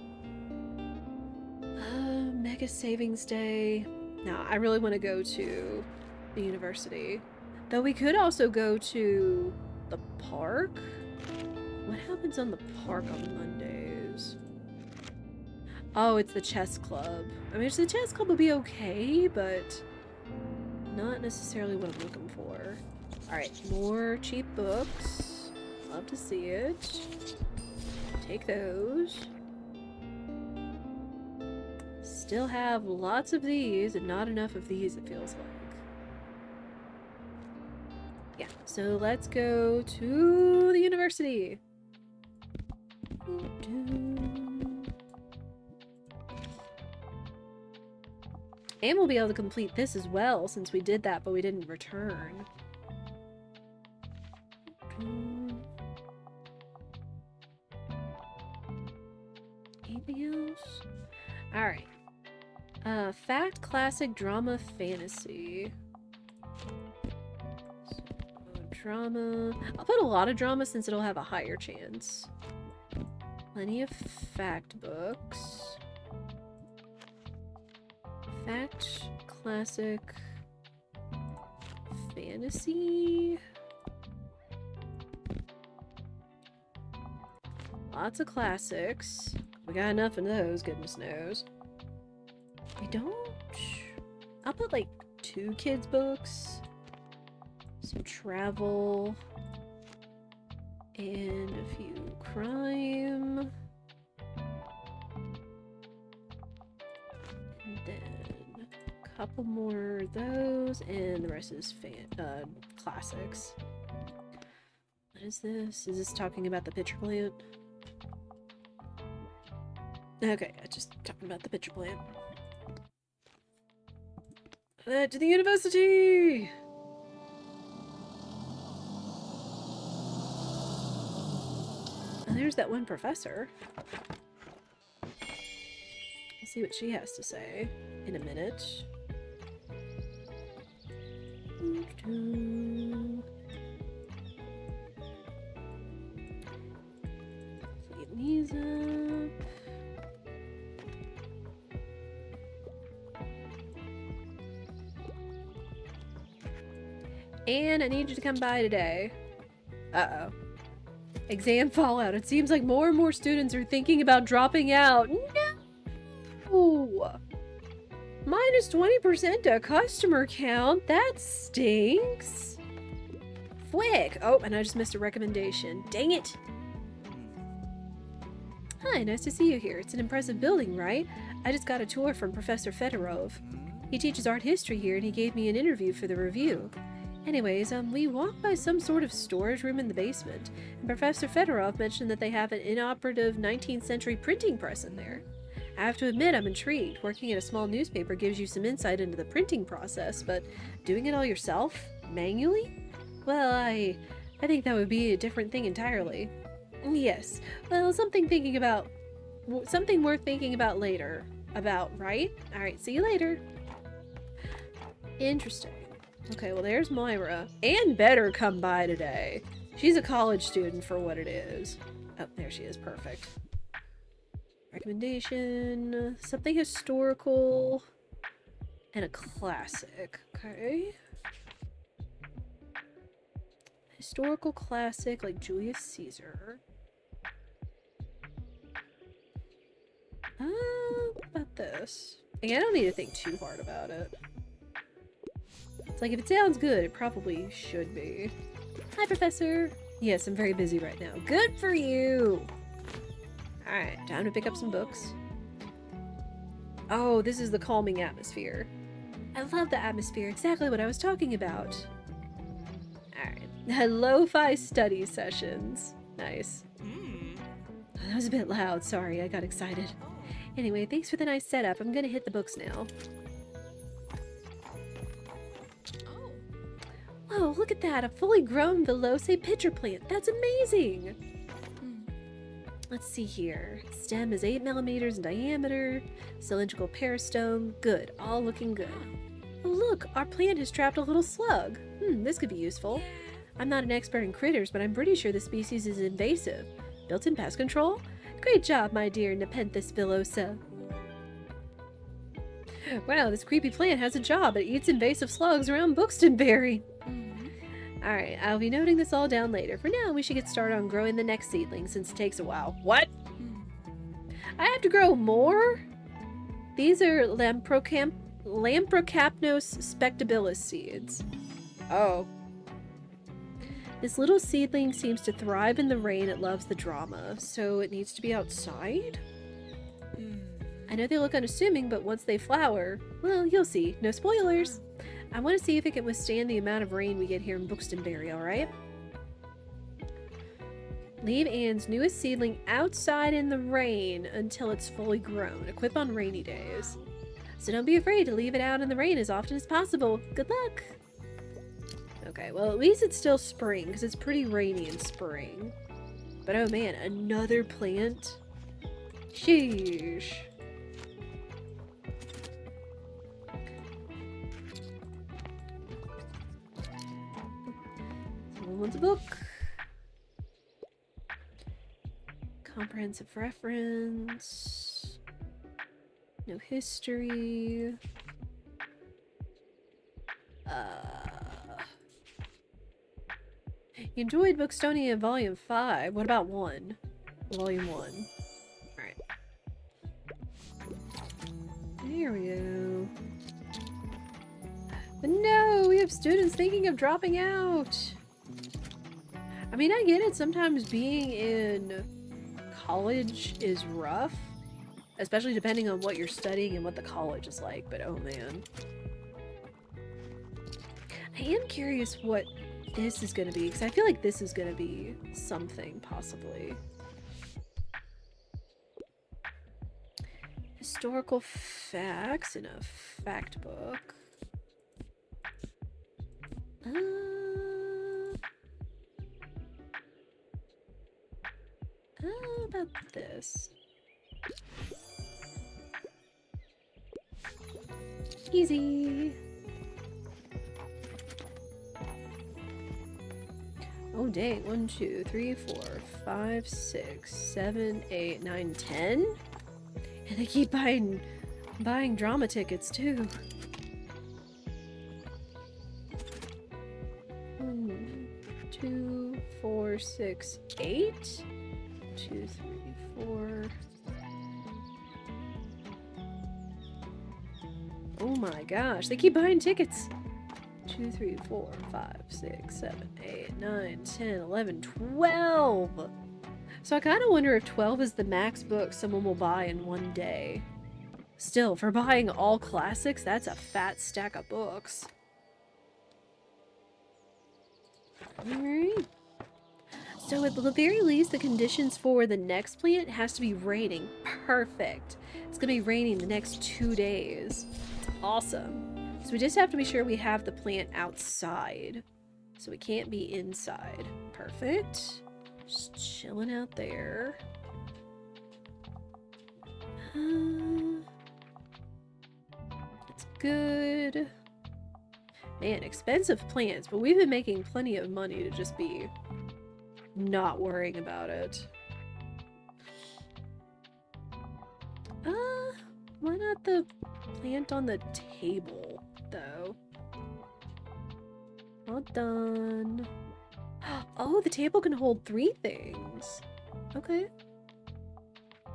Mega Savings Day. Now, I really want to go to the university. Though we could also go to the park. What happens on the park on Mondays? Oh, it's the chess club. I mean, the chess club would be okay, but not necessarily what I'm looking for. Alright, more cheap books. Love to see it. Take those. Still have lots of these and not enough of these, it feels like. Yeah, so let's go to the university. And we'll be able to complete this as well, since we did that, but we didn't return. Anything else? Alright. Fact, classic, drama, fantasy. So, drama. I'll put a lot of drama since it'll have a higher chance. Plenty of fact books. Fact, classic, fantasy. Lots of classics. We got enough of those, goodness knows. I don't... I'll put like 2 kids' books. Some travel. And a few crime. And then a couple more of those. And the rest is classics. What is this? Is this talking about the pitcher plant? Okay, just talking about the pitcher plant. To the university! Oh, there's that one professor. Let's see what she has to say in a minute. Clean these up. And I need you to come by today. Uh-oh. Exam fallout. It seems like more and more students are thinking about dropping out. No! Minus 20% to customer count? That stinks. Fwick! Oh, and I just missed a recommendation. Dang it! Hi, nice to see you here. It's an impressive building, right? I just got a tour from Professor Fedorov. He teaches art history here and he gave me an interview for the review. Anyways, we walked by some sort of storage room in the basement, and Professor Fedorov mentioned that they have an inoperative 19th century printing press in there. I have to admit I'm intrigued. Working at a small newspaper gives you some insight into the printing process, but doing it all yourself? Manually? Well, I think that would be a different thing entirely. Yes. Well, something worth thinking about later. Right? Alright, see you later. Interesting. Okay, well there's Moira. Anne better come by today. She's a college student for what it is. Oh, there she is. Perfect. Recommendation. Something historical. And a classic. Okay. Historical classic like Julius Caesar. What about this? Again, I don't need to think too hard about it. It's like, if it sounds good, it probably should be. Hi, Professor. Yes, I'm very busy right now. Good for you! Alright, time to pick up some books. Oh, this is the calming atmosphere. I love the atmosphere, exactly what I was talking about. Alright, lo-fi study sessions. Nice. Oh, that was a bit loud, sorry, I got excited. Anyway, thanks for the nice setup. I'm gonna hit the books now. Oh, look at that! A fully grown Veloce pitcher plant! That's amazing! Let's see here. Stem is 8 millimeters in diameter. Cylindrical peristome. Good. All looking good. Oh, look. Our plant has trapped a little slug. This could be useful. I'm not an expert in critters, but I'm pretty sure the species is invasive. Built-in pest control? Great job, my dear Nepenthes villosa. Wow, this creepy plant has a job. It eats invasive slugs around Bookstonbury. Alright, I'll be noting this all down later. For now, we should get started on growing the next seedling since it takes a while. What? I have to grow more? These are Lamprocapnos spectabilis seeds. Oh. This little seedling seems to thrive in the rain. It loves the drama, so it needs to be outside? I know they look unassuming, but once they flower, well, you'll see. No spoilers. I want to see if it can withstand the amount of rain we get here in Bookstonbury, alright? Leave Anne's newest seedling outside in the rain until it's fully grown. Equip on rainy days. So don't be afraid to leave it out in the rain as often as possible. Good luck! Okay, well at least it's still spring, because it's pretty rainy in spring. But oh man, another plant? Sheesh. Someone wants a book. Comprehensive reference. No history. You enjoyed Bookstonia Volume 5. What about 1? Volume 1. Alright. There we go. But no, we have students thinking of dropping out. I mean, I get it. Sometimes being in college is rough. Especially depending on what you're studying and what the college is like. But oh man. I am curious what this is going to be, because I feel like this is going to be something, possibly. Historical facts in a fact book. How about this? Easy. Oh dang, 1, 2, 3, 4, 5, 6, 7, 8, 9, 10? And they keep buying drama tickets too. 1, 2, 4, 6, 8? 2, 3, 4. Oh my gosh, they keep buying tickets. 2, 3, 4, 5, 6, 7, 8, 9, 10, 11, 12! So I kind of wonder if 12 is the max book someone will buy in one day. Still, for buying all classics, that's a fat stack of books. Alright. So at the very least, the conditions for the next plant has to be raining. Perfect. It's gonna be raining the next 2 days. It's awesome. So we just have to be sure we have the plant outside. So we can't be inside. Perfect. Just chilling out there. That's good. Man, expensive plants, but we've been making plenty of money to just be not worrying about it. Why not the plant on the table, though? Well done. Oh, the table can hold 3 things. Okay.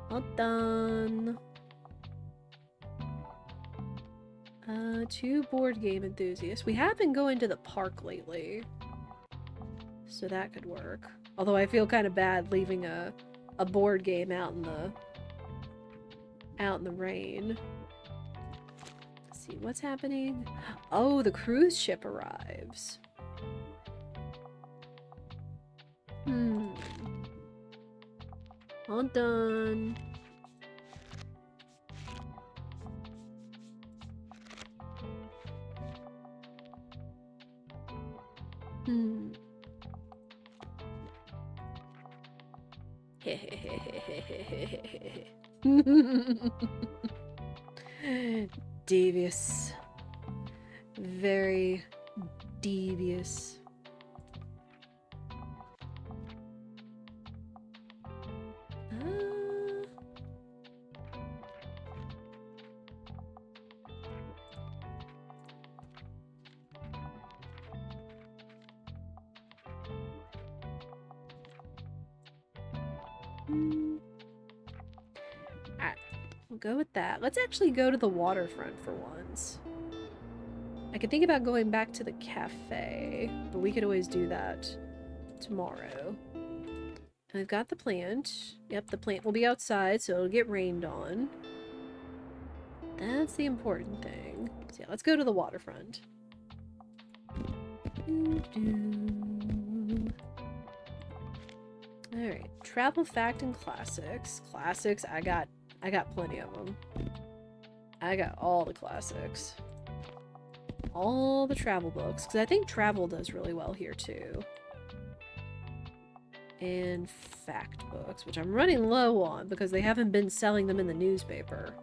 Well done. 2 board game enthusiasts. We have been going to the park lately, so that could work. Although I feel kind of bad leaving a board game out in the rain. Let's see what's happening. Oh, the cruise ship arrives. All done. Devious. Very devious. Alright, we'll go with that. Let's actually go to the waterfront for once. I could think about going back to the cafe, but we could always do that tomorrow. And I've got the plant. Yep, the plant will be outside, so it'll get rained on. That's the important thing. So yeah, let's go to the waterfront. Alright, travel fact and classics. Classics, I got plenty of them. I got all the classics. All the travel books, because I think travel does really well here too. And fact books, which I'm running low on because they haven't been selling them in the newspaper.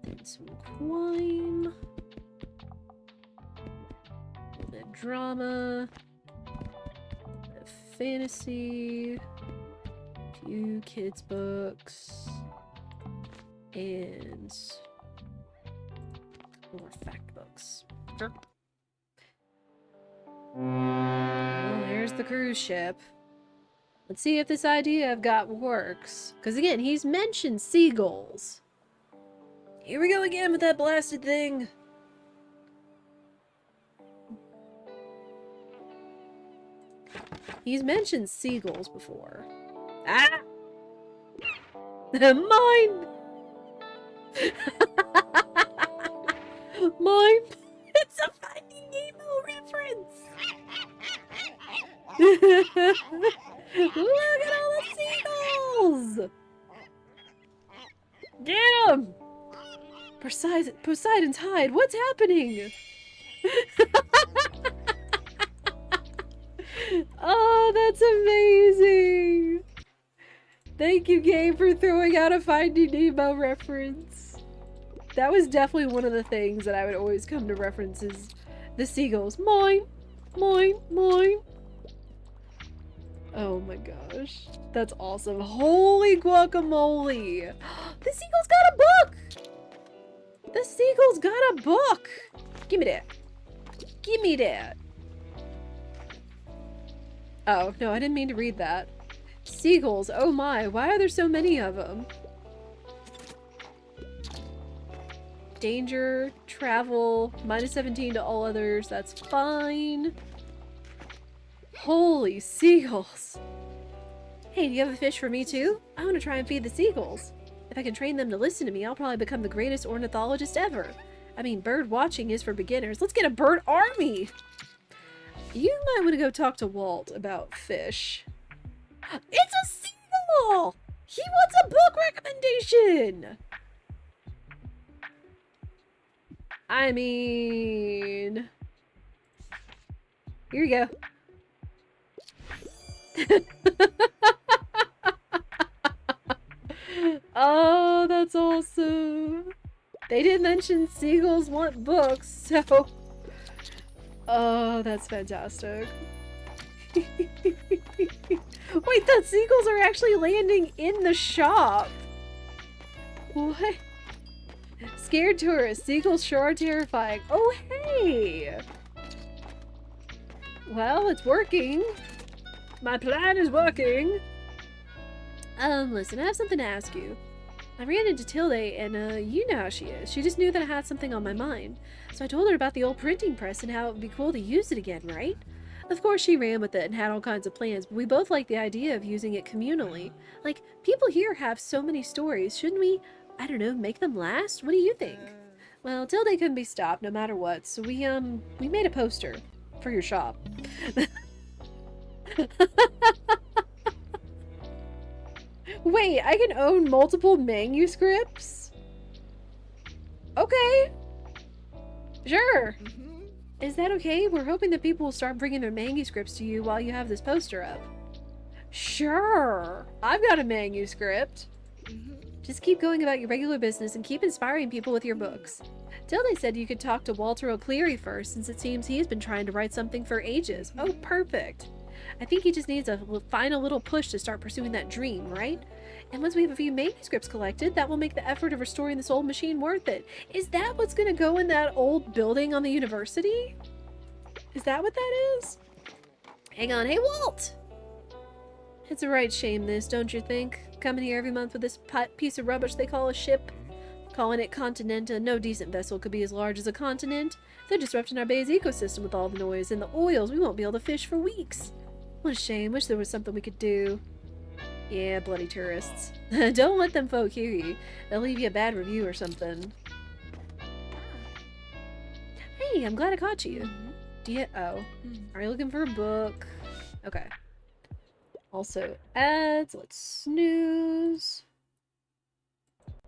Then some crime. A little bit of drama. A bit of fantasy. A few kids' books. And more fact books. Sure. Well, there's the cruise ship. Let's see if this idea I've got works. Because again, he's mentioned seagulls. Here we go again with that blasted thing. He's mentioned seagulls before. Ah! Mine! Mine! It's a Finding Nemo reference! Look at all the seagulls! Get them! Poseidon's hide, what's happening? Oh, that's amazing! Thank you, game, for throwing out a Finding Nemo reference. That was definitely one of the things that I would always come to reference is the seagulls. Mine! Mine! Mine! Oh my gosh. That's awesome. Holy guacamole! The seagull's got a book! The seagull's got a book! Give me that. Give me that. Oh, no, I didn't mean to read that. Seagulls, oh my, why are there so many of them? Danger, travel, -17 to all others, that's fine. Holy seagulls. Hey, do you have a fish for me too? I want to try and feed the seagulls. If I can train them to listen to me, I'll probably become the greatest ornithologist ever. I mean, bird watching is for beginners. Let's get a bird army! You might want to go talk to Walt about fish. It's a seagull! He wants a book recommendation! I mean... Here you go. Oh, that's awesome. They did mention seagulls want books, so... Oh, that's fantastic. Wait, the seagulls are actually landing in the shop. What? Scared tourists. Seagulls sure are terrifying. Oh, hey! Well, it's working. My plan is working. Listen, I have something to ask you. I ran into Tilde, and, you know how she is. She just knew that I had something on my mind. So I told her about the old printing press and how it would be cool to use it again, right? Of course, she ran with it and had all kinds of plans, but we both like the idea of using it communally. Like, people here have so many stories. Shouldn't we, I don't know, make them last? What do you think? Well, Tilde couldn't be stopped no matter what, so we made a poster for your shop. Wait, I can own multiple manuscripts? Okay. Sure. Is that okay? We're hoping that people will start bringing their manuscripts to you while you have this poster up. Sure. I've got a manuscript. Just keep going about your regular business and keep inspiring people with your books. Tilde said you could talk to Walter O'Cleary first, since it seems he's been trying to write something for ages. Oh, perfect. I think he just needs a final little push to start pursuing that dream, right? And once we have a few manuscripts collected, that will make the effort of restoring this old machine worth it. Is that what's gonna go in that old building on the university? Is that what that is? Hang on, hey Walt! It's a right shame this, don't you think? Coming here every month with this piece of rubbish they call a ship. Calling it Continenta, no decent vessel could be as large as a continent. They're disrupting our bay's ecosystem with all the noise and the oils. We won't be able to fish for weeks. What a shame, wish there was something we could do. Yeah, bloody tourists. Don't let them folk hear you. They'll leave you a bad review or something. Hey, I'm glad I caught you. Oh. Are you looking for a book? Okay. Also, ads. Let's snooze.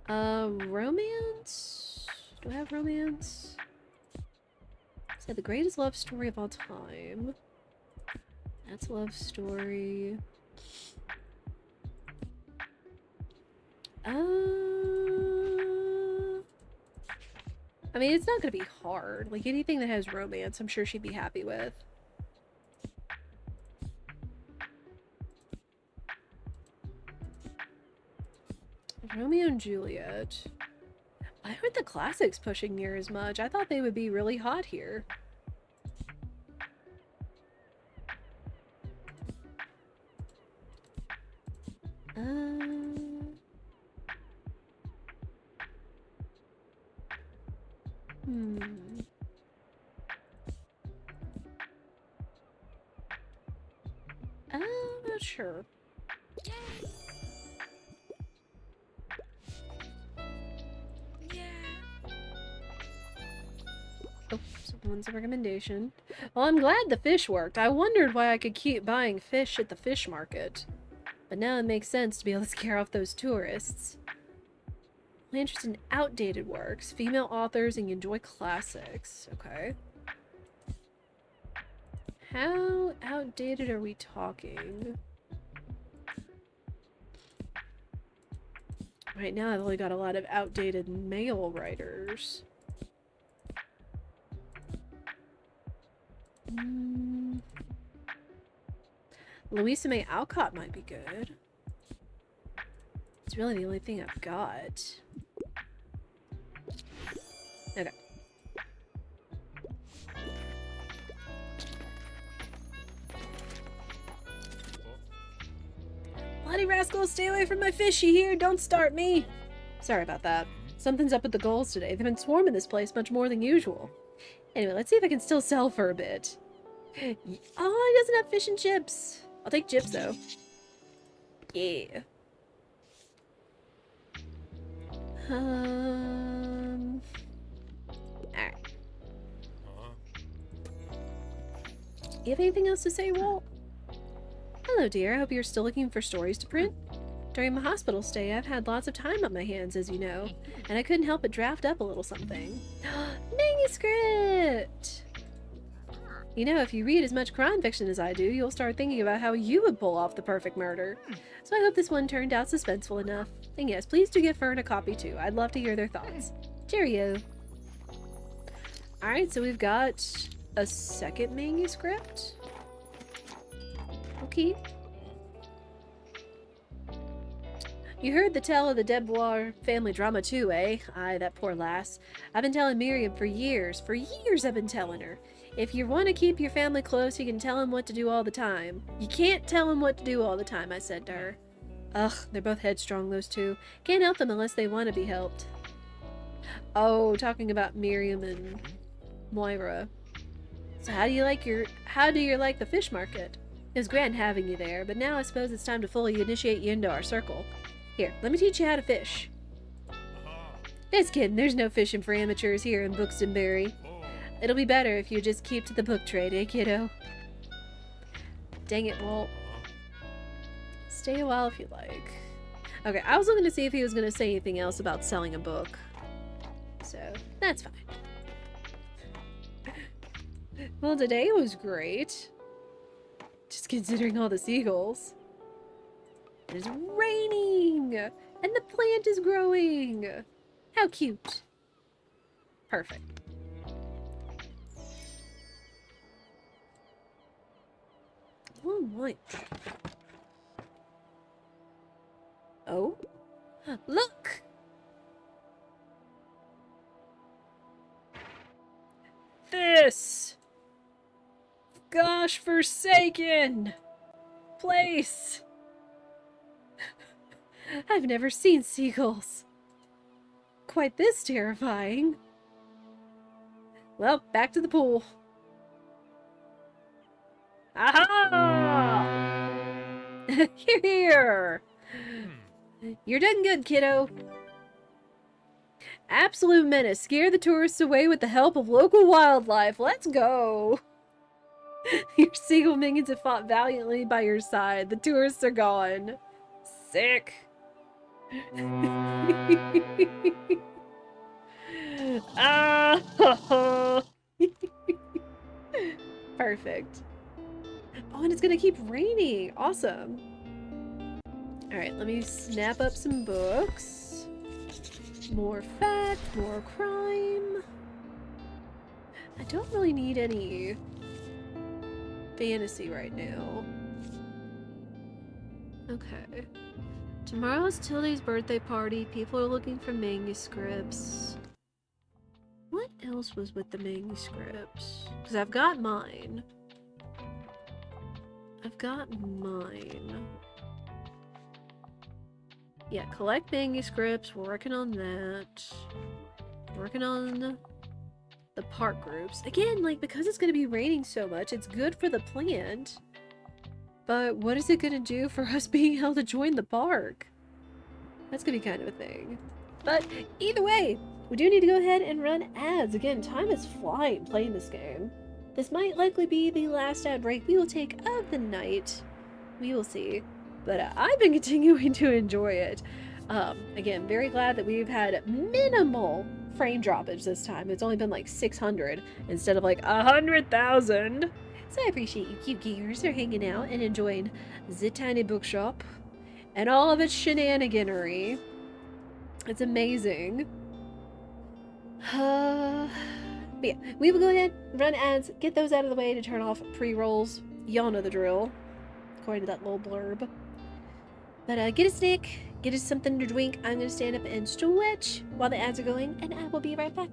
Romance? Do I have romance? Said the greatest love story of all time. That's a love story. I mean, it's not gonna be hard. Like, anything that has romance, I'm sure she'd be happy with. Romeo and Juliet. Why aren't the classics pushing near as much? I thought they would be really hot here. I'm not sure. Oh, someone's a recommendation. Well, I'm glad the fish worked. I wondered why I could keep buying fish at the fish market. But now it makes sense to be able to scare off those tourists. I'm interested in outdated works, female authors, and you enjoy classics. Okay. How outdated are we talking? Right now I've only got a lot of outdated male writers. Louisa May Alcott might be good. It's really the only thing I've got. Okay. Bloody rascal, stay away from my fishy here! Don't start me! Sorry about that. Something's up with the gulls today. They've been swarming this place much more than usual. Anyway, let's see if I can still sell for a bit. Oh, he doesn't have fish and chips. I'll take chips, though. Yeah. Alright. You have anything else to say, Walt? Hello, dear. I hope you're still looking for stories to print. During my hospital stay, I've had lots of time on my hands, as you know, and I couldn't help but draft up a little something. Manuscript! You know, if you read as much crime fiction as I do, you'll start thinking about how you would pull off the perfect murder. So I hope this one turned out suspenseful enough. And yes, please do give Fern a copy too. I'd love to hear their thoughts. Cheerio! Alright, so we've got a second manuscript. Okay. You heard the tale of the Debois family drama too, eh? Aye, that poor lass. I've been telling Miriam for years. For years I've been telling her. If you want to keep your family close, you can tell him what to do all the time. You can't tell him what to do all the time, I said to her. Ugh, they're both headstrong, those two. Can't help them unless they want to be helped. Oh, talking about Miriam and Moira. So how do you like the fish market? It was grand having you there, but now I suppose it's time to fully initiate you into our circle. Here, let me teach you how to fish. Just kidding, there's no fishing for amateurs here in Bookstonbury. It'll be better if you just keep to the book trade, eh, kiddo? Dang it, Walt. Stay a while if you like. Okay, I was looking to see if he was going to say anything else about selling a book. So, that's fine. Well, today was great. Just considering all the seagulls. It is raining! And the plant is growing! How cute. Perfect. Oh, my. Oh? Look! This! Gosh forsaken! Place! I've never seen seagulls. Quite this terrifying. Well, back to the pool. Aha! Here! You're done good, kiddo. Absolute menace. Scare the tourists away with the help of local wildlife. Let's go! Your seagull minions have fought valiantly by your side. The tourists are gone. Sick. Ah! Perfect. Oh, and it's gonna keep raining. Awesome. Alright, let me snap up some books. More fact, more crime. I don't really need any fantasy right now. Okay. Tomorrow's Tildy's birthday party. People are looking for manuscripts. What else was with the manuscripts? Because I've got mine. I've got mine. Yeah, collect manuscripts. We're working on that. Working on the park groups. Again, like, because it's going to be raining so much, it's good for the plant. But what is it going to do for us being able to join the park? That's going to be kind of a thing. But either way, we do need to go ahead and run ads. Again, time is flying playing this game. This might likely be the last ad break we will take of the night. We will see. But I've been continuing to enjoy it. Again, very glad that we've had minimal frame droppage this time. It's only been like 600 instead of like 100,000. So I appreciate you cute geekers are hanging out and enjoying the tiny bookshop and all of its shenaniganery. It's amazing. But yeah, we will go ahead, run ads, get those out of the way to turn off pre-rolls. Y'all know the drill, according to that little blurb. But get a snack, get us something to drink. I'm going to stand up and stretch while the ads are going, and I will be right back.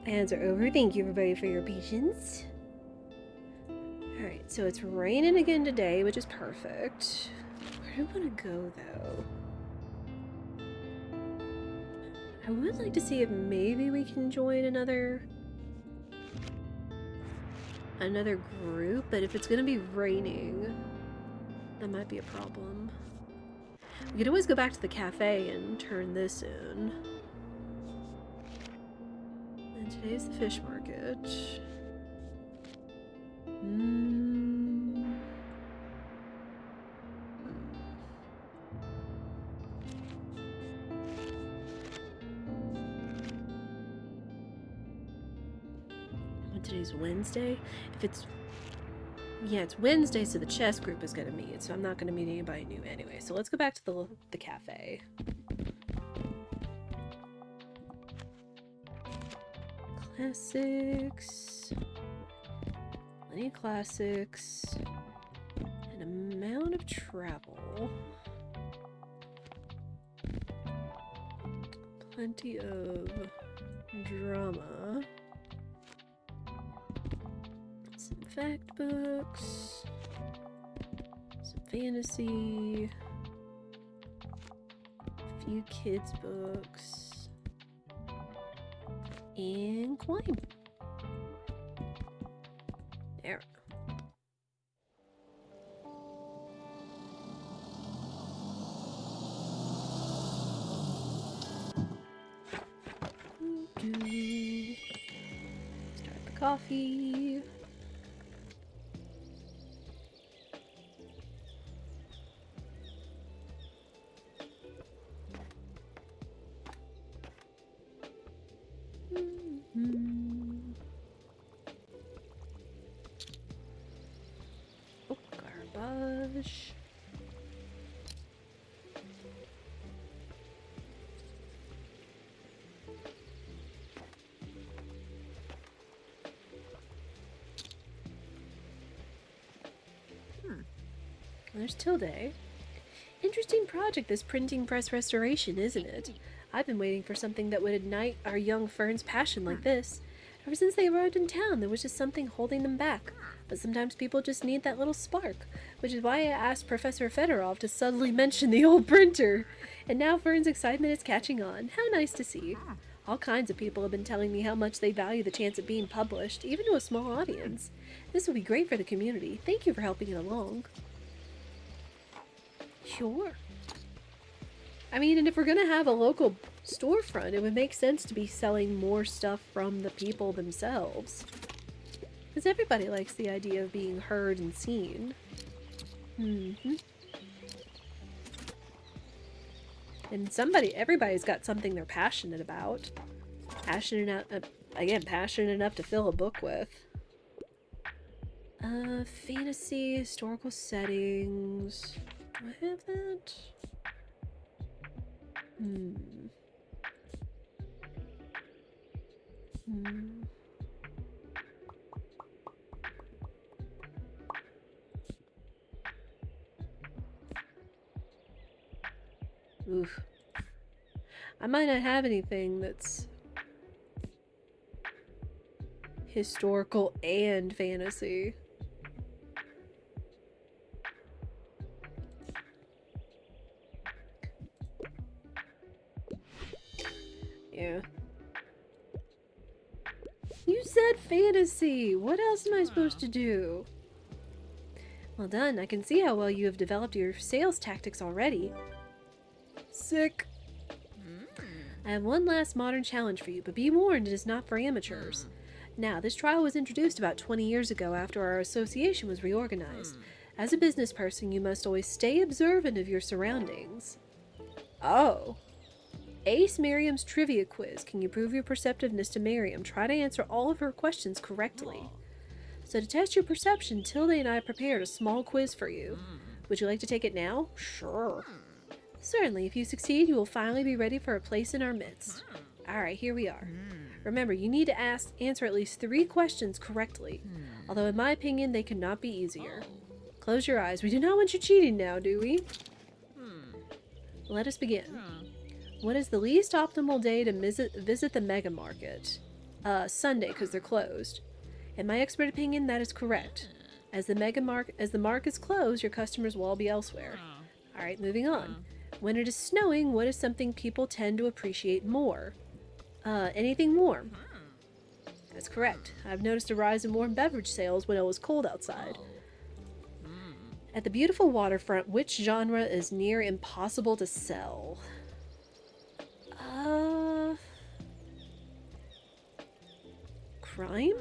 Ads are over. Thank you, everybody, for your patience. Alright, so it's raining again today, which is perfect. Where do I want to go, though? I would like to see if maybe we can join another group, but if it's going to be raining, that might be a problem. We could always go back to the cafe and turn this in. And today's the fish market. Today's Wednesday. If it's... Yeah, it's Wednesday, so the chess group is going to meet, so I'm not going to meet anybody new anyway. So let's go back to the cafe. Classics. Plenty of classics. An amount of travel. Plenty of drama. Some fact books. Some fantasy. A few kids books. And climb. There. Start the coffee. Oh, garbage. There's Tilde. Interesting project, this printing press restoration, isn't it? I've been waiting for something that would ignite our young Fern's passion like this. Ever since they arrived in town, there was just something holding them back. But sometimes people just need that little spark, which is why I asked Professor Fedorov to suddenly mention the old printer. And now Fern's excitement is catching on. How nice to see. All kinds of people have been telling me how much they value the chance of being published, even to a small audience. This will be great for the community. Thank you for helping it along. Sure. I mean, and if we're going to have a local storefront, it would make sense to be selling more stuff from the people themselves. Because everybody likes the idea of being heard and seen. And everybody's got something they're passionate about. Passionate enough to fill a book with. Fantasy, historical settings. Do I have that? Oof. I might not have anything that's historical and fantasy. Yeah. You said fantasy! What else am I supposed to do? Well done. I can see how well you have developed your sales tactics already. Sick. I have one last modern challenge for you, but be warned, it is not for amateurs. Now, this trial was introduced about 20 years ago after our association was reorganized. As a business person, you must always stay observant of your surroundings. Oh. Ace Miriam's trivia quiz. Can you prove your perceptiveness to Miriam? Try to answer all of her questions correctly. So to test your perception, Tilde and I prepared a small quiz for you. Would you like to take it now? Sure. Certainly, if you succeed, you will finally be ready for a place in our midst. Alright, here we are. Remember, you need to answer at least 3 questions correctly, although in my opinion, they could not be easier. Close your eyes. We do not want you cheating now, do we? Let us begin. What is the least optimal day to visit the mega market? Sunday, because they're closed. In my expert opinion, that is correct. As the mark is closed, your customers will all be elsewhere. Alright, moving on. When it is snowing, what is something people tend to appreciate more? Anything warm. That's correct. I've noticed a rise in warm beverage sales when it was cold outside. At the beautiful waterfront, which genre is near impossible to sell? Crime?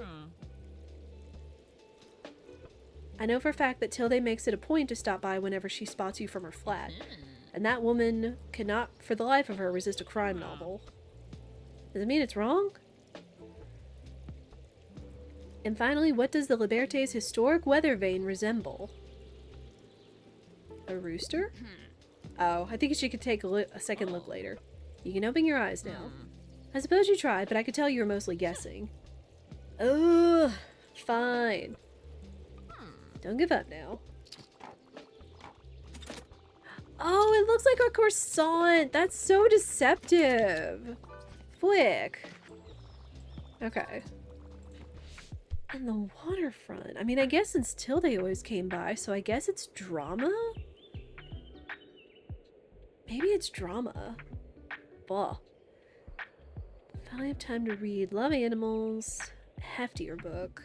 I know for a fact that Tilde makes it a point to stop by whenever she spots you from her flat. And that woman cannot, for the life of her, resist a crime novel. Does it mean it's wrong? And finally, what does the Liberté's historic weather vane resemble? A rooster? Oh, I think she could take a second look later. You can open your eyes now. I suppose you tried, but I could tell you were mostly guessing. Ugh, fine. Don't give up now. Oh, it looks like a croissant. That's so deceptive. Flick. Okay. And the waterfront. I mean, I guess since Tilde always came by, so I guess it's drama? Maybe it's drama. Blah. Finally have time to read Love Animals. Heftier book.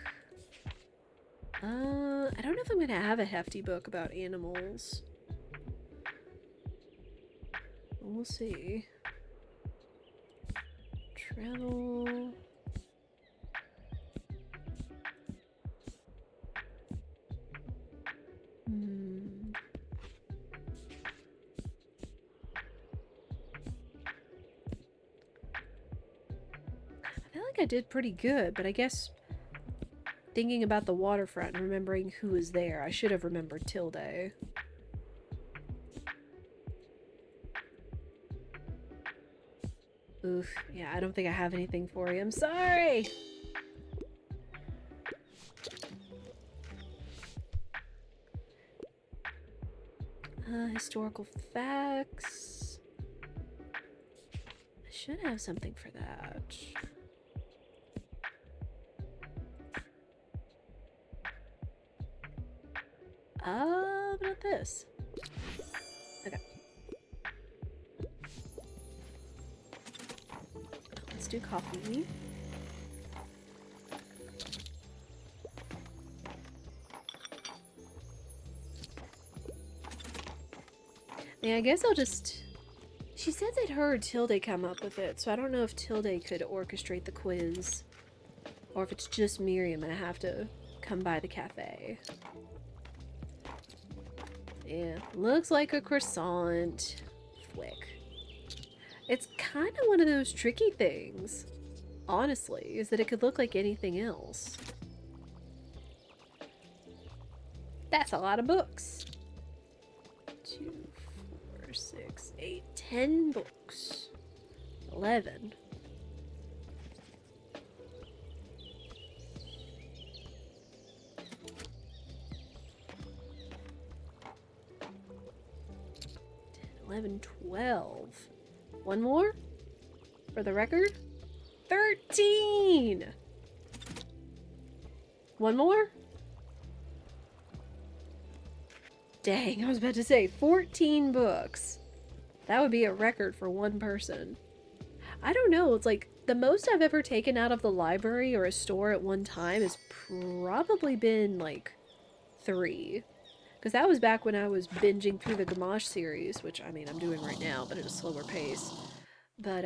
I don't know if I'm gonna have a hefty book about animals. We'll see. Travel. I feel like I did pretty good, but I guess thinking about the waterfront and remembering who was there, I should have remembered Tilde. Oof, yeah, I don't think I have anything for you. I'm sorry! Historical facts. I should have something for that. Not this. Okay. Let's do coffee. Yeah, I guess I'll just... She said they'd heard Tilde come up with it, so I don't know if Tilde could orchestrate the quiz. Or if it's just Miriam and I have to come by the cafe. Yeah, looks like a croissant. Flick. It's kind of one of those tricky things, honestly, is that it could look like anything else. That's a lot of books. 2, 4, 6, 8, 10 books. 11. $11, $12. One more? For the record? 13! One more? Dang, I was about to say 14 books. That would be a record for one person. I don't know, it's like the most I've ever taken out of the library or a store at one time has probably been like 3. Because that was back when I was binging through the Gamache series, which, I mean, I'm doing right now, but at a slower pace. But,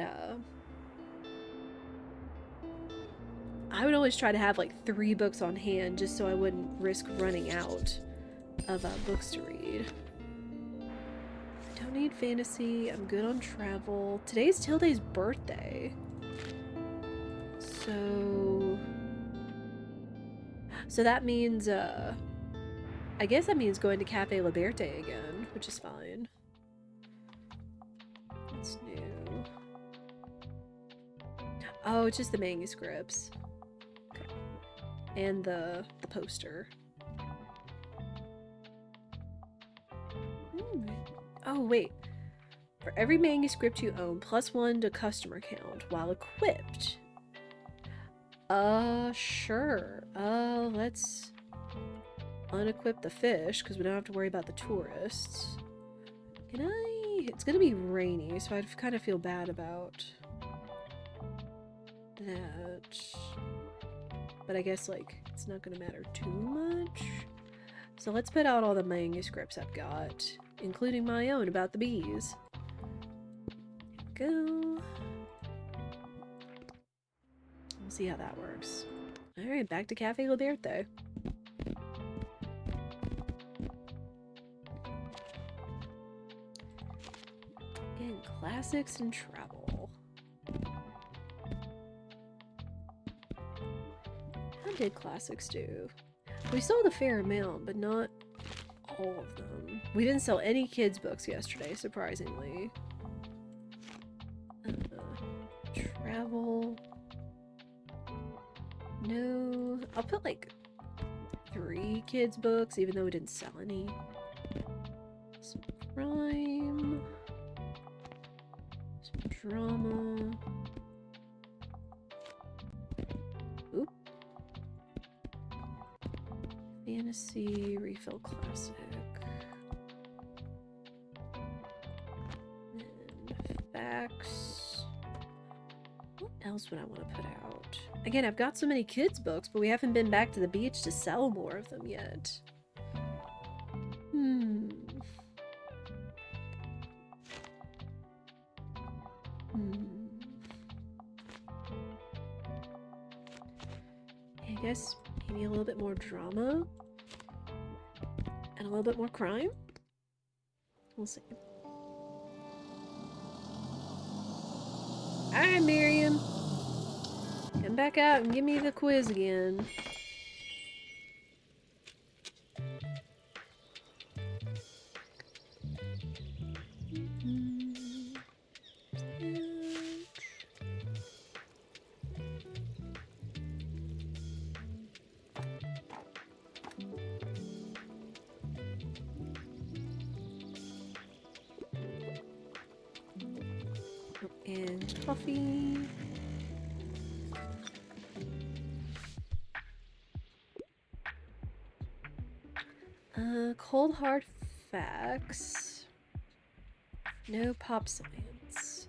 I would always try to have, like, 3 books on hand, just so I wouldn't risk running out of, books to read. I don't need fantasy. I'm good on travel. Today's Tilde's birthday. So that means, I guess that means going to Cafe Liberté again, which is fine. What's new? Oh, it's just the manuscripts. Okay. And the poster. Oh, wait. For every manuscript you own, +1 to customer count while equipped. Sure. Let's unequip the fish because we don't have to worry about the tourists. Can I? It's gonna be rainy, so I kind of feel bad about that. But I guess, like, it's not gonna matter too much. So let's put out all the manuscripts I've got, including my own about the bees. Here we go. We'll see how that works. Alright, back to Cafe Liberté. Again, classics and travel. How did classics do? We sold a fair amount, but not all of them. We didn't sell any kids' books yesterday, surprisingly. Travel. No. I'll put like 3 kids' books, even though we didn't sell any. Some crime. Some drama. Oop. Fantasy, refill classic. And facts. What else would I want to put out? Again, I've got so many kids' books, but we haven't been back to the beach to sell more of them yet. I guess maybe a little bit more drama and a little bit more crime. We'll see. Alright, Miriam. Come back out and give me the quiz again. And coffee. Cold hard facts. No pop science.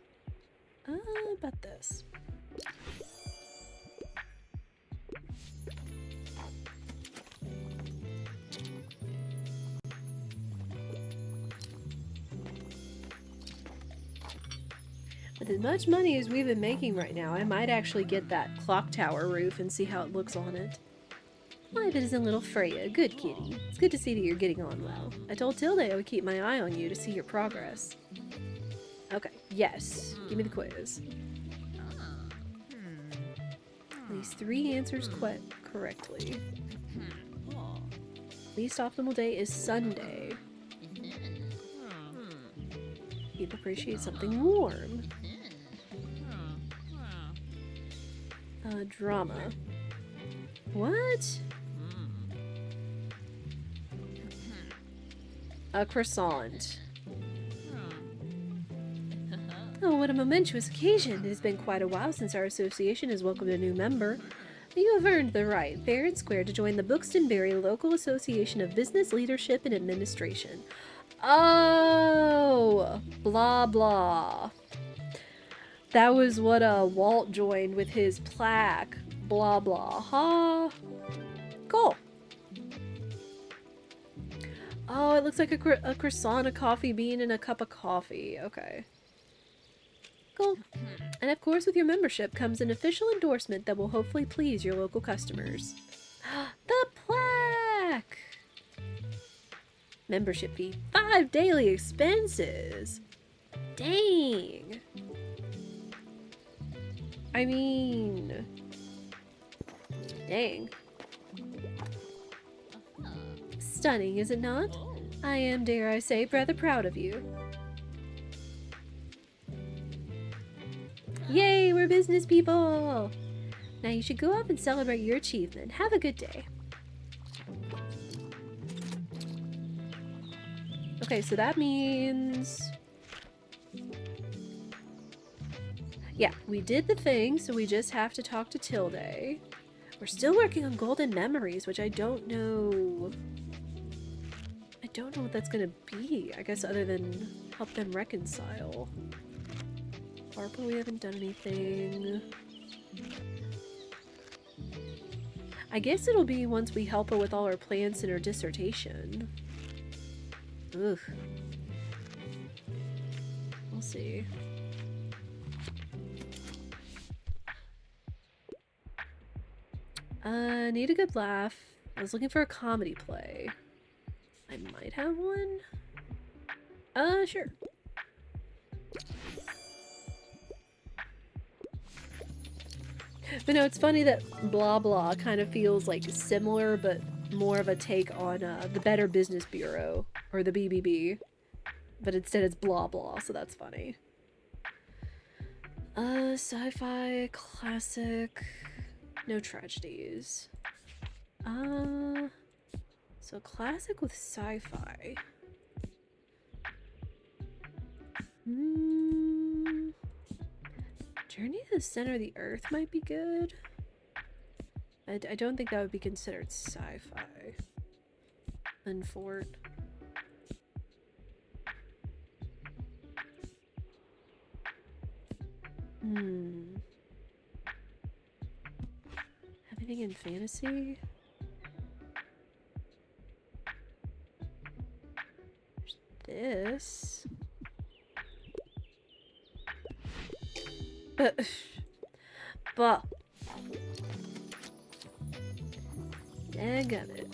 About this. With as much money as we've been making right now, I might actually get that clock tower roof and see how it looks on it. Why, but isn't little Freya. Good kitty. It's good to see that you're getting on well. I told Tilde I would keep my eye on you to see your progress. Okay, yes. Give me the quiz. These 3 answers correctly. Least optimal day is Sunday. You'd appreciate something warm. Drama. What? A croissant. Oh, what a momentous occasion. It has been quite a while since our association has welcomed a new member. But you have earned the right, fair and square, to join the Bookstonbury Local Association of Business Leadership and Administration. Oh! Blah, blah. That was what Walt joined with his plaque. Blah, blah. Huh? Cool. Oh, it looks like a croissant, a coffee bean, and a cup of coffee. Okay. Cool. And of course, with your membership comes an official endorsement that will hopefully please your local customers. The plaque! Membership fee. 5 daily expenses. Dang. I mean... Dang. Stunning, is it not? I am, dare I say, rather proud of you. Yay, we're business people! Now you should go up and celebrate your achievement. Have a good day. Okay, so that means Yeah, we did the thing, so we just have to talk to Tilde. We're still working on golden memories, which I don't know. I don't know what that's gonna be, I guess, other than help them reconcile. Harper, we haven't done anything. I guess it'll be once we help her with all her plans and her dissertation. Ugh. We'll see. Need a good laugh. I was looking for a comedy play. I might have one? Sure. But no, it's funny that Blah Blah kind of feels like similar, but more of a take on the Better Business Bureau, or the BBB. But instead it's Blah Blah, so that's funny. Sci-fi, classic, no tragedies. So classic with sci-fi. Journey to the Center of the Earth might be good. I don't think that would be considered sci-fi. Unfort. Anything in fantasy? There's this. But daggum it.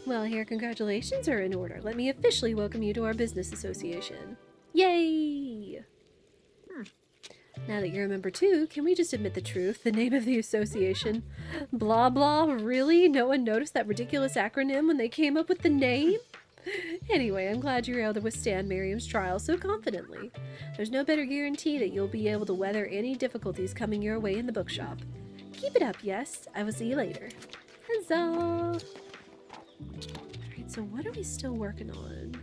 Well, here, congratulations are in order. Let me officially welcome you to our business association. Yay! Now that you're a member too, can we just admit the truth? The name of the association? Blah blah, really? No one noticed that ridiculous acronym when they came up with the name? Anyway, I'm glad you were able to withstand Miriam's trial so confidently. There's no better guarantee that you'll be able to weather any difficulties coming your way in the bookshop. Keep it up, yes? I will see you later. Huzzah! Alright, so what are we still working on?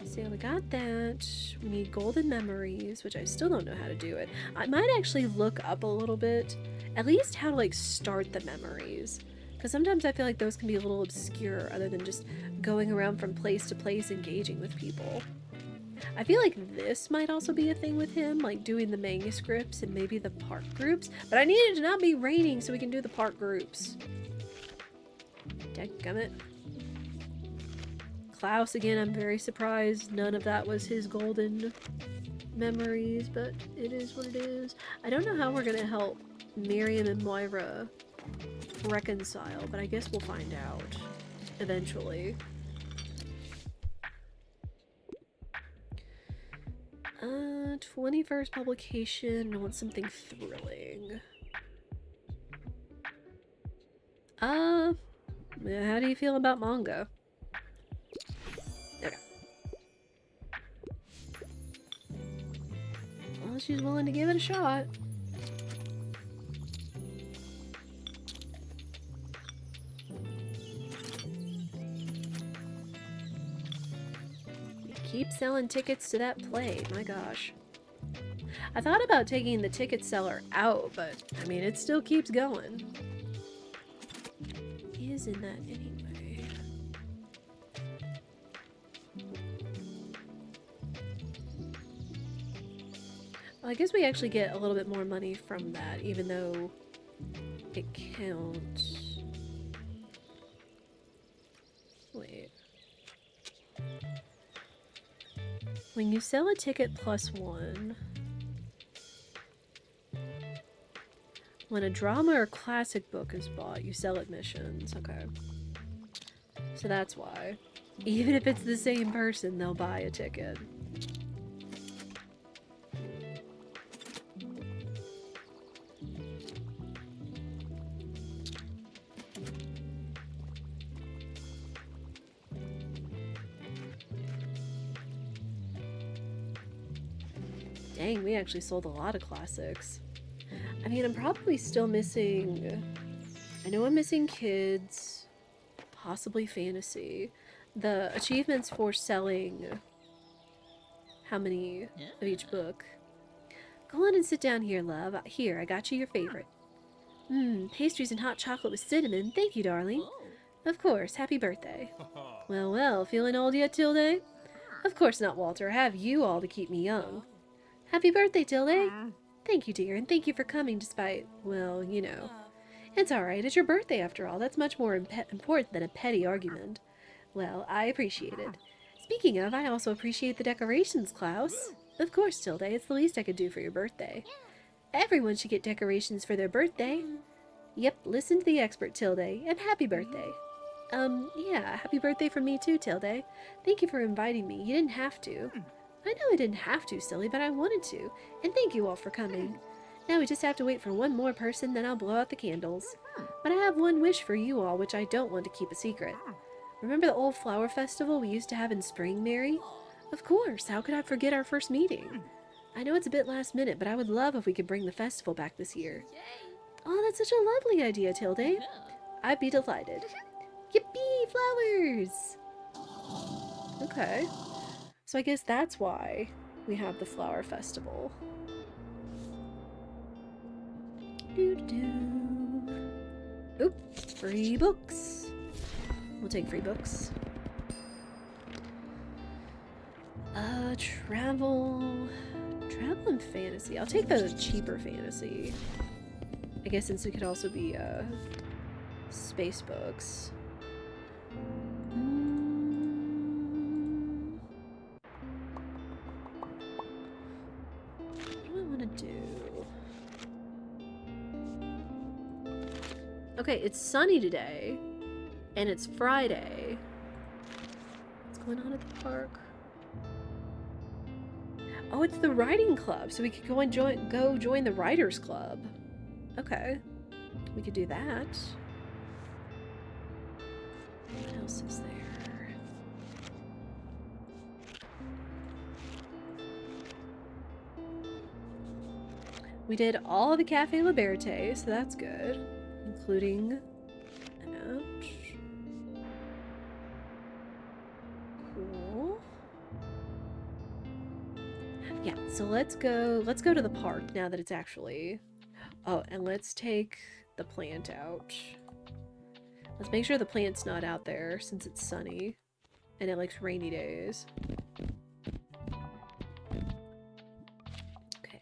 So we got that. We need golden memories, which I still don't know how to do it. I might actually look up a little bit, at least how to like start the memories. Because sometimes I feel like those can be a little obscure other than just going around from place to place engaging with people. I feel like this might also be a thing with him, like doing the manuscripts and maybe the part groups. But I need it to not be raining so we can do the part groups. Dadgummit. Klaus, again, I'm very surprised none of that was his golden memories, but it is what it is. I don't know how we're gonna help Miriam and Moira reconcile, but I guess we'll find out eventually. 21st publication. I want something thrilling. How do you feel about manga? Okay. Well, she's willing to give it a shot. Keep selling tickets to that play, my gosh. I thought about taking the ticket seller out, but I mean, it still keeps going. He is in that anyway. Well, I guess we actually get a little bit more money from that, even though it counts. Wait. When you sell a ticket +1, when a drama or classic book is bought, you sell admissions. Okay. So that's why. Even if it's the same person, they'll buy a ticket. Dang, we actually sold a lot of classics. I mean, I'm probably still missing... I know I'm missing kids, possibly fantasy. The achievements for selling how many of each book. Go on and sit down here, love. Here, I got you your favorite. Pastries and hot chocolate with cinnamon. Thank you, darling. Of course, happy birthday. Well, well, feeling old yet, Tilde? Of course not, Walter. I have you all to keep me young. Happy birthday, Tilde. Thank you, dear, and thank you for coming despite, well, you know. It's alright, it's your birthday after all. That's much more important than a petty argument. Well, I appreciate it. Speaking of, I also appreciate the decorations, Klaus. Of course, Tilde, it's the least I could do for your birthday. Everyone should get decorations for their birthday. Yep, listen to the expert, Tilde, and happy birthday. Yeah, happy birthday from me too, Tilde. Thank you for inviting me. You didn't have to. I know I didn't have to, silly, but I wanted to. And thank you all for coming. Now we just have to wait for one more person, then I'll blow out the candles. But I have one wish for you all, which I don't want to keep a secret. Remember the old flower festival we used to have in spring, Mary? Of course, how could I forget our first meeting? I know it's a bit last minute, but I would love if we could bring the festival back this year. Oh, that's such a lovely idea, Tilde. I'd be delighted. Yippee, flowers! Okay. So I guess that's why we have the flower festival. Doo-doo. Oop, free books. We'll take free books. Travel and fantasy. I'll take the cheaper fantasy. I guess since it could also be, space books. What do I want to do? Okay, it's sunny today, and it's Friday. What's going on at the park? Oh, it's the writing club, so we could go and join the writers club. Okay, we could do that. What else is there? We did all the Cafe Liberté, so that's good, including that. Cool. Yeah, so let's go to the park now that it's actually... Oh, and let's take the plant out. Let's make sure the plant's not out there since it's sunny and it likes rainy days. Okay.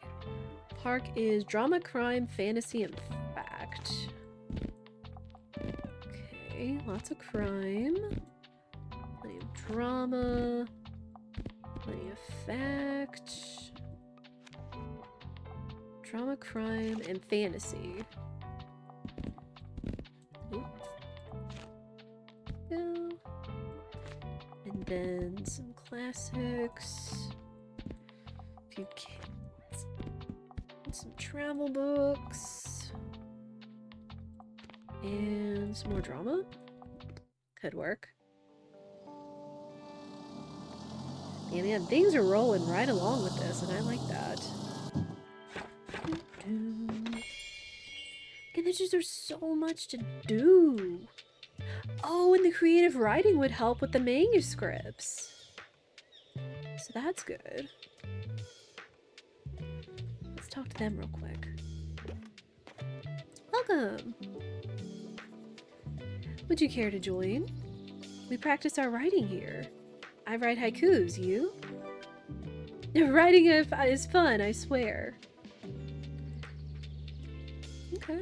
Park is drama, crime, fantasy, and fact. Okay, lots of crime. Plenty of drama. Plenty of fact. Drama, crime, and fantasy. Oops. Go. And then some classics. A few kids. And some travel books. And some more drama. Could work. Yeah, man, things are rolling right along with this, and I like that. And there's just so much to do. Oh, and the creative writing would help with the manuscripts. So that's good. Let's talk to them real quick. Welcome. Would you care to join? We practice our writing here. I write haikus, you? Writing is fun, I swear. Okay.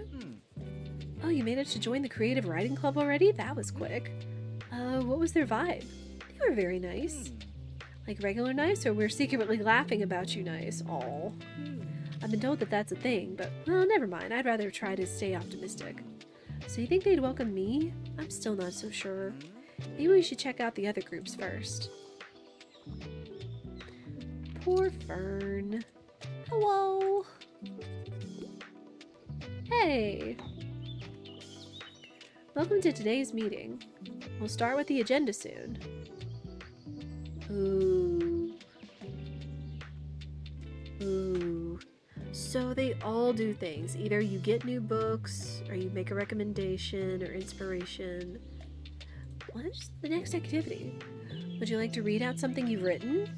Oh, you managed to join the creative writing club already? That was quick. What was their vibe? They were very nice. Like regular nice, or we're secretly laughing about you nice? Aw. I've been told that that's a thing, but, well, never mind. I'd rather try to stay optimistic. So you think they'd welcome me? I'm still not so sure. Maybe we should check out the other groups first. Poor Fern. Hello. Hey. Welcome to today's meeting. We'll start with the agenda soon. Ooh. Ooh. So they all do things. Either you get new books, or you make a recommendation or inspiration. What is the next activity? Would you like to read out something you've written?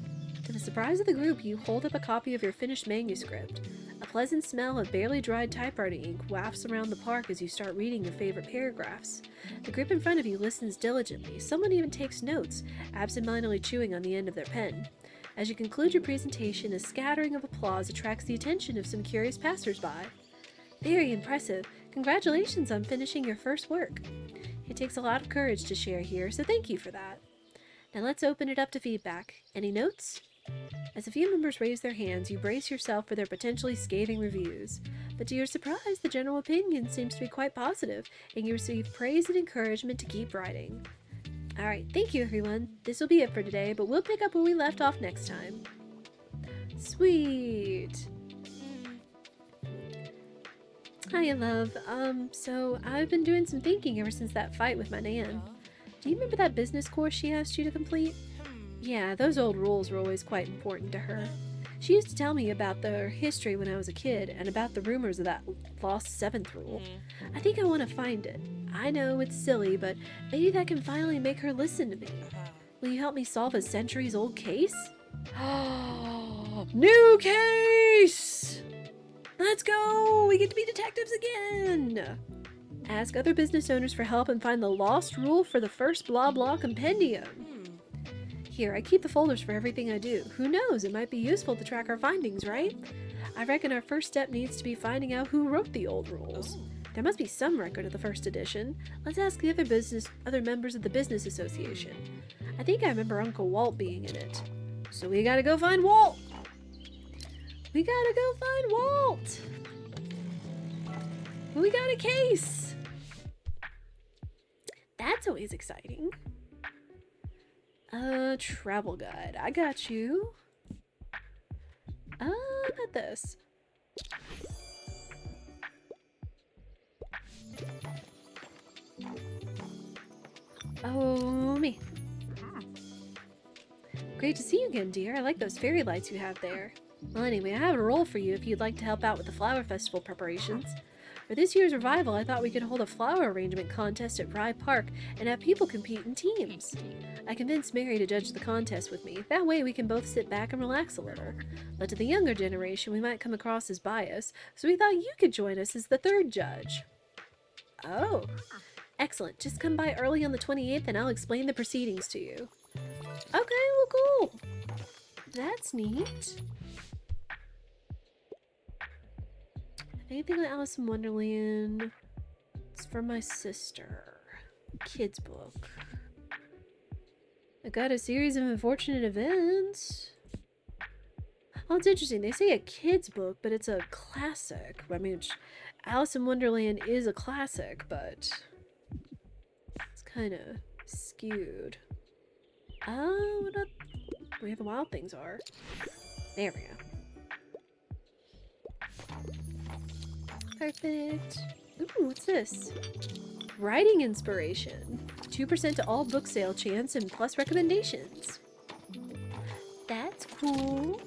To the surprise of the group, you hold up a copy of your finished manuscript. A pleasant smell of barely dried typewriting ink wafts around the park as you start reading your favorite paragraphs. The group in front of you listens diligently. Someone even takes notes, absentmindedly chewing on the end of their pen. As you conclude your presentation, a scattering of applause attracts the attention of some curious passersby. Very impressive. Congratulations on finishing your first work. It takes a lot of courage to share here, so thank you for that. Now let's open it up to feedback. Any notes? As a few members raise their hands, you brace yourself for their potentially scathing reviews. But to your surprise, the general opinion seems to be quite positive, and you receive praise and encouragement to keep writing. Alright, thank you everyone. This will be it for today, but we'll pick up where we left off next time. Sweet! Hiya, love. So I've been doing some thinking ever since that fight with my Nan. Do you remember that business course she asked you to complete? Yeah, those old rules were always quite important to her. She used to tell me about their history when I was a kid, and about the rumors of that lost seventh rule. I think I want to find it. I know it's silly, but maybe that can finally make her listen to me. Will you help me solve a centuries-old case? New case! Let's go! We get to be detectives again! Ask other business owners for help and find the lost rule for the first blah blah compendium. Here, I keep the folders for everything I do. Who knows, it might be useful to track our findings, right? I reckon our first step needs to be finding out who wrote the old rules. There must be some record of the first edition. Let's ask the other members of the business association. I think I remember Uncle Walt being in it. So we gotta go find Walt! We gotta go find Walt! We got a case! That's always exciting. Travel guide. I got you. About this. Oh, me. Great to see you again, dear. I like those fairy lights you have there. Well, anyway, I have a role for you if you'd like to help out with the flower festival preparations. For this year's revival, I thought we could hold a flower arrangement contest at Rye Park and have people compete in teams. I convinced Mary to judge the contest with me. That way we can both sit back and relax a little. But to the younger generation, we might come across as biased, so we thought you could join us as the third judge. Oh, excellent. Just come by early on the 28th and I'll explain the proceedings to you. Okay, well, cool. That's neat. Anything on Alice in Wonderland? It's for my sister. Kids book. I got a series of unfortunate events. Oh, it's interesting. They say a kid's book, but it's a classic. I mean, Alice in Wonderland is a classic, but it's kind of skewed. Oh, what up? Where the wild things are. There we go. Perfect. Ooh, what's this? Writing inspiration. 2% to all book sale chance and plus recommendations. That's cool.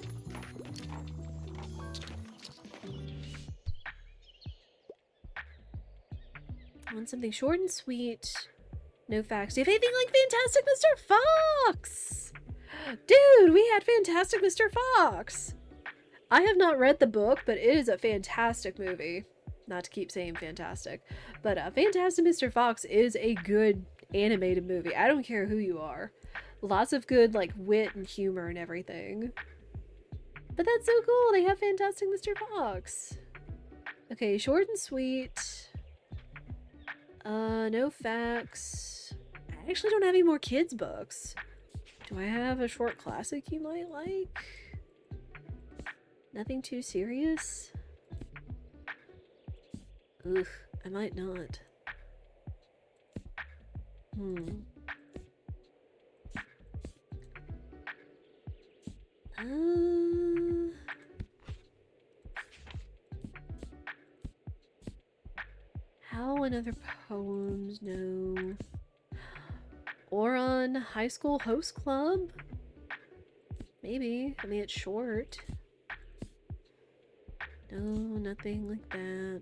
I want something short and sweet. No facts. Do you have anything like Fantastic Mr. Fox? Dude, we had Fantastic Mr. Fox. I have not read the book, but it is a fantastic movie. Not to keep saying fantastic, but Fantastic Mr. Fox is a good animated movie. I don't care who you are. Lots of good, like, wit and humor and everything. But that's so cool. They have Fantastic Mr. Fox. Okay, short and sweet. No facts. I actually don't have any more kids' books. Do I have a short classic you might like? Nothing too serious? Ugh, I might not. How and Other Poems? No. Or on High School Host Club? Maybe. I mean, it's short. No, nothing like that.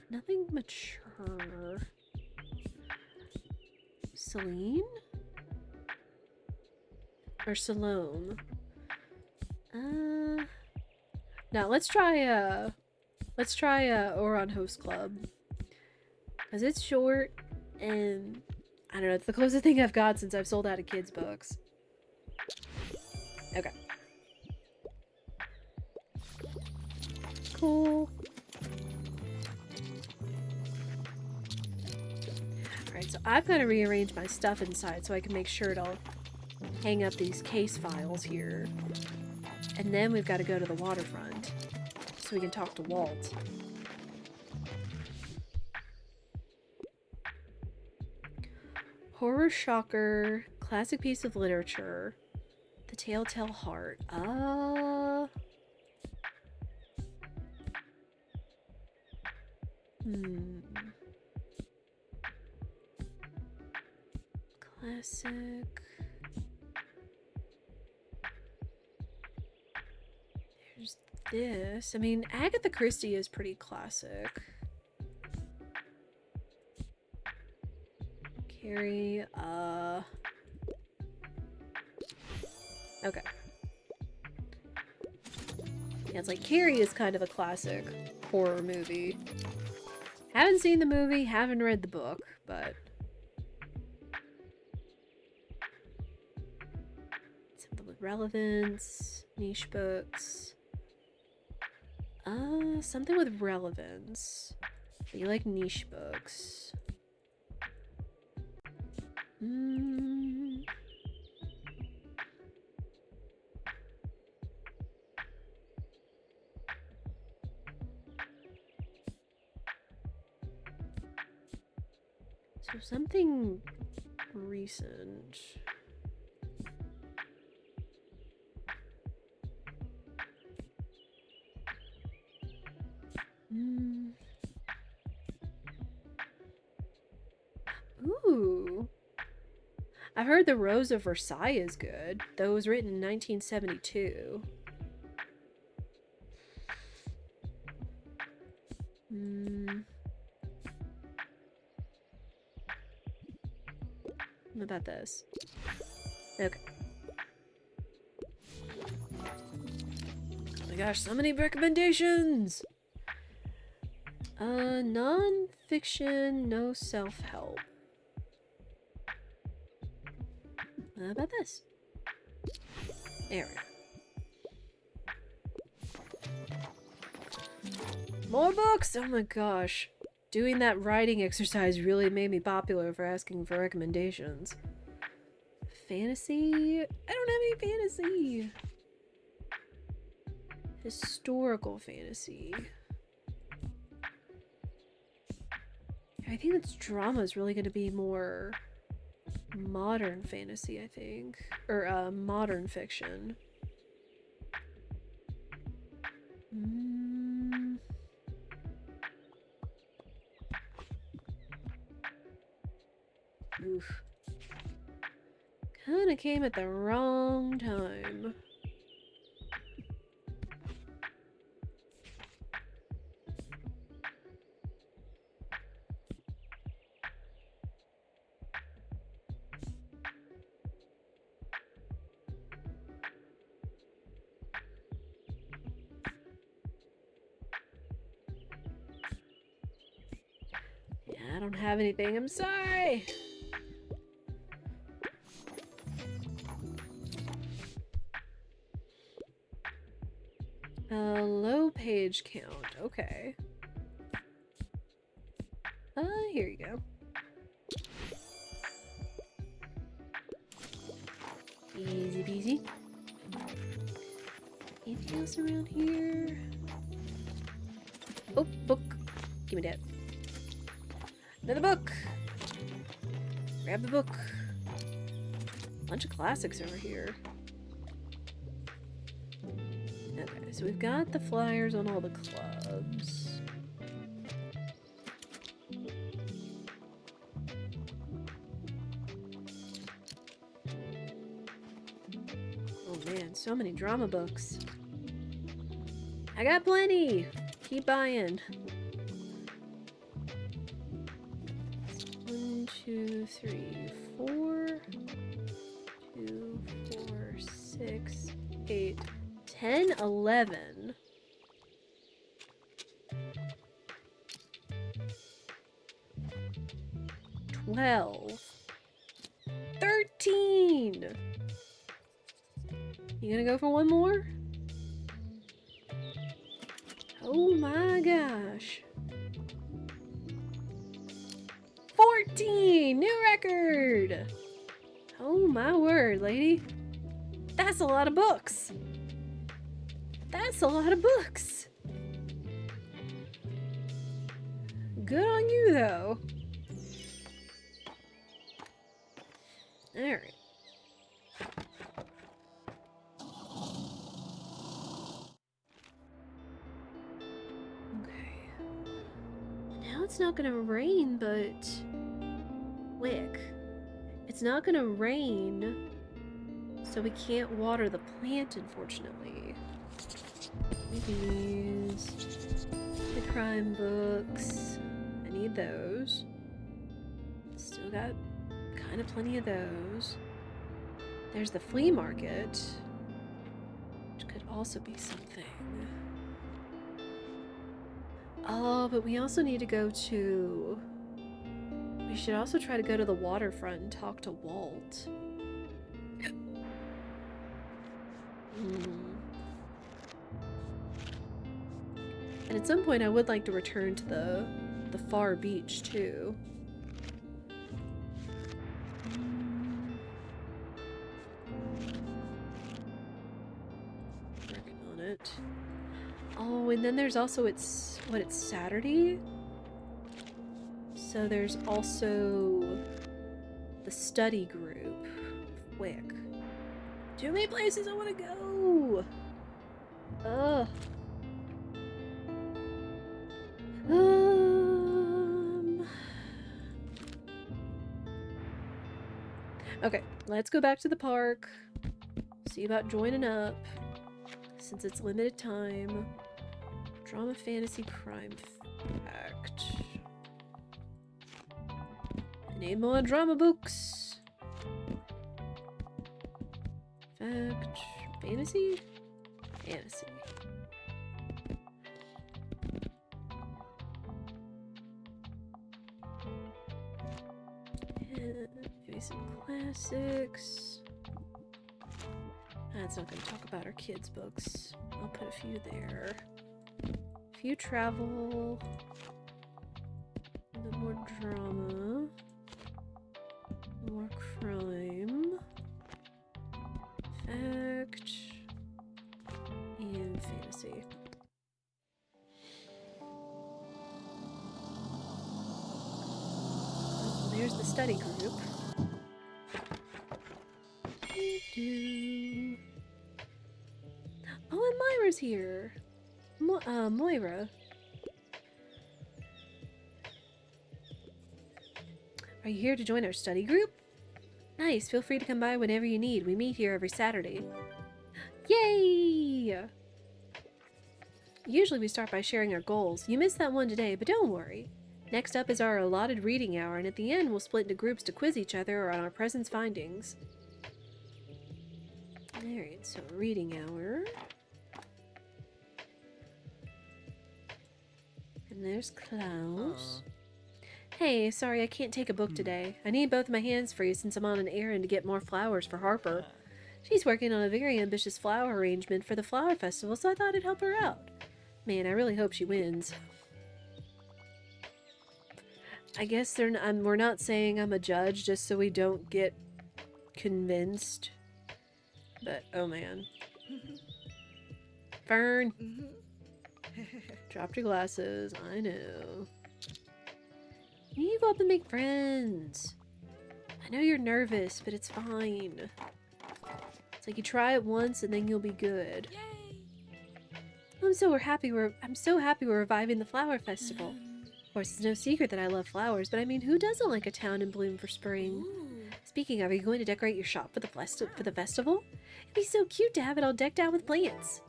Nothing mature. Celine? Or Salome? Now let's try Oron Host Club. Cause it's short and I don't know, it's the closest thing I've got since I've sold out of kids' books. Okay. Cool. Alright, so I've got to rearrange my stuff inside so I can make sure to hang up these case files here. And then we've got to go to the waterfront so we can talk to Walt. Horror shocker, classic piece of literature, The Telltale Heart. Classic. There's this. I mean, Agatha Christie is pretty classic. Carrie, okay. Yeah, it's like Carrie is kind of a classic horror movie. Haven't seen the movie, haven't read the book, but something with relevance, niche books. Something with relevance. But you like niche books. So something recent. Ooh. I've heard The Rose of Versailles is good, though it was written in 1972. What about this? Okay. Oh my gosh, so many recommendations! Non-fiction, no self-help. How about this? There we go. More books! Oh my gosh. Doing that writing exercise really made me popular for asking for recommendations. Fantasy? I don't have any fantasy. Historical fantasy. I think this drama is really going to be more modern fantasy, I think. Or, modern fiction. Oof. Kinda came at the wrong time. Yeah, I don't have anything. I'm sorry. Low page count. Okay. Here you go. Easy peasy. Anything else around here? Oh, book. Give me that. Another book. Grab the book. Bunch of classics over here. Okay, so we've got the flyers on all the clubs. man, so many drama books. I got plenty. Keep buying. 1, 2, 3, 4. 2, 4, 6, 8, 10, 11. 12. 13. You gonna go for one more? Oh my gosh. 14! New record! Oh my word, lady. That's a lot of books. That's a lot of books. Good on you, though. Alright. Okay. Now it's not gonna rain, but... Wick. It's not gonna rain, so we can't water the plant, unfortunately. These. The crime books. I need those. Still got kind of plenty of those. There's the flea market, which could also be something. Oh, but we also need to go to... We should also try to go to the waterfront and talk to Walt. And at some point I would like to return to the far beach too. Working on it. Oh, and then there's also it's Saturday? So there's also the study group. Wick. Too many places I want to go! Ugh. Okay, let's go back to the park. See about joining up. Since it's limited time. Drama, fantasy, crime, fact. I need more drama books. Fact. Fantasy? Fantasy. And maybe some classics. That's not going to talk about our kids' books. I'll put a few there. A few travel. A bit more drama. More crime. Fact. And fantasy. Oh, there's the study group. Oh, and Myra's here. Moira. Are you here to join our study group? Nice, feel free to come by whenever you need. We meet here every Saturday. Yay! Usually we start by sharing our goals. You missed that one today, but don't worry. Next up is our allotted reading hour, and at the end we'll split into groups to quiz each other on our present findings. Alright, so reading hour. And there's Klaus. Hey, sorry I can't take a book today. I need both my hands free since I'm on an errand to get more flowers for Harper. She's working on a very ambitious flower arrangement for the flower festival, so I thought I'd help her out. Man, I really hope she wins. I guess we're not saying I'm a judge just so we don't get convinced. But, oh man. Fern! Dropped your glasses, I know. You go up and make friends. I know you're nervous, but it's fine. It's like you try it once and then you'll be good. Yay! I'm so happy we're reviving the flower festival. Of course, it's no secret that I love flowers, but I mean, who doesn't like a town in bloom for spring? Ooh. speaking of, are you going to decorate your shop for the festival? It'd be so cute to have it all decked out with plants.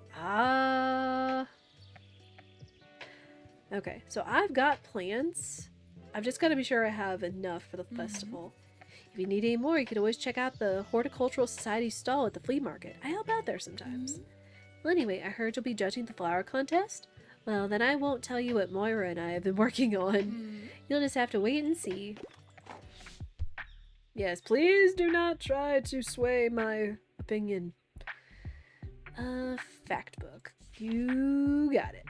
Okay, so I've got plants. I've just got to be sure I have enough for the festival. If you need any more, you could always check out the Horticultural Society stall at the flea market. I help out there sometimes. Well, anyway, I heard you'll be judging the flower contest. Well, then I won't tell you what Moira and I have been working on. You'll just have to wait and see. Yes, please do not try to sway my opinion. Fact book. You got it.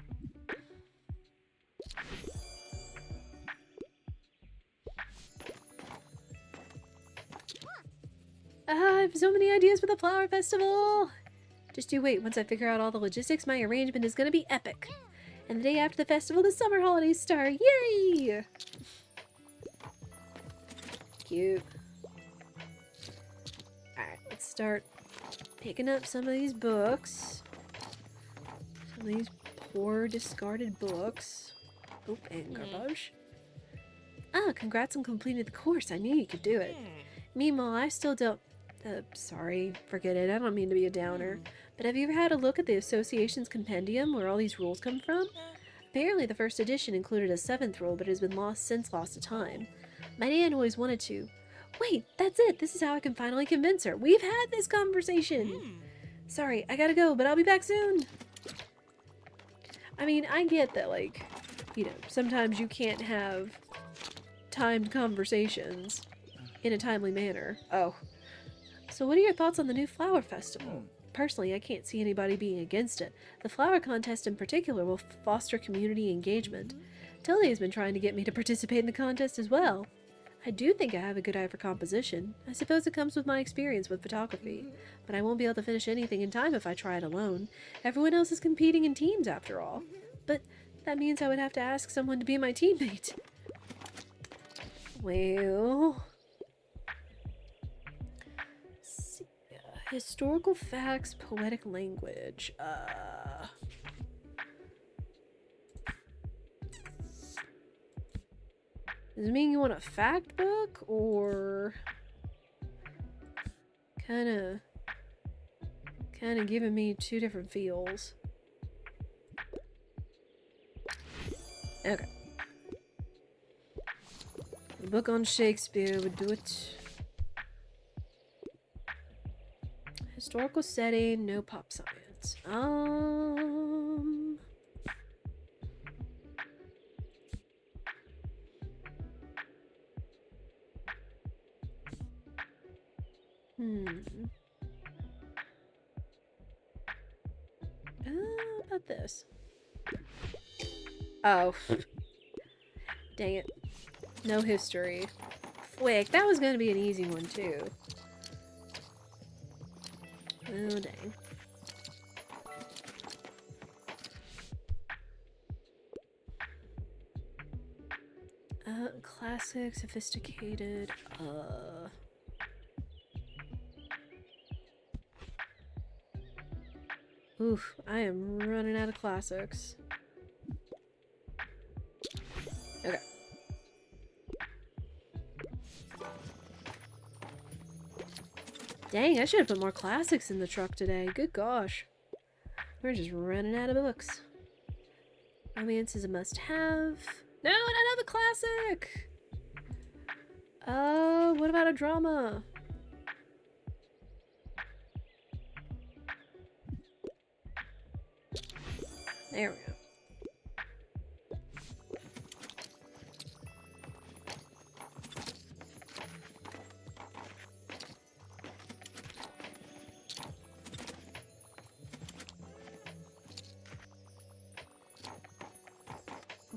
I have so many ideas for the flower festival. Just you wait. Once I figure out all the logistics, my arrangement is going to be epic. And the day after the festival, the summer holidays start. Yay! Cute. Alright, let's start picking up some of these books. Some of these poor discarded books. Oop, and garbage. Ah, congrats on completing the course. I knew you could do it. Meanwhile, I still don't... sorry, forget it. I don't mean to be a downer. But have you ever had a look at the association's compendium where all these rules come from? Apparently the first edition included a 7th rule, but it has been lost to time. My Nan always wanted to. Wait, that's it! This is how I can finally convince her. We've had this conversation! Sorry, I gotta go, but I'll be back soon! I mean, I get that, like, you know, sometimes you can't have timed conversations in a timely manner. Oh. So what are your thoughts on the new flower festival? Personally, I can't see anybody being against it. The flower contest in particular will foster community engagement. Tilly has been trying to get me to participate in the contest as well. I do think I have a good eye for composition. I suppose it comes with my experience with photography. But I won't be able to finish anything in time if I try it alone. Everyone else is competing in teams after all. But that means I would have to ask someone to be my teammate. Well... historical facts, poetic language. Does it mean you want a fact book, or kind of giving me two different feels? Okay. A book on Shakespeare would do it. Historical setting, no pop science. How about this? Oh. Dang it. No history. Fwick, that was gonna be an easy one, too. Oh, dang. Classic, sophisticated, Oof, I am running out of classics. Okay. Dang, I should have put more classics in the truck today. Good gosh. We're just running out of books. Romance is a must-have. No, not another classic! What about a drama? There we go.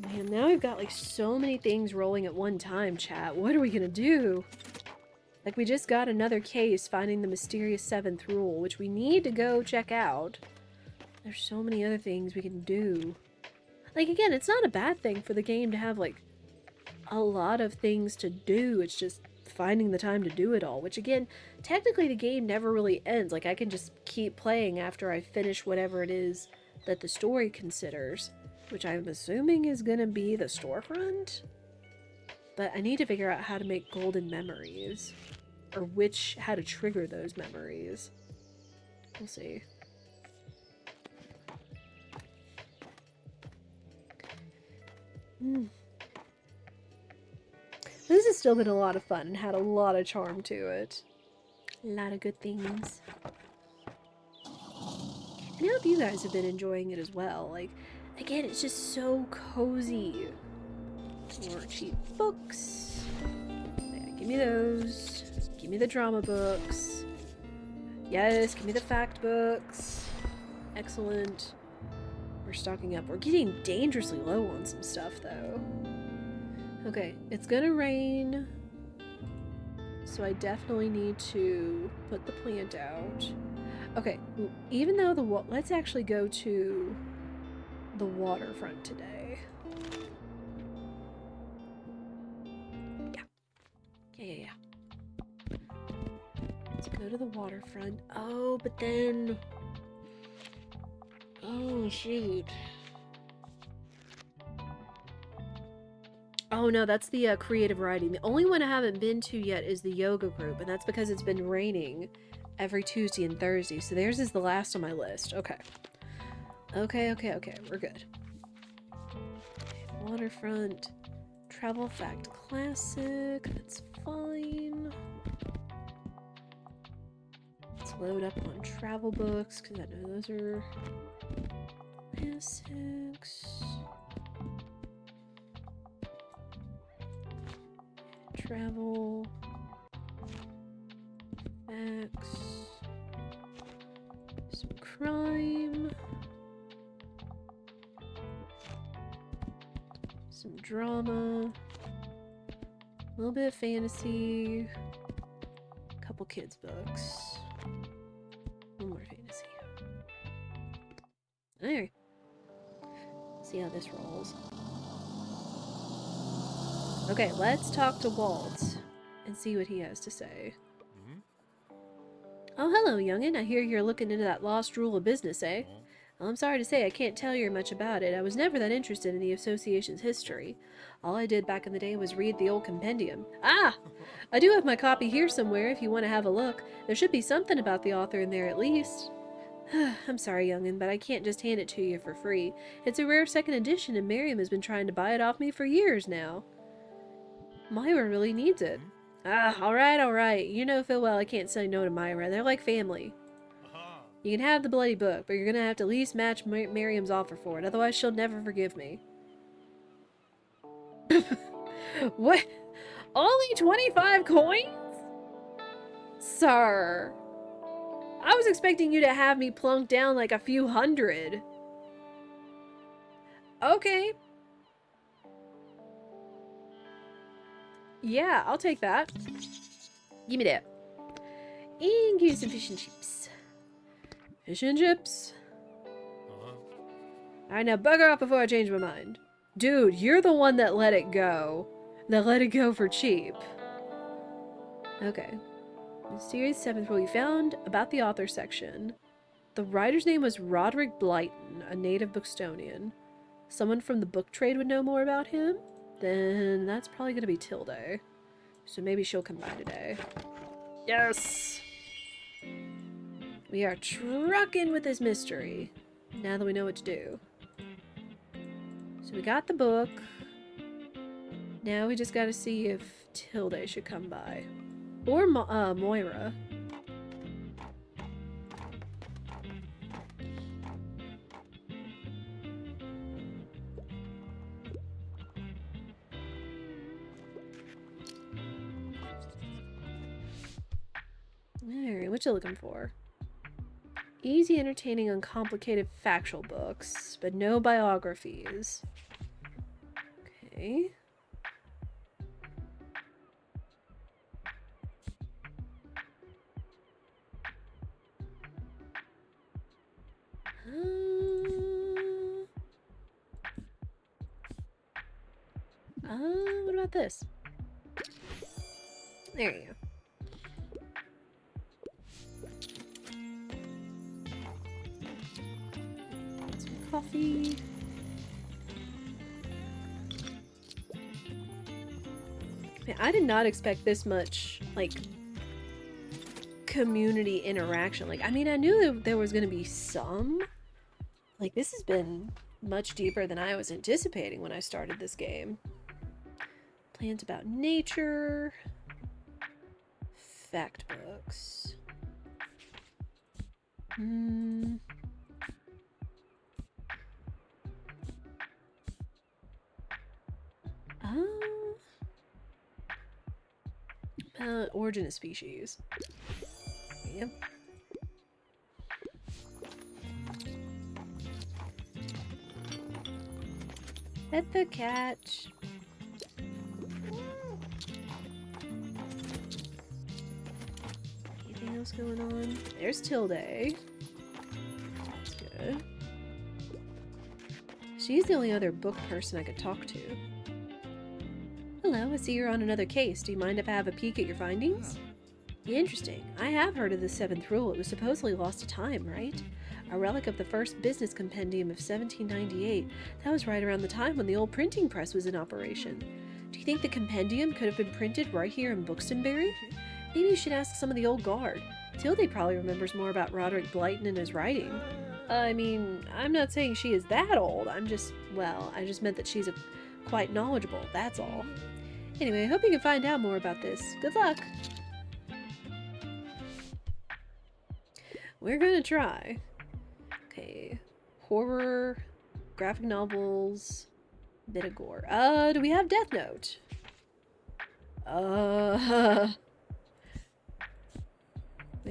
Man, now we've got like so many things rolling at one time, chat. What are we gonna do? Like, we just got another case finding the mysterious 7th rule, which we need to go check out. There's so many other things we can do. Like, again, it's not a bad thing for the game to have, like, a lot of things to do. It's just finding the time to do it all, which, again, technically the game never really ends. Like, I can just keep playing after I finish whatever it is that the story considers, which I'm assuming is gonna be the storefront. But I need to figure out how to make golden memories. or how to trigger those memories. We'll see. This has still been a lot of fun and had a lot of charm to it. A lot of good things. And I hope you guys have been enjoying it as well. Like, again, it's just so cozy. More cheap books. Yeah, give me those. Give me the drama books. Yes, give me the fact books. Excellent. We're stocking up. We're getting dangerously low on some stuff, though. Okay, it's gonna rain. So I definitely need to put the plant out. Okay, even though let's actually go to the waterfront today. Yeah. Let's go to the waterfront. Oh, but then... Oh, shoot. Oh no, that's the creative writing. The only one I haven't been to yet is the yoga group, and that's because it's been raining every Tuesday and Thursday, so theirs is the last on my list. Okay. Okay, we're good. Waterfront, Travel Fact Classic, that's fine. Let's load up on travel books, because I know those are classics. Travel facts, some crime, some drama, a little bit of fantasy, a couple kids books, one more fantasy. Alright, see how this rolls. Okay, let's talk to Walt and see what he has to say. Oh, hello, youngin'. I hear you're looking into that lost rule of business, eh? Well, I'm sorry to say I can't tell you much about it. I was never that interested in the association's history. All I did back in the day was read the old compendium. Ah! I do have my copy here somewhere if you want to have a look. There should be something about the author in there at least. I'm sorry, youngin', but I can't just hand it to you for free. It's a rare second edition and Miriam has been trying to buy it off me for years now. Myra really needs it. Ah, alright. You know full well I can't say no to Myra. They're like family. You can have the bloody book, but you're gonna have to at least match Miriam's offer for it, otherwise she'll never forgive me. What? Only 25 coins? Sir. I was expecting you to have me plunk down like a few hundred. Okay. Yeah, I'll take that. Give me that. And give you some fish and chips. Fish and chips. Alright, now bugger off before I change my mind. Dude, you're the one that let it go. That let it go for cheap. Okay. Mysterious 7th rule you found about the author section. The writer's name was Roderick Blyton, a native Bookstonian. Someone from the book trade would know more about him? Then that's probably going to be Tilde. So maybe she'll come by today. Yes! We are trucking with this mystery. Now that we know what to do. So we got the book. Now we just got to see if Tilde should come by. Or Moira. Alright, what you looking for? Easy, entertaining, uncomplicated factual books, but no biographies. Okay. What about this? There you go. Coffee. Man, I did not expect this much, like, community interaction. Like, I mean, I knew that there was going to be some. Like, this has been much deeper than I was anticipating when I started this game. Plans about nature. Fact books. Origin of species. Yep. Pet the cat. Anything else going on? There's Tilde. That's good. She's the only other book person I could talk to. Hello, I see you're on another case. Do you mind if I have a peek at your findings? Interesting. I have heard of the seventh rule. It was supposedly lost to time, right? A relic of the first business compendium of 1798. That was right around the time when the old printing press was in operation. Do you think the compendium could have been printed right here in Bookstonbury? Maybe you should ask some of the old guard. Tilde probably remembers more about Roderick Blyton and his writing. I mean, I'm not saying she is that old. I just meant that she's quite knowledgeable, that's all. Anyway, I hope you can find out more about this. Good luck! We're gonna try. Okay. Horror, graphic novels, bit of gore. Do we have Death Note? We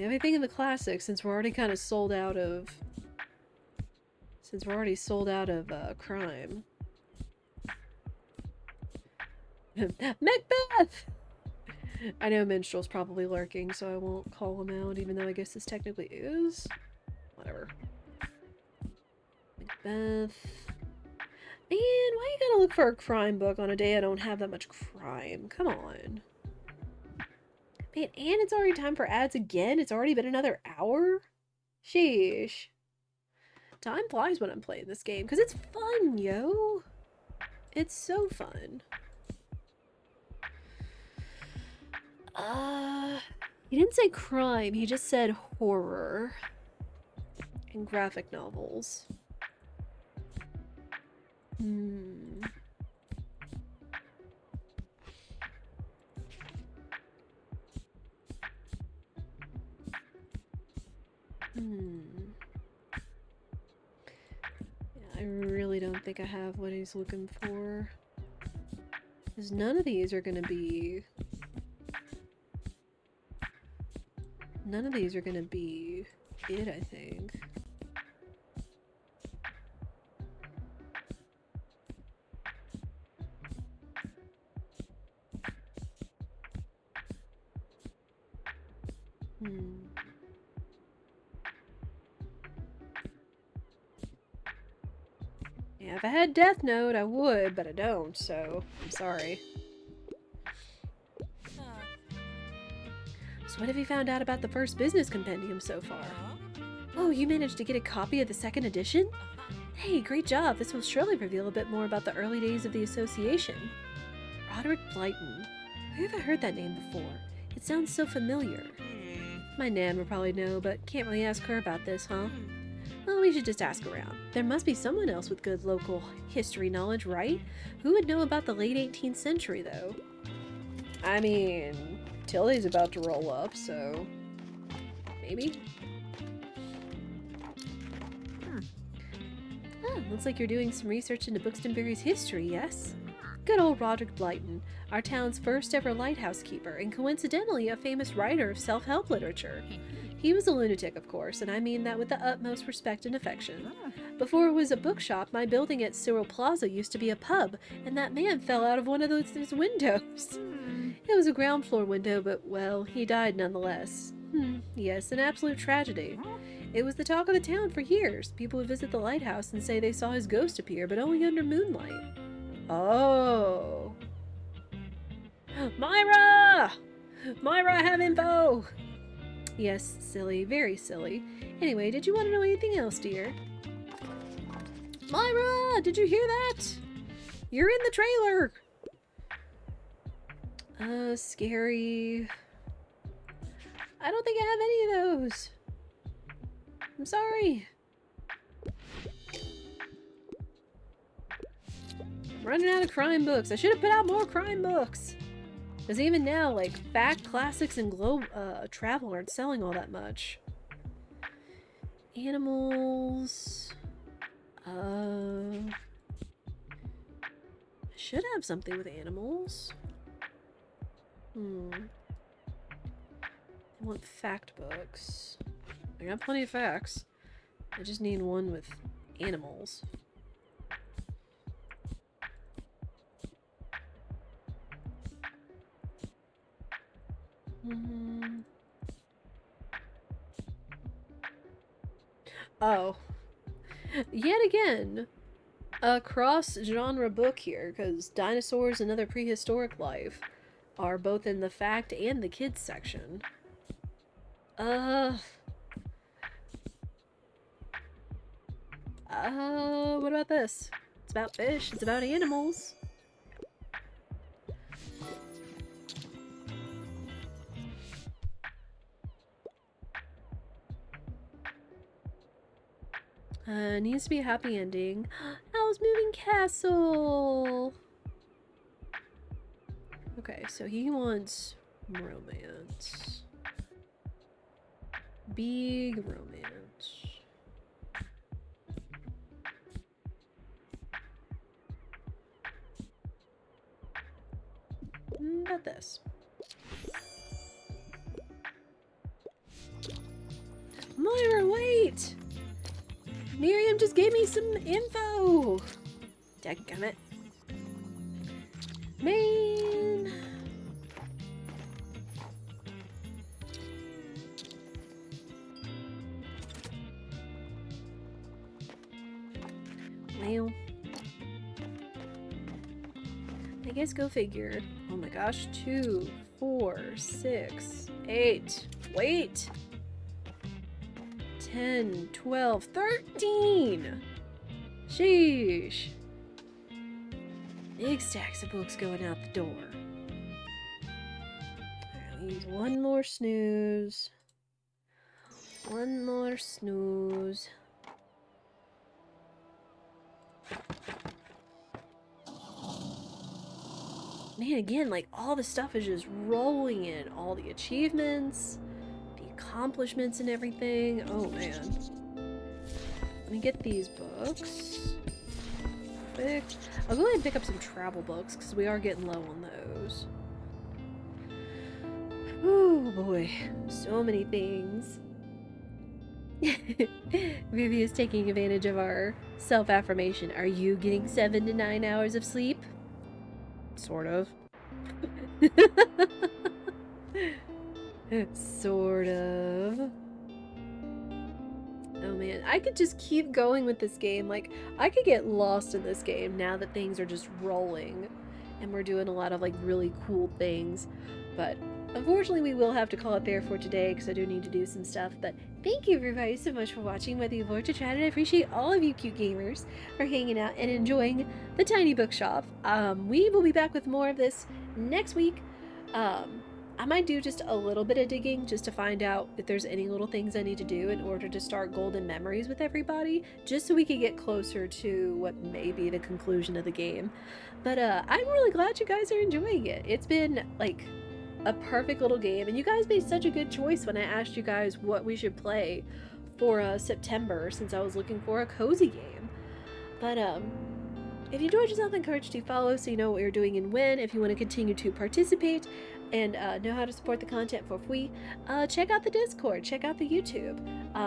have anything in the classics since we're already kind of sold out of... crime. Macbeth! I know Minstrel's probably lurking, so I won't call him out, even though I guess this technically is. Whatever. Macbeth. Man, why you gotta look for a crime book on a day I don't have that much crime? Come on. Man, and it's already time for ads again? It's already been another hour? Sheesh. Time flies when I'm playing this game, because it's fun, yo. It's so fun. He didn't say crime, he just said horror. And graphic novels. Yeah, I really don't think I have what he's looking for. Because none of these are gonna be... None of these are gonna be it, I think. Yeah, if I had Death Note, I would, but I don't, so I'm sorry. So what have you found out about the first business compendium so far? Oh, you managed to get a copy of the second edition? Hey, great job. This will surely reveal a bit more about the early days of the association. Roderick Blyton. Where have I heard that name before? It sounds so familiar. My Nan would probably know, but can't really ask her about this, huh? Well, we should just ask around. There must be someone else with good local history knowledge, right? Who would know about the late 18th century, though? I mean, Tilly's about to roll up, so... maybe? Oh, looks like you're doing some research into Bookstonbury's history, yes? Good old Roderick Blyton, our town's first ever lighthouse keeper, and coincidentally a famous writer of self-help literature. He was a lunatic, of course, and I mean that with the utmost respect and affection. Before it was a bookshop, my building at Cyril Plaza used to be a pub, and that man fell out of one of those windows. It was a ground floor window, but, well, he died nonetheless. Yes, an absolute tragedy. It was the talk of the town for years. People would visit the lighthouse and say they saw his ghost appear, but only under moonlight. Oh. Myra! Myra, I have info! Yes, silly. Very silly. Anyway, did you want to know anything else, dear? Myra! Did you hear that? You're in the trailer! Scary. I don't think I have any of those. I'm sorry. I'm running out of crime books. I should have put out more crime books. Because even now, like, fact, classics, and travel aren't selling all that much. Animals. I should have something with animals. I want fact books. I got plenty of facts. I just need one with animals. Oh. Yet again, a cross-genre book here, because dinosaurs and other prehistoric life are both in the fact and the kids section. What about this? It's about fish, it's about animals. Needs to be a happy ending. Owl's Moving Castle! Okay, so he wants romance. Big romance. About this. Moira, wait! Miriam just gave me some info! Dadgummit. Man! Well, I guess go figure. Oh my gosh, 2, 4, 6, 8. Wait! 10, 12, 13! Sheesh. Big stacks of books going out the door. I need one more snooze. One more snooze. Man, again, like, all the stuff is just rolling in. All the achievements, the accomplishments and everything. Oh, man. Let me get these books. Perfect. I'll go ahead and pick up some travel books, because we are getting low on those. Oh, boy. So many things. Vivi is taking advantage of our self-affirmation. Are you getting 7 to 9 hours of sleep? Sort of. Sort of. Oh man, I could just keep going with this game. Like, I could get lost in this game now that things are just rolling. And we're doing a lot of, like, really cool things. But unfortunately, we will have to call it there for today because I do need to do some stuff. But thank you everybody so much for watching, whether you've watched or chatted. I appreciate all of you cute gamers for hanging out and enjoying the tiny bookshop. We will be back with more of this next week. I might do just a little bit of digging just to find out if there's any little things I need to do in order to start golden memories with everybody, just so we can get closer to what may be the conclusion of the game. But I'm really glad you guys are enjoying it. It's been like a perfect little game, and you guys made such a good choice when I asked you guys what we should play for September, since I was looking for a cozy game. But if you enjoyed yourself, I encourage you to follow so you know what we're doing and when. If you want to continue to participate and know how to support the content for free, check out the Discord, check out the YouTube.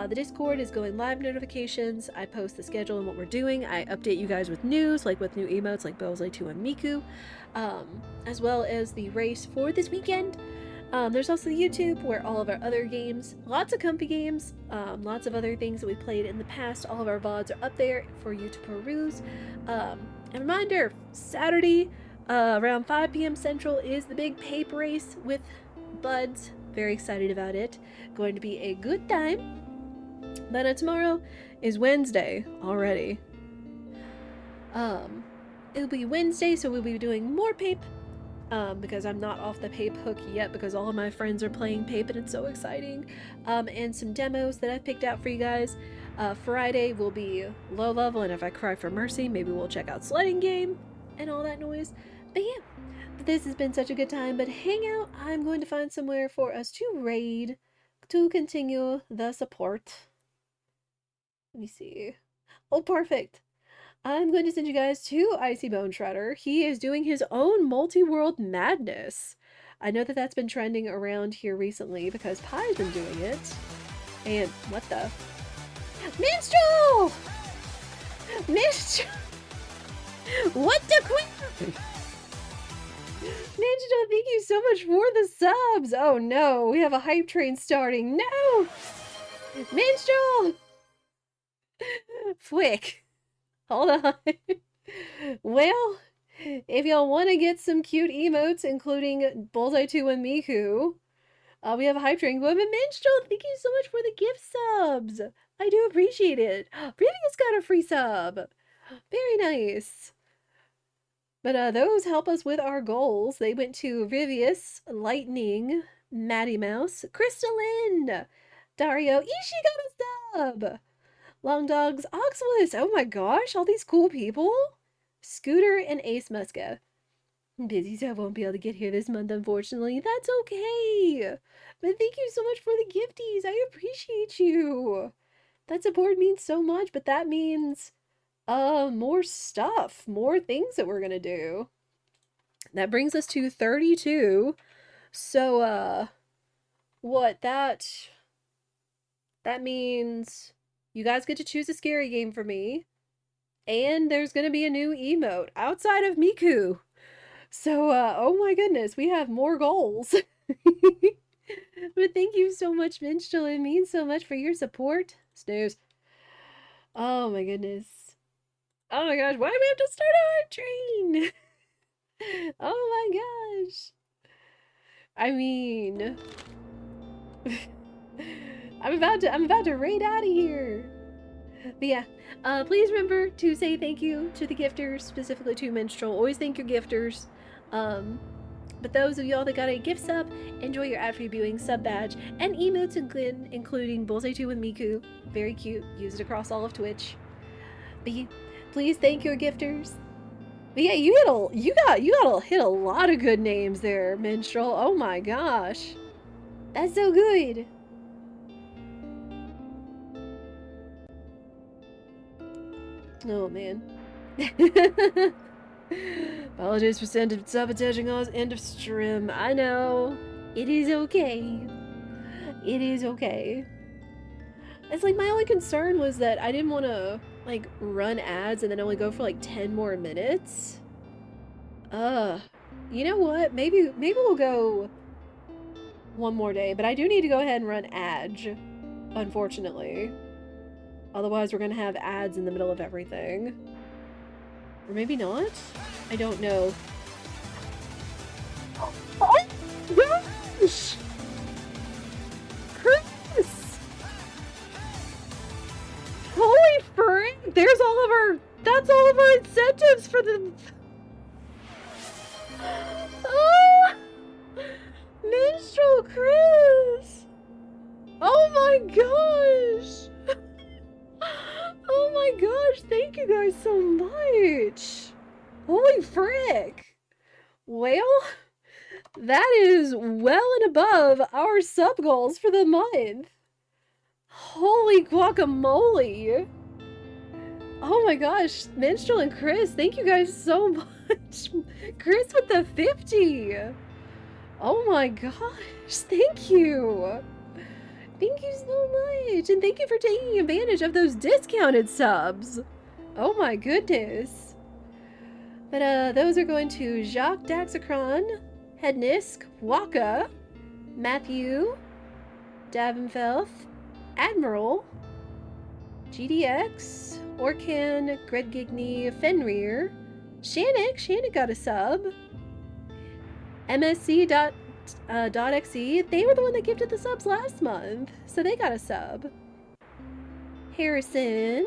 The Discord is going live notifications. I post the schedule and what we're doing. I update you guys with news, like with new emotes like Bowsley 2 and Miku, as well as the race for this weekend. There's also the YouTube where all of our other games, lots of comfy games, lots of other things that we played in the past, all of our VODs are up there for you to peruse. And reminder, Saturday, around 5 p.m. Central is the big paper race with Buds. Very excited about it. Going to be a good time. But tomorrow is Wednesday already. It'll be Wednesday, so we'll be doing more pape. because I'm not off the Pape hook yet because all of my friends are playing Pape and it's so exciting. And some demos that I picked out for you guys. Friday will be low level, and if I cry for mercy, maybe we'll check out sledding game and all that noise. But yeah, this has been such a good time. But hang out, I'm going to find somewhere for us to raid to continue the support. Let me see. Oh, perfect. I'm going to send you guys to Icy Bone Shredder. He is doing his own multi-world madness. I know that that's been trending around here recently because Pie's been doing it. And what the? Minstrel! Minstrel! What the queen? Minstrel, thank you so much for the subs. Oh no, we have a hype train starting. No! Minstrel! Fwick. Hold on. Well, if y'all want to get some cute emotes, including Bullseye 2 and Miku, we have a hype train. Women Minstrel, thank you so much for the gift subs. I do appreciate it. Rivia's got a free sub. Very nice. But those help us with our goals. They went to Rivius, Lightning, Maddie Mouse, Crystalline, Dario, Ishi got a sub. Long Dogs, Oxwus, oh my gosh, all these cool people. Scooter and Ace Muska. I'm busy, so I won't be able to get here this month, unfortunately. That's okay. But thank you so much for the gifties. I appreciate you. That support means so much, but that means more stuff, more things that we're gonna do. That brings us to 32. So what that means you guys get to choose a scary game for me, and there's gonna be a new emote outside of Miku. So oh my goodness, we have more goals. But thank you so much, Minstrel. It means so much for your support. Snooze. Oh my goodness. Oh my gosh, why do we have to start a train? Oh my gosh. I mean, I'm about to raid out of here. But yeah, please remember to say thank you to the gifters, specifically to Minstrel. Always thank your gifters. But those of y'all that got a gift sub, enjoy your ad-free viewing sub badge and emotes including Bullseye 2 with Miku. Very cute. Use it across all of Twitch. But yeah, please thank your gifters. But yeah, you got hit a lot of good names there, Minstrel. Oh my gosh. That's so good. Oh man. Apologies for sabotaging us end of stream. I know. It is okay. It is okay. It's like my only concern was that I didn't want to like run ads and then only go for like 10 more minutes. You know what? Maybe we'll go one more day, but I do need to go ahead and run ads, unfortunately. Otherwise, we're gonna have ads in the middle of everything. Or maybe not? I don't know. Oh my gosh! Chris! Holy frick! There's all of our... That's all of our incentives for the... Oh! Minstrel Chris! Oh my gosh! Oh my gosh, thank you guys so much! Holy frick! Well, that is well and above our sub goals for the month. Holy guacamole! Oh my gosh, Minstrel and Chris, thank you guys so much! Chris with the 50! Oh my gosh, thank you! Thank you so much, and thank you for taking advantage of those discounted subs. Oh my goodness. But those are going to Jacques Daxacron, Hednisk, Waka, Matthew, Davenfelth, Admiral, GDX, Orkan, Greg Gigney, Fenrir, Shannick got a sub, MSC.exe, they were the one that gifted the subs last month, so they got a sub. Harrison,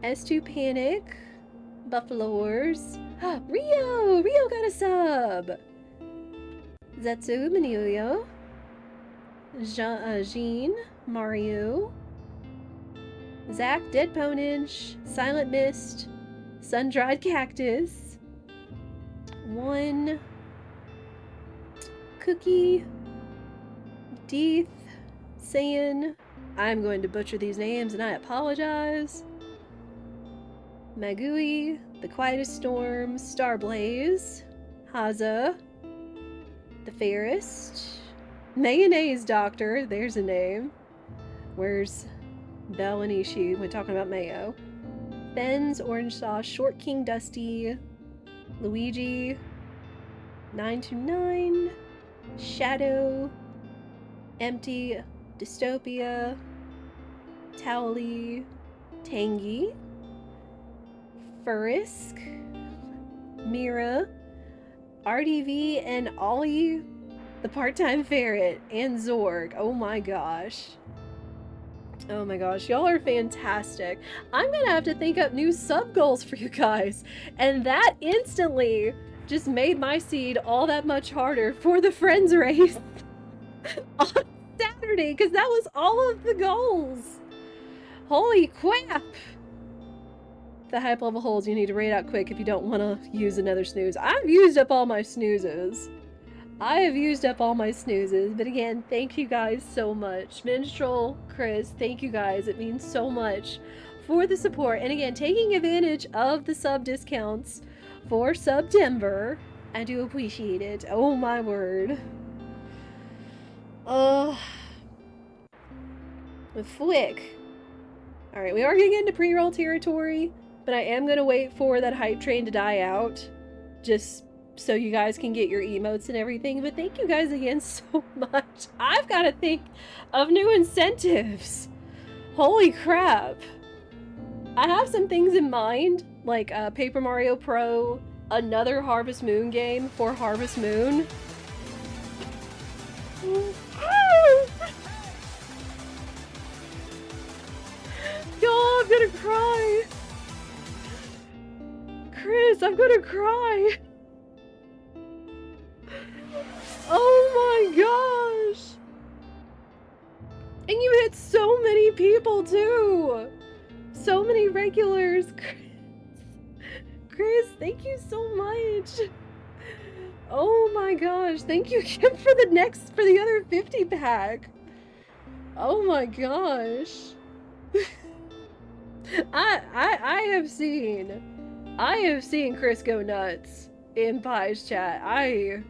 S2 Panic, Buffaloers. Rio! Rio got a sub! Zetsu, Manilio. Jean, Mario. Zach, Dead Ponage, Silent Mist, Sun-Dried Cactus. 1. Cookie. Deeth. Saiyan. I'm going to butcher these names and I apologize. Magui, The Quietest Storm, Starblaze, Haza, The Fairest, Mayonnaise Doctor, there's a name. Where's Belle and Ishi when talking about mayo? Ben's Orange Sauce, Short King Dusty, Luigi, 929, Shadow, Empty, Dystopia, Towley, Tangy, Furisk, Mira, RDV, and Ollie, the part-time ferret, and Zorg. Oh my gosh. Oh my gosh, y'all are fantastic. I'm gonna have to think up new sub goals for you guys. And that instantly just made my seed all that much harder for the Friends race on Saturday, because that was all of the goals. Holy crap. The hype level holds, you need to raid out quick if you don't want to use another snooze. I've used up all my snoozes. I have used up all my snoozes, but again, thank you guys so much. Minstrel, Chris, thank you guys. It means so much for the support. And again, taking advantage of the sub discounts for September. I do appreciate it. Oh my word. Flick. Alright, we are going to get into pre-roll territory, but I am going to wait for that hype train to die out, just so you guys can get your emotes and everything. But thank you guys again so much. I've got to think of new incentives. Holy crap. I have some things in mind, like Paper Mario Pro, another Harvest Moon game for Harvest Moon. Y'all, I'm gonna cry. Chris, I'm gonna cry. Oh my gosh. And you hit so many people too. So many regulars. Chris, thank you so much. Oh my gosh. Thank you again for the other 50 pack. Oh my gosh. I have seen Chris go nuts in Pie's chat. I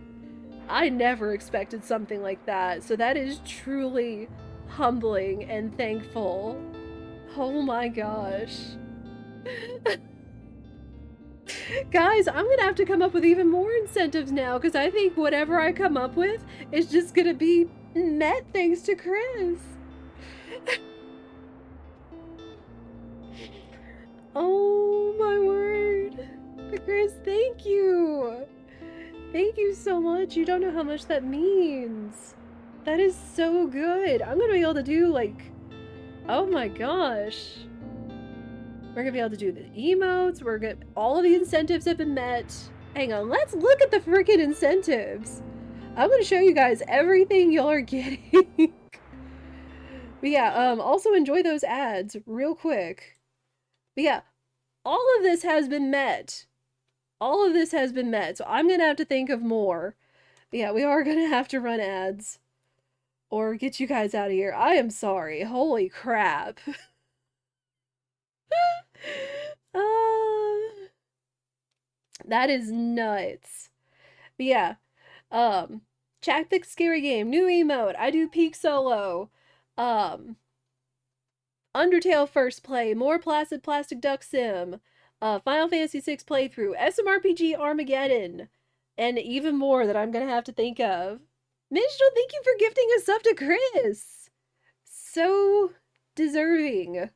never expected something like that, so that is truly humbling and thankful. Oh my gosh. Guys, I'm gonna have to come up with even more incentives now, because I think whatever I come up with is just gonna be met thanks to Chris. Oh my word. Chris, thank you. Thank you so much. You don't know how much that means. That is so good. I'm gonna be able to do like, oh my gosh. We're gonna be able to do the emotes. All of the incentives have been met. Hang on, let's look at the freaking incentives. I'm gonna show you guys everything y'all are getting. But yeah, also enjoy those ads real quick. But yeah, all of this has been met. All of this has been met, so I'm gonna have to think of more. But yeah, we are gonna have to run ads or get you guys out of here. I am sorry. Holy crap. That is nuts. But yeah, Check the Scary Game, new emote, I do peak solo, Undertale first play, more Placid Plastic Duck Sim, Final Fantasy VI playthrough, SMRPG Armageddon, and even more that I'm gonna have to think of. Minstrel, thank you for gifting a sub to Chris! So deserving.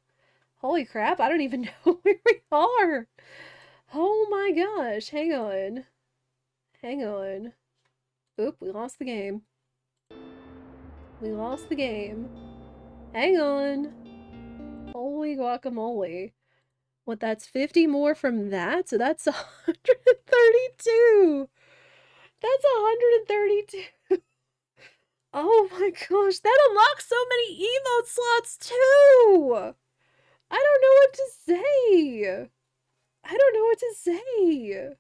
Holy crap, I don't even know where we are! Oh my gosh, hang on. Hang on. Oop, we lost the game. We lost the game. Hang on. Holy guacamole. What, that's 50 more from that? So that's 132. That's 132. Oh my gosh, that unlocks so many emote slots too! I don't know what to say. I don't know what to say.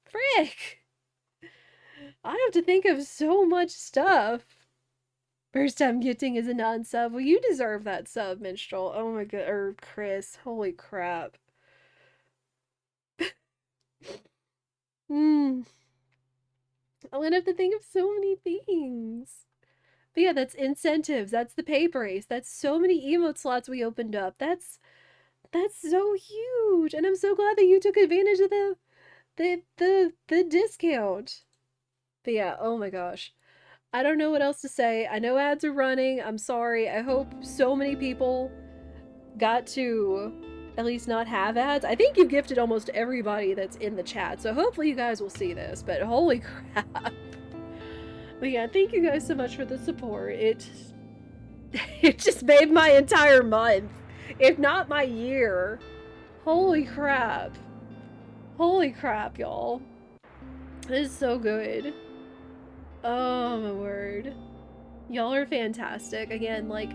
Frick. I have to think of so much stuff. First time gifting is a non-sub. Well, you deserve that sub, Minstrel. Oh my god, or Chris. Holy crap. I'm gonna have to think of so many things. But yeah, that's incentives. That's the pay brace. That's so many emote slots we opened up. That's so huge. And I'm so glad that you took advantage of the discount. But yeah, oh my gosh. I don't know what else to say. I know ads are running. I'm sorry. I hope so many people got to at least not have ads. I think you've gifted almost everybody that's in the chat, so hopefully you guys will see this, but holy crap. But yeah, thank you guys so much for the support. It just made my entire month, if not my year. Holy crap. Holy crap, y'all. This is so good. Oh my word. Y'all are fantastic. Again, like,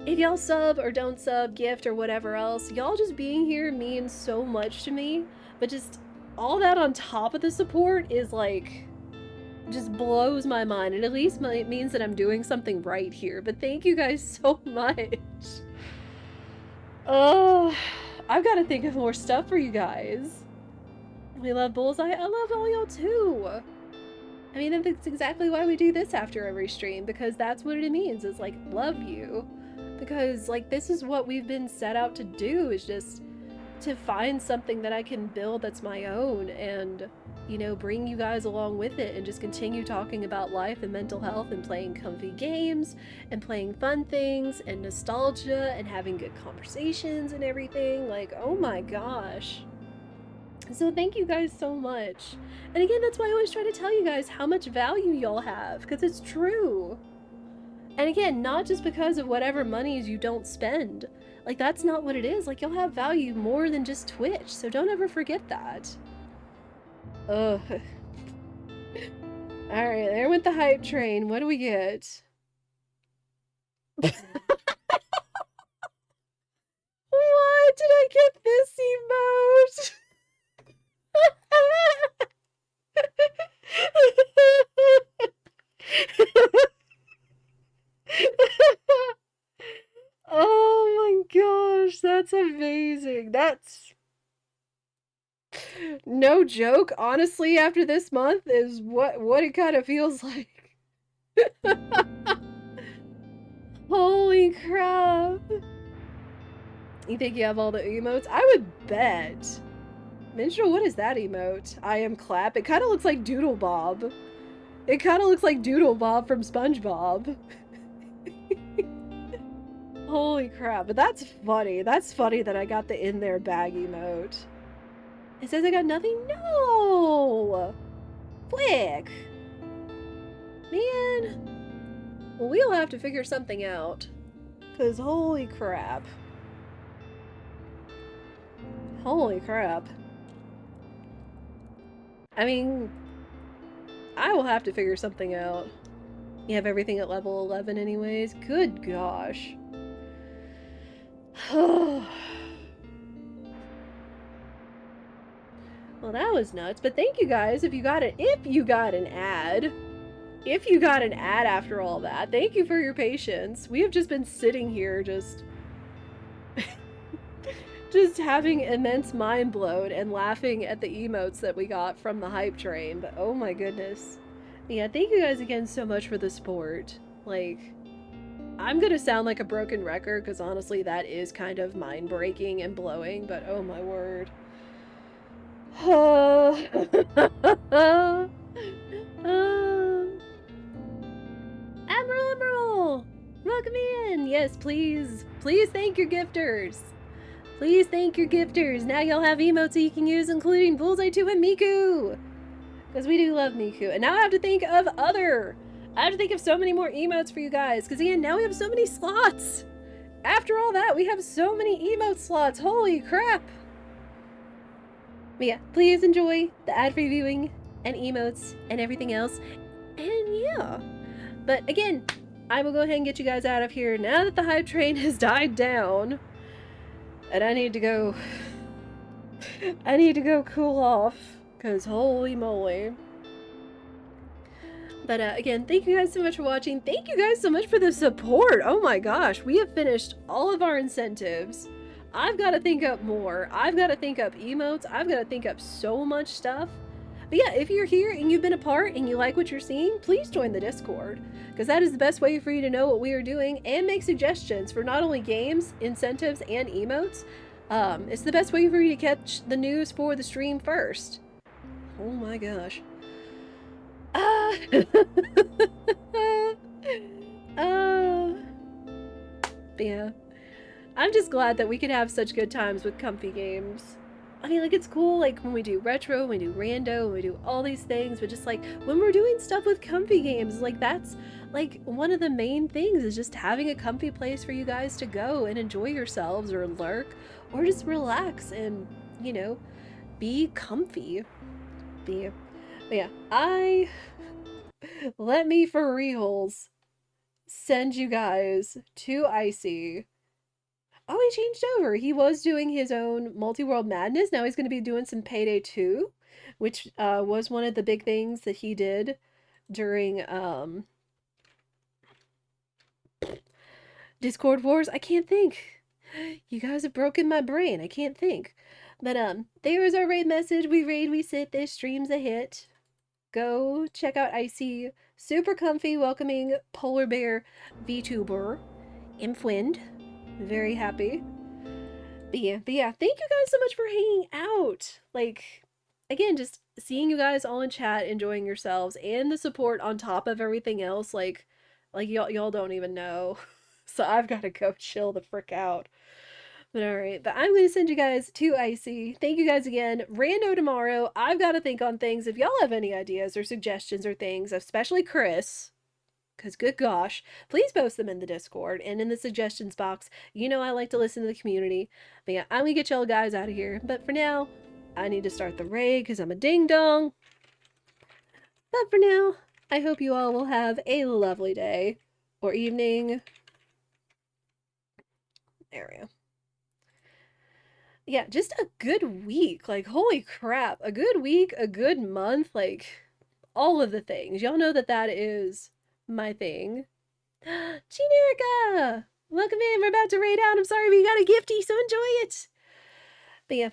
if y'all sub or don't sub, gift or whatever else, y'all just being here means so much to me. But just all that on top of the support is like, just blows my mind. And at least it means that I'm doing something right here. But thank you guys so much. Oh, I've got to think of more stuff for you guys. We love Bullseye. I love all y'all too. I mean, that's exactly why we do this after every stream, because that's what it means, is like, love you. Because like, this is what we've been set out to do, is just to find something that I can build that's my own and, you know, bring you guys along with it and just continue talking about life and mental health and playing comfy games and playing fun things and nostalgia and having good conversations and everything. Like, oh my gosh. So thank you guys so much. And again, that's why I always try to tell you guys how much value y'all have, because it's true. And again, not just because of whatever monies you don't spend. Like, that's not what it is. Like, you'll have value more than just Twitch, so don't ever forget that. Ugh. Alright, there went the hype train. What do we get? Why did I get this emote? Oh my gosh, that's amazing. That's no joke. Honestly, after this month is what it kind of feels like. Holy crap. You think you have all the emotes? I would bet. Minstrel, what is that emote? I am clap. It kind of looks like Doodle Bob. It kind of looks like Doodle Bob from SpongeBob. Holy crap, but that's funny. That's funny that I got the in there bag emote. It says I got nothing? No! Flick! Man. Well, we'll have to figure something out. Because holy crap. Holy crap. I mean, I will have to figure something out. You have everything at level 11 anyways? Good gosh. Well, that was nuts, but thank you guys if you got an ad. If you got an ad after all that, thank you for your patience. We have just been sitting here just having immense mind blown and laughing at the emotes that we got from the hype train, but oh my goodness. Yeah, thank you guys again so much for the support. Like, I'm gonna sound like a broken record, because honestly that is kind of mind-breaking and blowing, but oh my word. Admiral! Welcome in! Yes, please. Please thank your gifters. Please thank your gifters. Now y'all have emotes you can use, including Bullseye 2 and Miku. Because we do love Miku. And now I have to think of I have to think of so many more emotes for you guys. Because again, now we have so many slots. after all that, we have so many emote slots. Holy crap! But yeah, please enjoy the ad-free viewing and emotes and everything else. And yeah. But again, I will go ahead and get you guys out of here now that the hype train has died down. And I need to go... I need to go cool off. Because holy moly. But again, thank you guys so much for watching. Thank you guys so much for the support. Oh my gosh, we have finished all of our incentives. I've got to think up more. I've got to think up emotes. I've got to think up so much stuff. But yeah, if you're here and you've been a part and you like what you're seeing, please join the Discord. Because that is the best way for you to know what we are doing and make suggestions for not only games, incentives, and emotes. It's the best way for you to catch the news for the stream first. Oh my gosh. Yeah. I'm just glad that we can have such good times with comfy games. I mean, like, it's cool, like, when we do retro, when we do rando, when we do all these things, but just, like, when we're doing stuff with comfy games, like, that's, like, one of the main things is just having a comfy place for you guys to go and enjoy yourselves or lurk or just relax and, you know, be comfy. But yeah, let me for reals send you guys to Icy. Oh, he changed over. He was doing his own Multi-World Madness. Now he's going to be doing some Payday 2, which was one of the big things that he did during Discord Wars. I can't think. You guys have broken my brain. I can't think. But there is our raid message. We raid, we sit. This stream's a hit. Go check out Icy. Super comfy, welcoming polar bear VTuber. Impwind. Very happy. But yeah, thank you guys so much for hanging out. Like, again, just seeing you guys all in chat, enjoying yourselves, and the support on top of everything else, like y'all don't even know. So I've got to go chill the frick out. But alright, but I'm going to send you guys to Icy. Thank you guys again. Rando tomorrow. I've got to think on things. If y'all have any ideas or suggestions or things, especially Chris, because good gosh, please post them in the Discord and in the suggestions box. You know I like to listen to the community. But yeah, I'm going to get y'all guys out of here. But for now, I need to start the raid because I'm a ding-dong. But for now, I hope you all will have a lovely day or evening. There we go. Yeah, just a good week. Like, holy crap. A good week, a good month, like, all of the things. Y'all know that that is my thing. Generica! Welcome in. We're about to raid out. I'm sorry, but you got a gifty, so enjoy it. But yeah,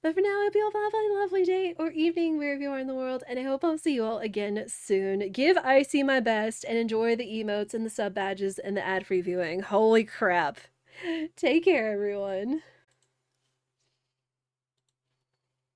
but for now, I hope you all have a lovely day or evening wherever you are in the world, and I hope I'll see you all again soon. Give Icy my best and enjoy the emotes and the sub badges and the ad-free viewing. Holy crap. Take care, everyone.